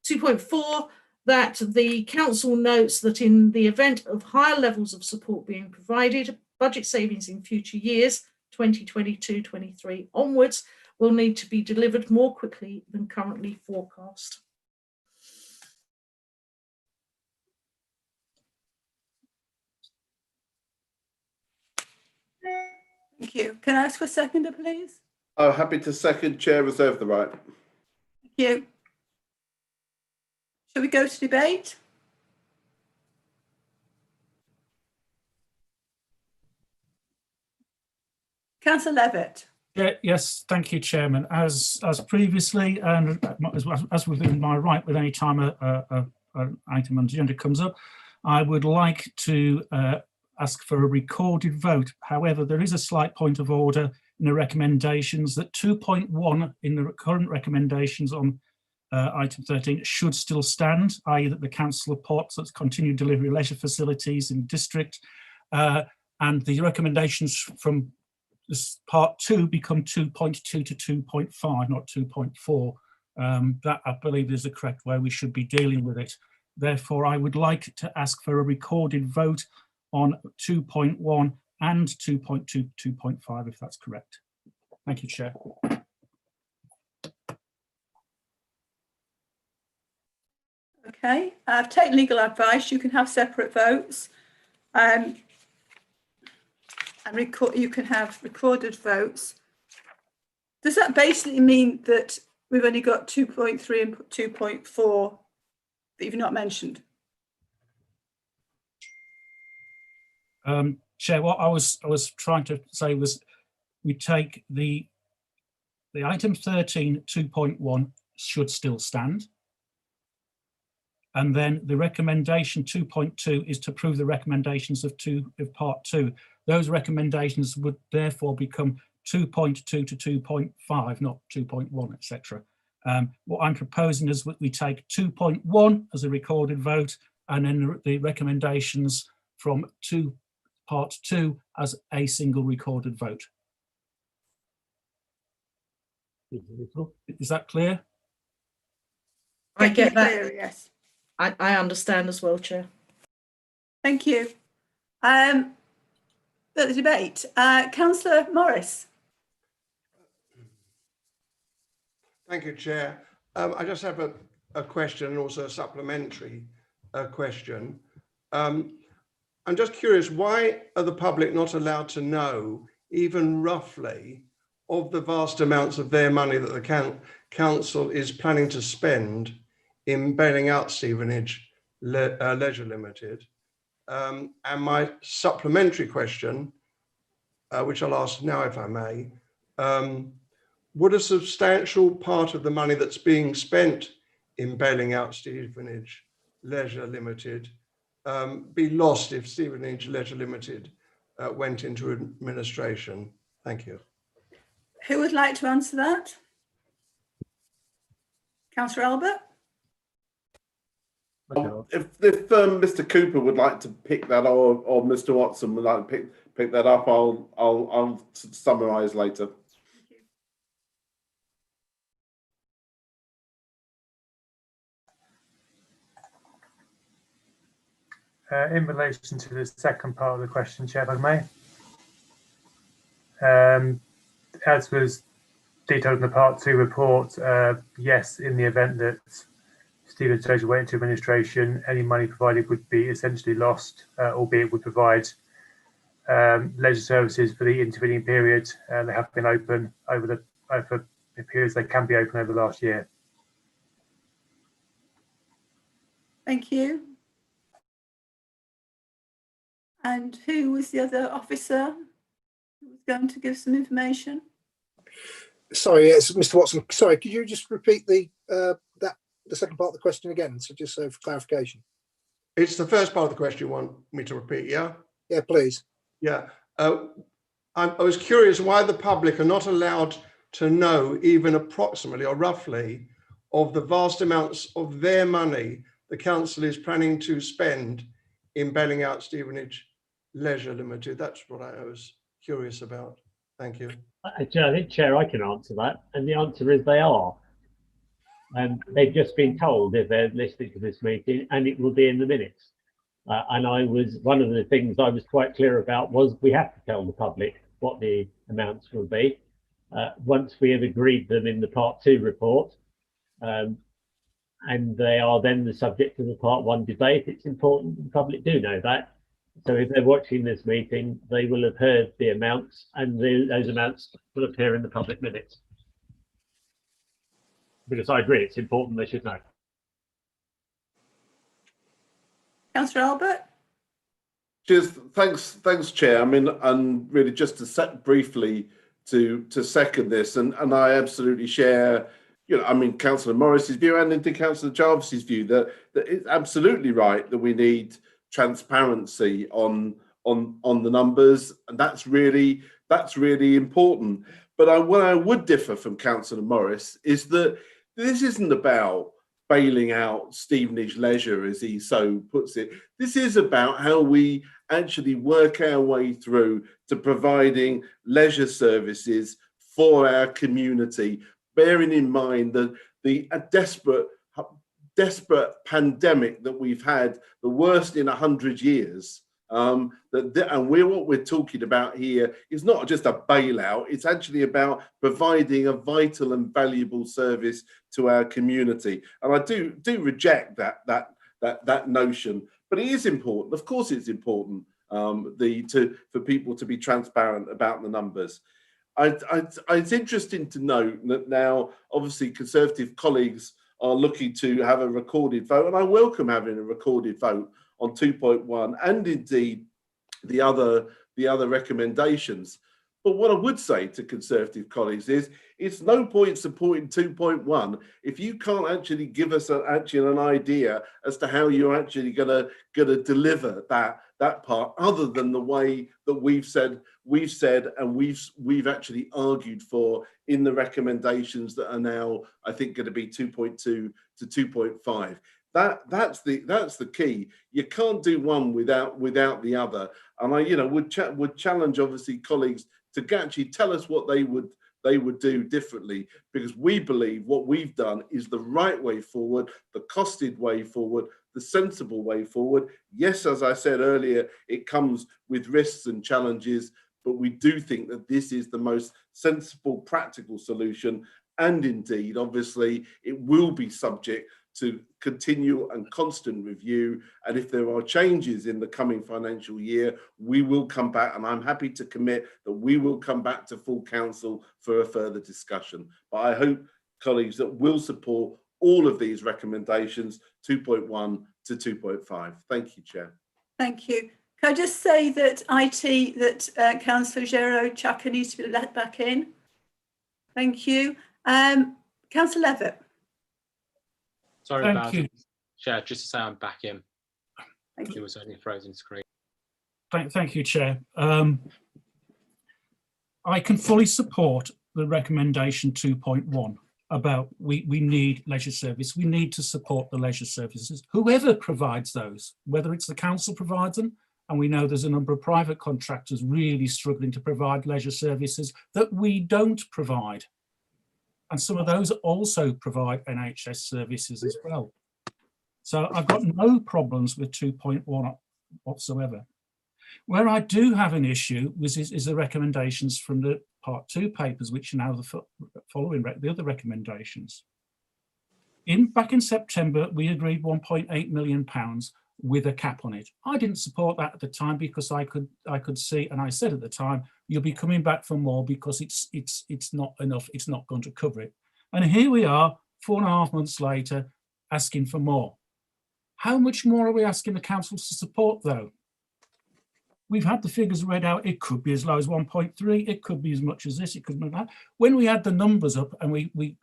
2.4, that the Council notes that in the event of higher levels of support being provided, budget savings in future years, 2022-23 onwards, will need to be delivered more quickly than currently forecast. Thank you. Can I ask for a seconder, please? Oh, happy to second. Chair, reserve the right. Thank you. Shall we go to debate? Councillor Levitt. Yeah, yes, thank you, Chairman. As previously, and as within my right, with any time an item on the agenda comes up, I would like to ask for a recorded vote. However, there is a slight point of order in the recommendations that 2.1 in the current recommendations on item 13 should still stand, i.e. that the council supports that's continued delivery of leisure facilities in district, and the recommendations from this part 2 become 2.2 to 2.5, not 2.4. That, I believe, is the correct way we should be dealing with it. Therefore, I would like to ask for a recorded vote on 2.1 and 2.2, 2.5, if that's correct. Thank you, Chair. Okay, I've taken legal advice. You can have separate votes. And you can have recorded votes. Does that basically mean that we've only got 2.3 and 2.4 that you've not mentioned? Chair, what I was trying to say was we take the item 13 2.1 should still stand. And then the recommendation 2.2 is to approve the recommendations of part 2. Those recommendations would therefore become 2.2 to 2.5, not 2.1, etc. What I'm proposing is that we take 2.1 as a recorded vote, and then the recommendations from part 2 as a single recorded vote. Is that clear? I get that. Clear, yes. I understand as well, Chair. Thank you. The debate. Councillor Morris. Thank you, Chair. I just have a question and also a supplementary question. I'm just curious, why are the public not allowed to know, even roughly, of the vast amounts of their money that the council is planning to spend in bailing out Stevenage Leisure Limited? And my supplementary question, which I'll ask now if I may, would a substantial part of the money that's being spent in bailing out Stevenage Leisure Limited be lost if Stevenage Leisure Limited went into administration? Thank you. Who would like to answer that? Councillor Albert? If Mr. Cooper would like to pick that, or Mr. Watson would like to pick that up, I'll summarise later. In relation to the second part of the question, Chair, if I may, as was detailed in the Part 2 report, yes, in the event that Stevenage Leisure went into administration, any money provided would be essentially lost, albeit would provide leisure services for the intervening period. They have been open over the periods they can be open over the last year. Thank you. And who was the other officer who was going to give some information? Sorry, yes, Mr. Watson. Sorry, could you just repeat the second part of the question again? So just so for clarification. It's the first part of the question you want me to repeat, yeah? Yeah, please. Yeah. I was curious why the public are not allowed to know even approximately or roughly of the vast amounts of their money the council is planning to spend in bailing out Stevenage Leisure Limited. That's what I was curious about. Thank you. I think, Chair, I can answer that. And the answer is they are. They've just been told if they're listening to this meeting, and it will be in the minutes. And one of the things I was quite clear about was we have to tell the public what the amounts will be once we have agreed them in the Part 2 report. And they are then the subject of the Part 1 debate. It's important the public do know that. So if they're watching this meeting, they will have heard the amounts, and those amounts will appear in the public minutes. Because I agree, it's important they should know. Councillor Albert? Cheers. Thanks, Chair. I mean, and really just to set briefly to second this, and I absolutely share, I mean, Councillor Morris's view and indeed Councillor Jarvis's view that it's absolutely right that we need transparency on the numbers, and that's really important. But what I would differ from Councillor Morris is that this isn't about bailing out Stevenage Leisure, as he so puts it. This is about how we actually work our way through to providing leisure services for our community, bearing in mind that the desperate pandemic that we've had, the worst in 100 years. And what we're talking about here is not just a bailout, it's actually about providing a vital and valuable service to our community. And I do reject that notion, but it is important. Of course it's important for people to be transparent about the numbers. It's interesting to note that now obviously Conservative colleagues are looking to have a recorded vote, and I welcome having a recorded vote on 2.1 and indeed the other recommendations. But what I would say to Conservative colleagues is it's no point supporting 2.1 if you can't actually give us an idea as to how you're actually gonna deliver that part, other than the way that we've said and we've actually argued for in the recommendations that are now, I think, going to be 2.2 to 2.5. That's the key. You can't do one without the other. And I would challenge obviously colleagues to actually tell us what they would do differently, because we believe what we've done is the right way forward, the costed way forward, the sensible way forward. Yes, as I said earlier, it comes with risks and challenges, but we do think that this is the most sensible, practical solution. And indeed, obviously, it will be subject to continual and constant review. And if there are changes in the coming financial year, we will come back, and I'm happy to commit that we will come back to full council for a further discussion. But I hope colleagues that will support all of these recommendations, 2.1 to 2.5. Thank you, Chair. Thank you. Can I just say that Councillor Gero Chaka needs to be let back in? Thank you. Councillor Levitt. Sorry Thank about you. it, Chair. Just to say I'm back in. Thank you. It was only a frozen screen. Thank you, Chair. I can fully support the recommendation 2.1 about we need leisure service. We need to support the leisure services, whoever provides those, whether it's the council provides them, and we know there's a number of private contractors really struggling to provide leisure services that we don't provide. And some of those also provide NHS services as well. So I've got no problems with 2.1 whatsoever. Where I do have an issue is the recommendations from the Part 2 papers, which are now following the other recommendations. Back in September, we agreed £1.8 million with a cap on it. I didn't support that at the time because I could see, and I said at the time, you'll be coming back for more because it's not enough, it's not going to cover it. And here we are, 4.5 months later, asking for more. How much more are we asking the council to support, though? We've had the figures read out. It could be as low as 1.3. It could be as much as this. It could be that. When we had the numbers up and we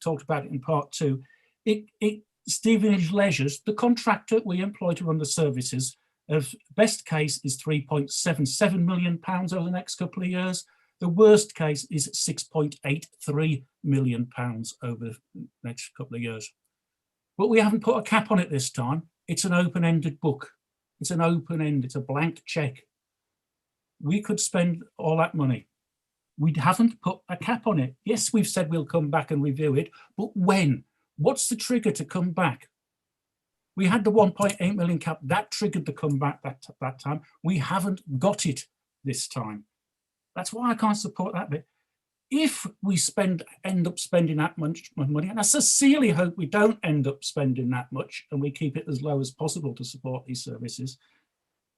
talked about it in Part 2, Stevenage Leisures, the contractor we employ to run the services, of best case is £3.77 million over the next couple of years. The worst case is £6.83 million over the next couple of years. But we haven't put a cap on it this time. It's an open-ended book. It's an open-end, it's a blank check. We could spend all that money. We haven't put a cap on it. Yes, we've said we'll come back and review it, but when? What's the trigger to come back? We had the 1.8 million cap, that triggered the comeback that time. We haven't got it this time. That's why I can't support that bit. If we end up spending that much money, and I sincerely hope we don't end up spending that much and we keep it as low as possible to support these services,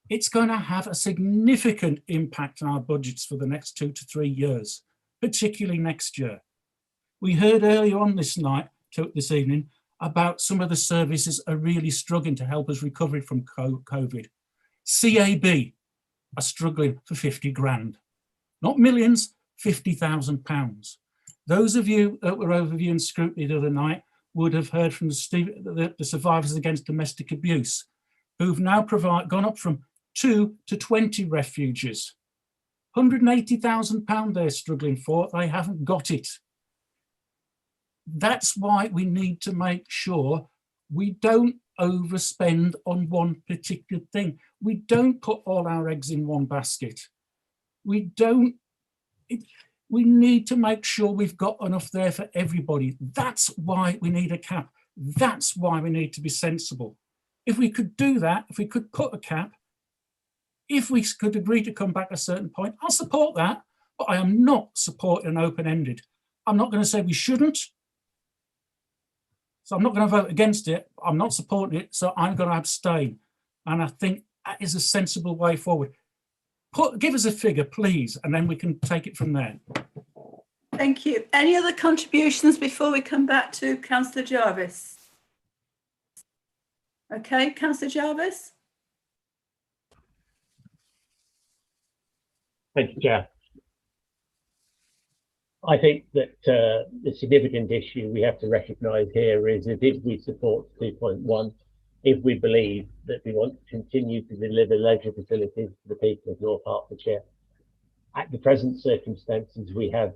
it's going to have a significant impact on our budgets for the next 2 to 3 years, particularly next year. We heard earlier on this evening about some of the services are really struggling to help us recover from COVID. CAB are struggling for 50 grand, not millions, £50,000. Those of you that were overviewing scrutiny the other night would have heard from the survivors against domestic abuse, who've now gone up from 2 to 20 refuges. £180,000 they're struggling for, they haven't got it. That's why we need to make sure we don't overspend on one particular thing. We don't put all our eggs in one basket. We need to make sure we've got enough there for everybody. That's why we need a cap. That's why we need to be sensible. If we could do that, if we could put a cap, if we could agree to come back at a certain point, I'll support that, but I am not supporting open-ended. I'm not going to say we shouldn't. So I'm not going to vote against it. I'm not supporting it, so I'm going to abstain. And I think that is a sensible way forward. Give us a figure, please, and then we can take it from there. Thank you. Any other contributions before we come back to Councillor Jarvis? Okay, Councillor Jarvis. Thank you, Chair. I think that the significant issue we have to recognise here is that if we support 2.1, if we believe that we want to continue to deliver leisure facilities to the people of North Hertfordshire, at the present circumstances, we have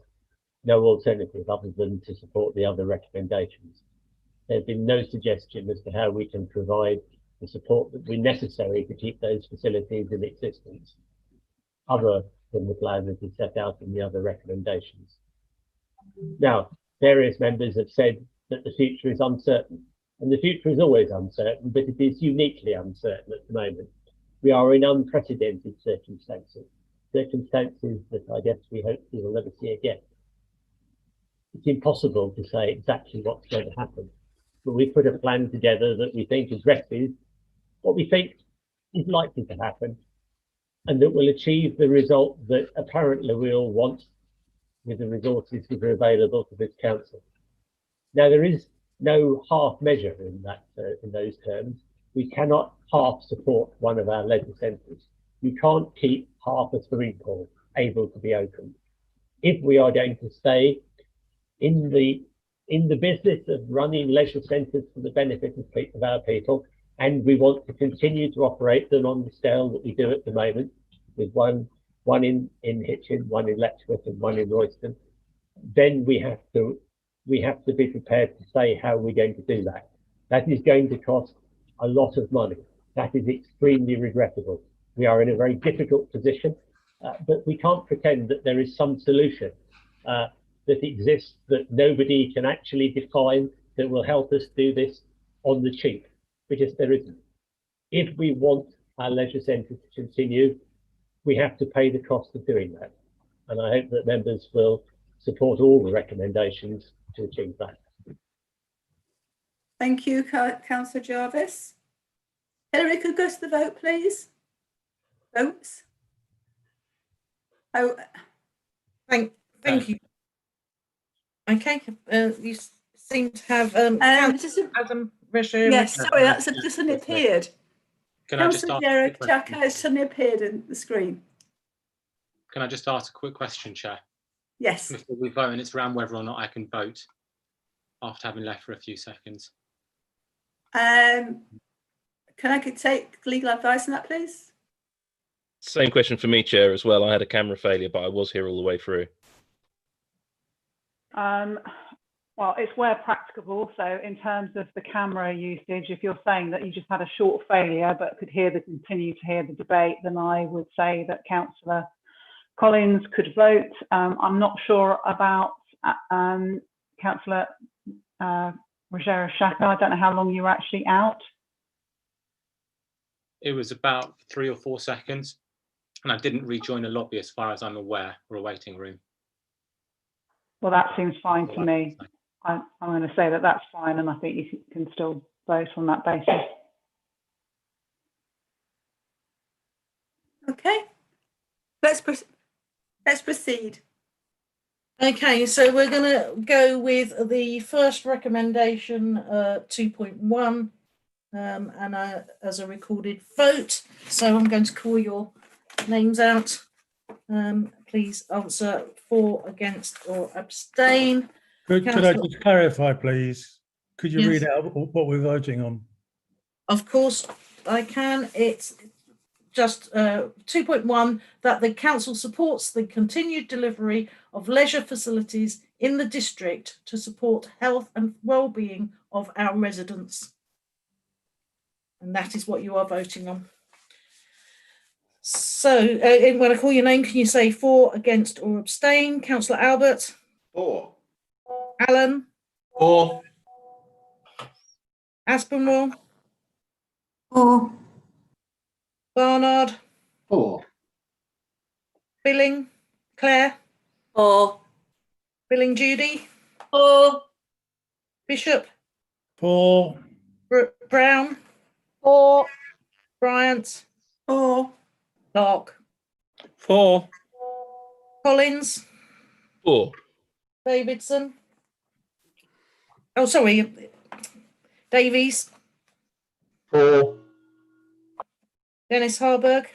no alternative other than to support the other recommendations. There's been no suggestion as to how we can provide the support that we necessary to keep those facilities in existence, other than the plan that is set out in the other recommendations. Now, various members have said that the future is uncertain, and the future is always uncertain, but it is uniquely uncertain at the moment. We are in unprecedented circumstances that I guess we hope we will never see again. It's impossible to say exactly what's going to happen, but we put a plan together that we think addresses what we think is likely to happen, and that will achieve the result that apparently we all want with the resources that are available to this council. Now, there is no half measure in that in those terms. We cannot half support one of our leisure centres. You can't keep half a swimming pool able to be opened. If we are going to stay in the business of running leisure centres for the benefit of our people, and we want to continue to operate them on the scale that we do at the moment, with one in Hitchin, one in Letchworth, and one in Royston, then we have to be prepared to say how we're going to do that. That is going to cost a lot of money. That is extremely regrettable. We are in a very difficult position, but we can't pretend that there is some solution that exists that nobody can actually define that will help us do this on the cheap, because there isn't. If we want our leisure centre to continue, we have to pay the cost of doing that. And I hope that members will support all the recommendations to achieve that. Thank you, Councillor Jarvis. Hilary, could go to the vote, please. Votes. Oh, thank you. Okay, you seem to have Adam Resher. Yes, sorry, that's just suddenly appeared. Can I just Councillor ask Derek Jack has suddenly appeared in the screen. Can I just ask a quick question, Chair? Yes. Before we vote, and it's around whether or not I can vote after having left for a few seconds. Can I take legal advice on that, please? Same question for me, Chair, as well. I had a camera failure, but I was here all the way through. Well, it's where practicable. So in terms of the camera usage, if you're saying that you just had a short failure but could continue to hear the debate, then I would say that Councillor Collins could vote. I'm not sure about Councillor Rogera Shaka. I don't know how long you were actually out. It was about 3 or 4 seconds, and I didn't rejoin the lobby as far as I'm aware, or a waiting room. Well, that seems fine to me. I'm going to say that that's fine, and I think you can still vote on that basis. Okay, let's proceed. Okay, so we're going to go with the first recommendation, 2.1, and as a recorded vote. So I'm going to call your names out. Please answer for, against, or abstain. Could I Councillor- just clarify, please? Could you Yes. read out what we're voting on? Of course, I can. It's just 2.1 that the council supports the continued delivery of leisure facilities in the district to support health and well-being of our residents. And that is what you are voting on. So when I call your name, can you say for, against, or abstain? Councillor Albert? For. Alan? For. Aspinwall? For. Barnard? For. Billing? Claire? For. Billing Judy? For. Bishop? For. Brown? For. Bryant? For. Clark? For. Collins? For. Davidson? Oh, sorry. Davies? For. Dennis Harburg?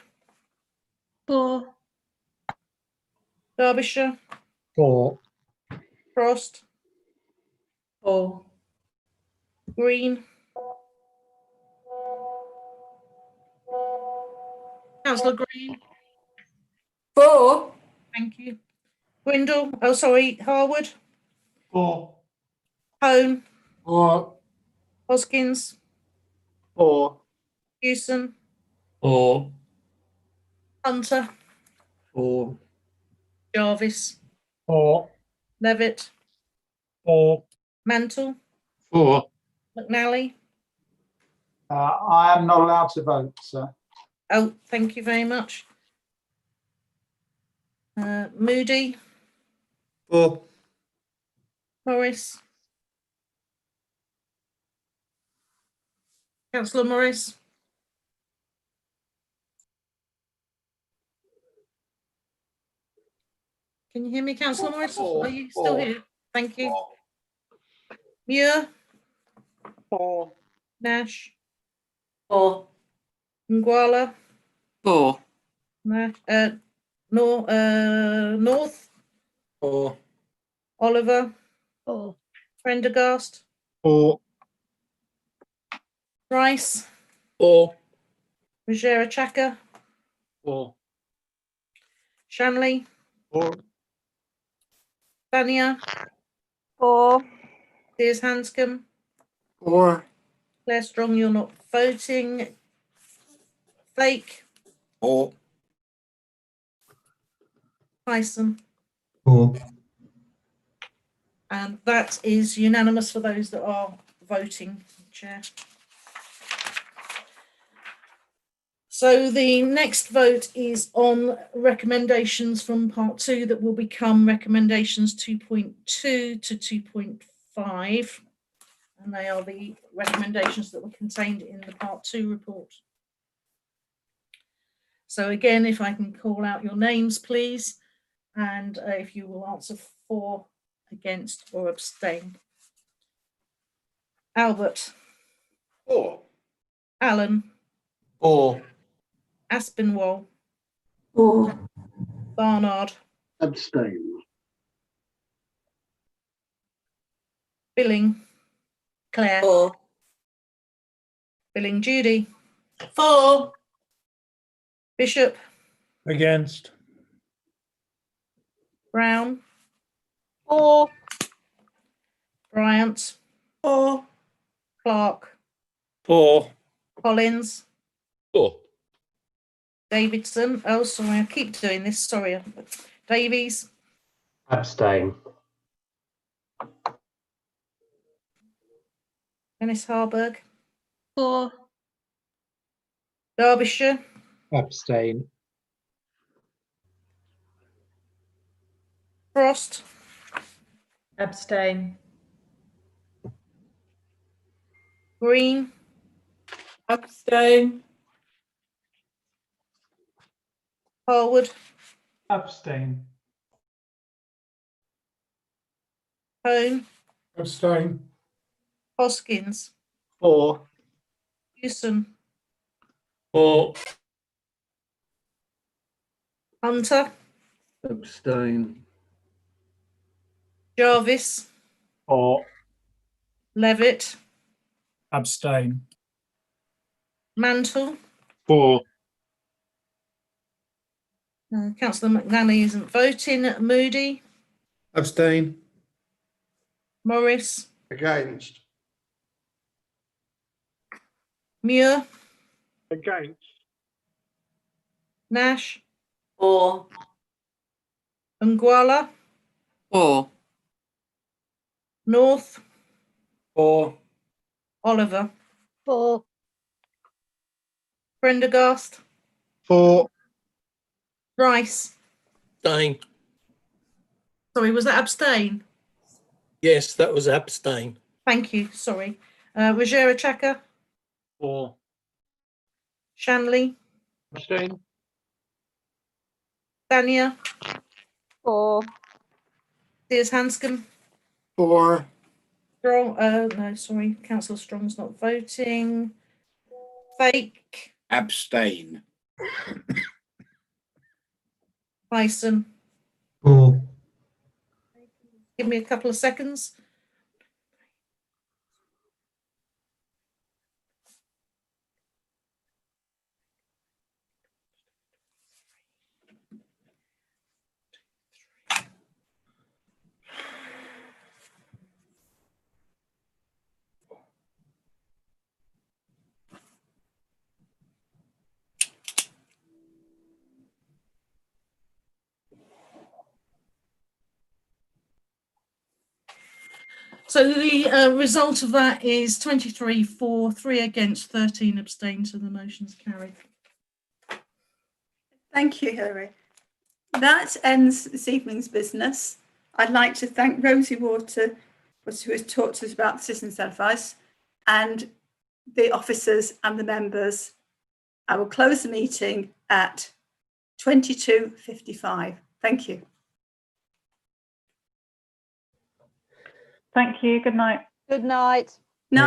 For. Derbyshire? For. Frost? For. Green? Councillor Green? For. Thank you. Grindle? Oh, sorry. Harwood? For. Hone? For. Hoskins? For. Hewson? For. Hunter? For. Jarvis? For. Levitt? For. Mantle? For. McNally? I am not allowed to vote, sir. Oh, thank you very much. Moody? For. Morris? Councillor Morris? Can you hear me, Councillor Morris? Are you still here? Thank you. Muir? For. Nash? For. Nguala? For. Nash? North? For. Oliver? For. Prendergast? For. Rice? For. Rogera Chaka? For. Shanley? For. Thania? For. Piers Hanscom? For. Claire Strong, you're not voting. Fake? For. Tyson? For. And that is unanimous for those that are voting, Chair. So the next vote is on recommendations from part 2 that will become recommendations 2.2 to 2.5. And they are the recommendations that were contained in the part 2 report. So again, if I can call out your names, please, and if you will answer for, against, or abstain. Albert? For. Alan? For. Aspinwall? For. Barnard? Abstain. Billing? Claire? For. Billing Judy? For. Bishop? Against. Brown? For. Bryant? For. Clark? For. Collins? For. Davidson? Oh, sorry, I keep doing this. Sorry. Davies? Abstain. Dennis Harburg? For. Derbyshire? Abstain. Frost? Abstain. Green? Abstain. Harwood, Abstain. Hone, Abstain. Hoskins, 4. Hewson, 4. Hunter, Abstain. Jarvis, 4. Levitt, Abstain. Mantle. 4. Councillor McNally isn't voting. Moody, Abstain. Morris, Against. Muir, Against. Nash, 4. Nguala, 4. North, 4. Oliver, 4. Prendergast, 4. Rice. Abstain. Sorry, was that abstain? Yes, that was abstain. Thank you. Sorry. Rogera Chaka, 4. Shanley, Abstain. Dania, 4. Sears Hanscom, 4. Strong. No, sorry. Councillor Strong's not voting. Fake, Abstain. Hyson. 4. Give me a couple of seconds. So the result of that is 23 for, 3 against, 13 abstain, so the motion's carried. Thank you, Hilary. That ends this evening's business. I'd like to thank Rosie Water, who has talked to us about the citizens' advice, and the officers and the members. I will close the meeting at 22:55. Thank you. Thank you. Good night. Good night. Night.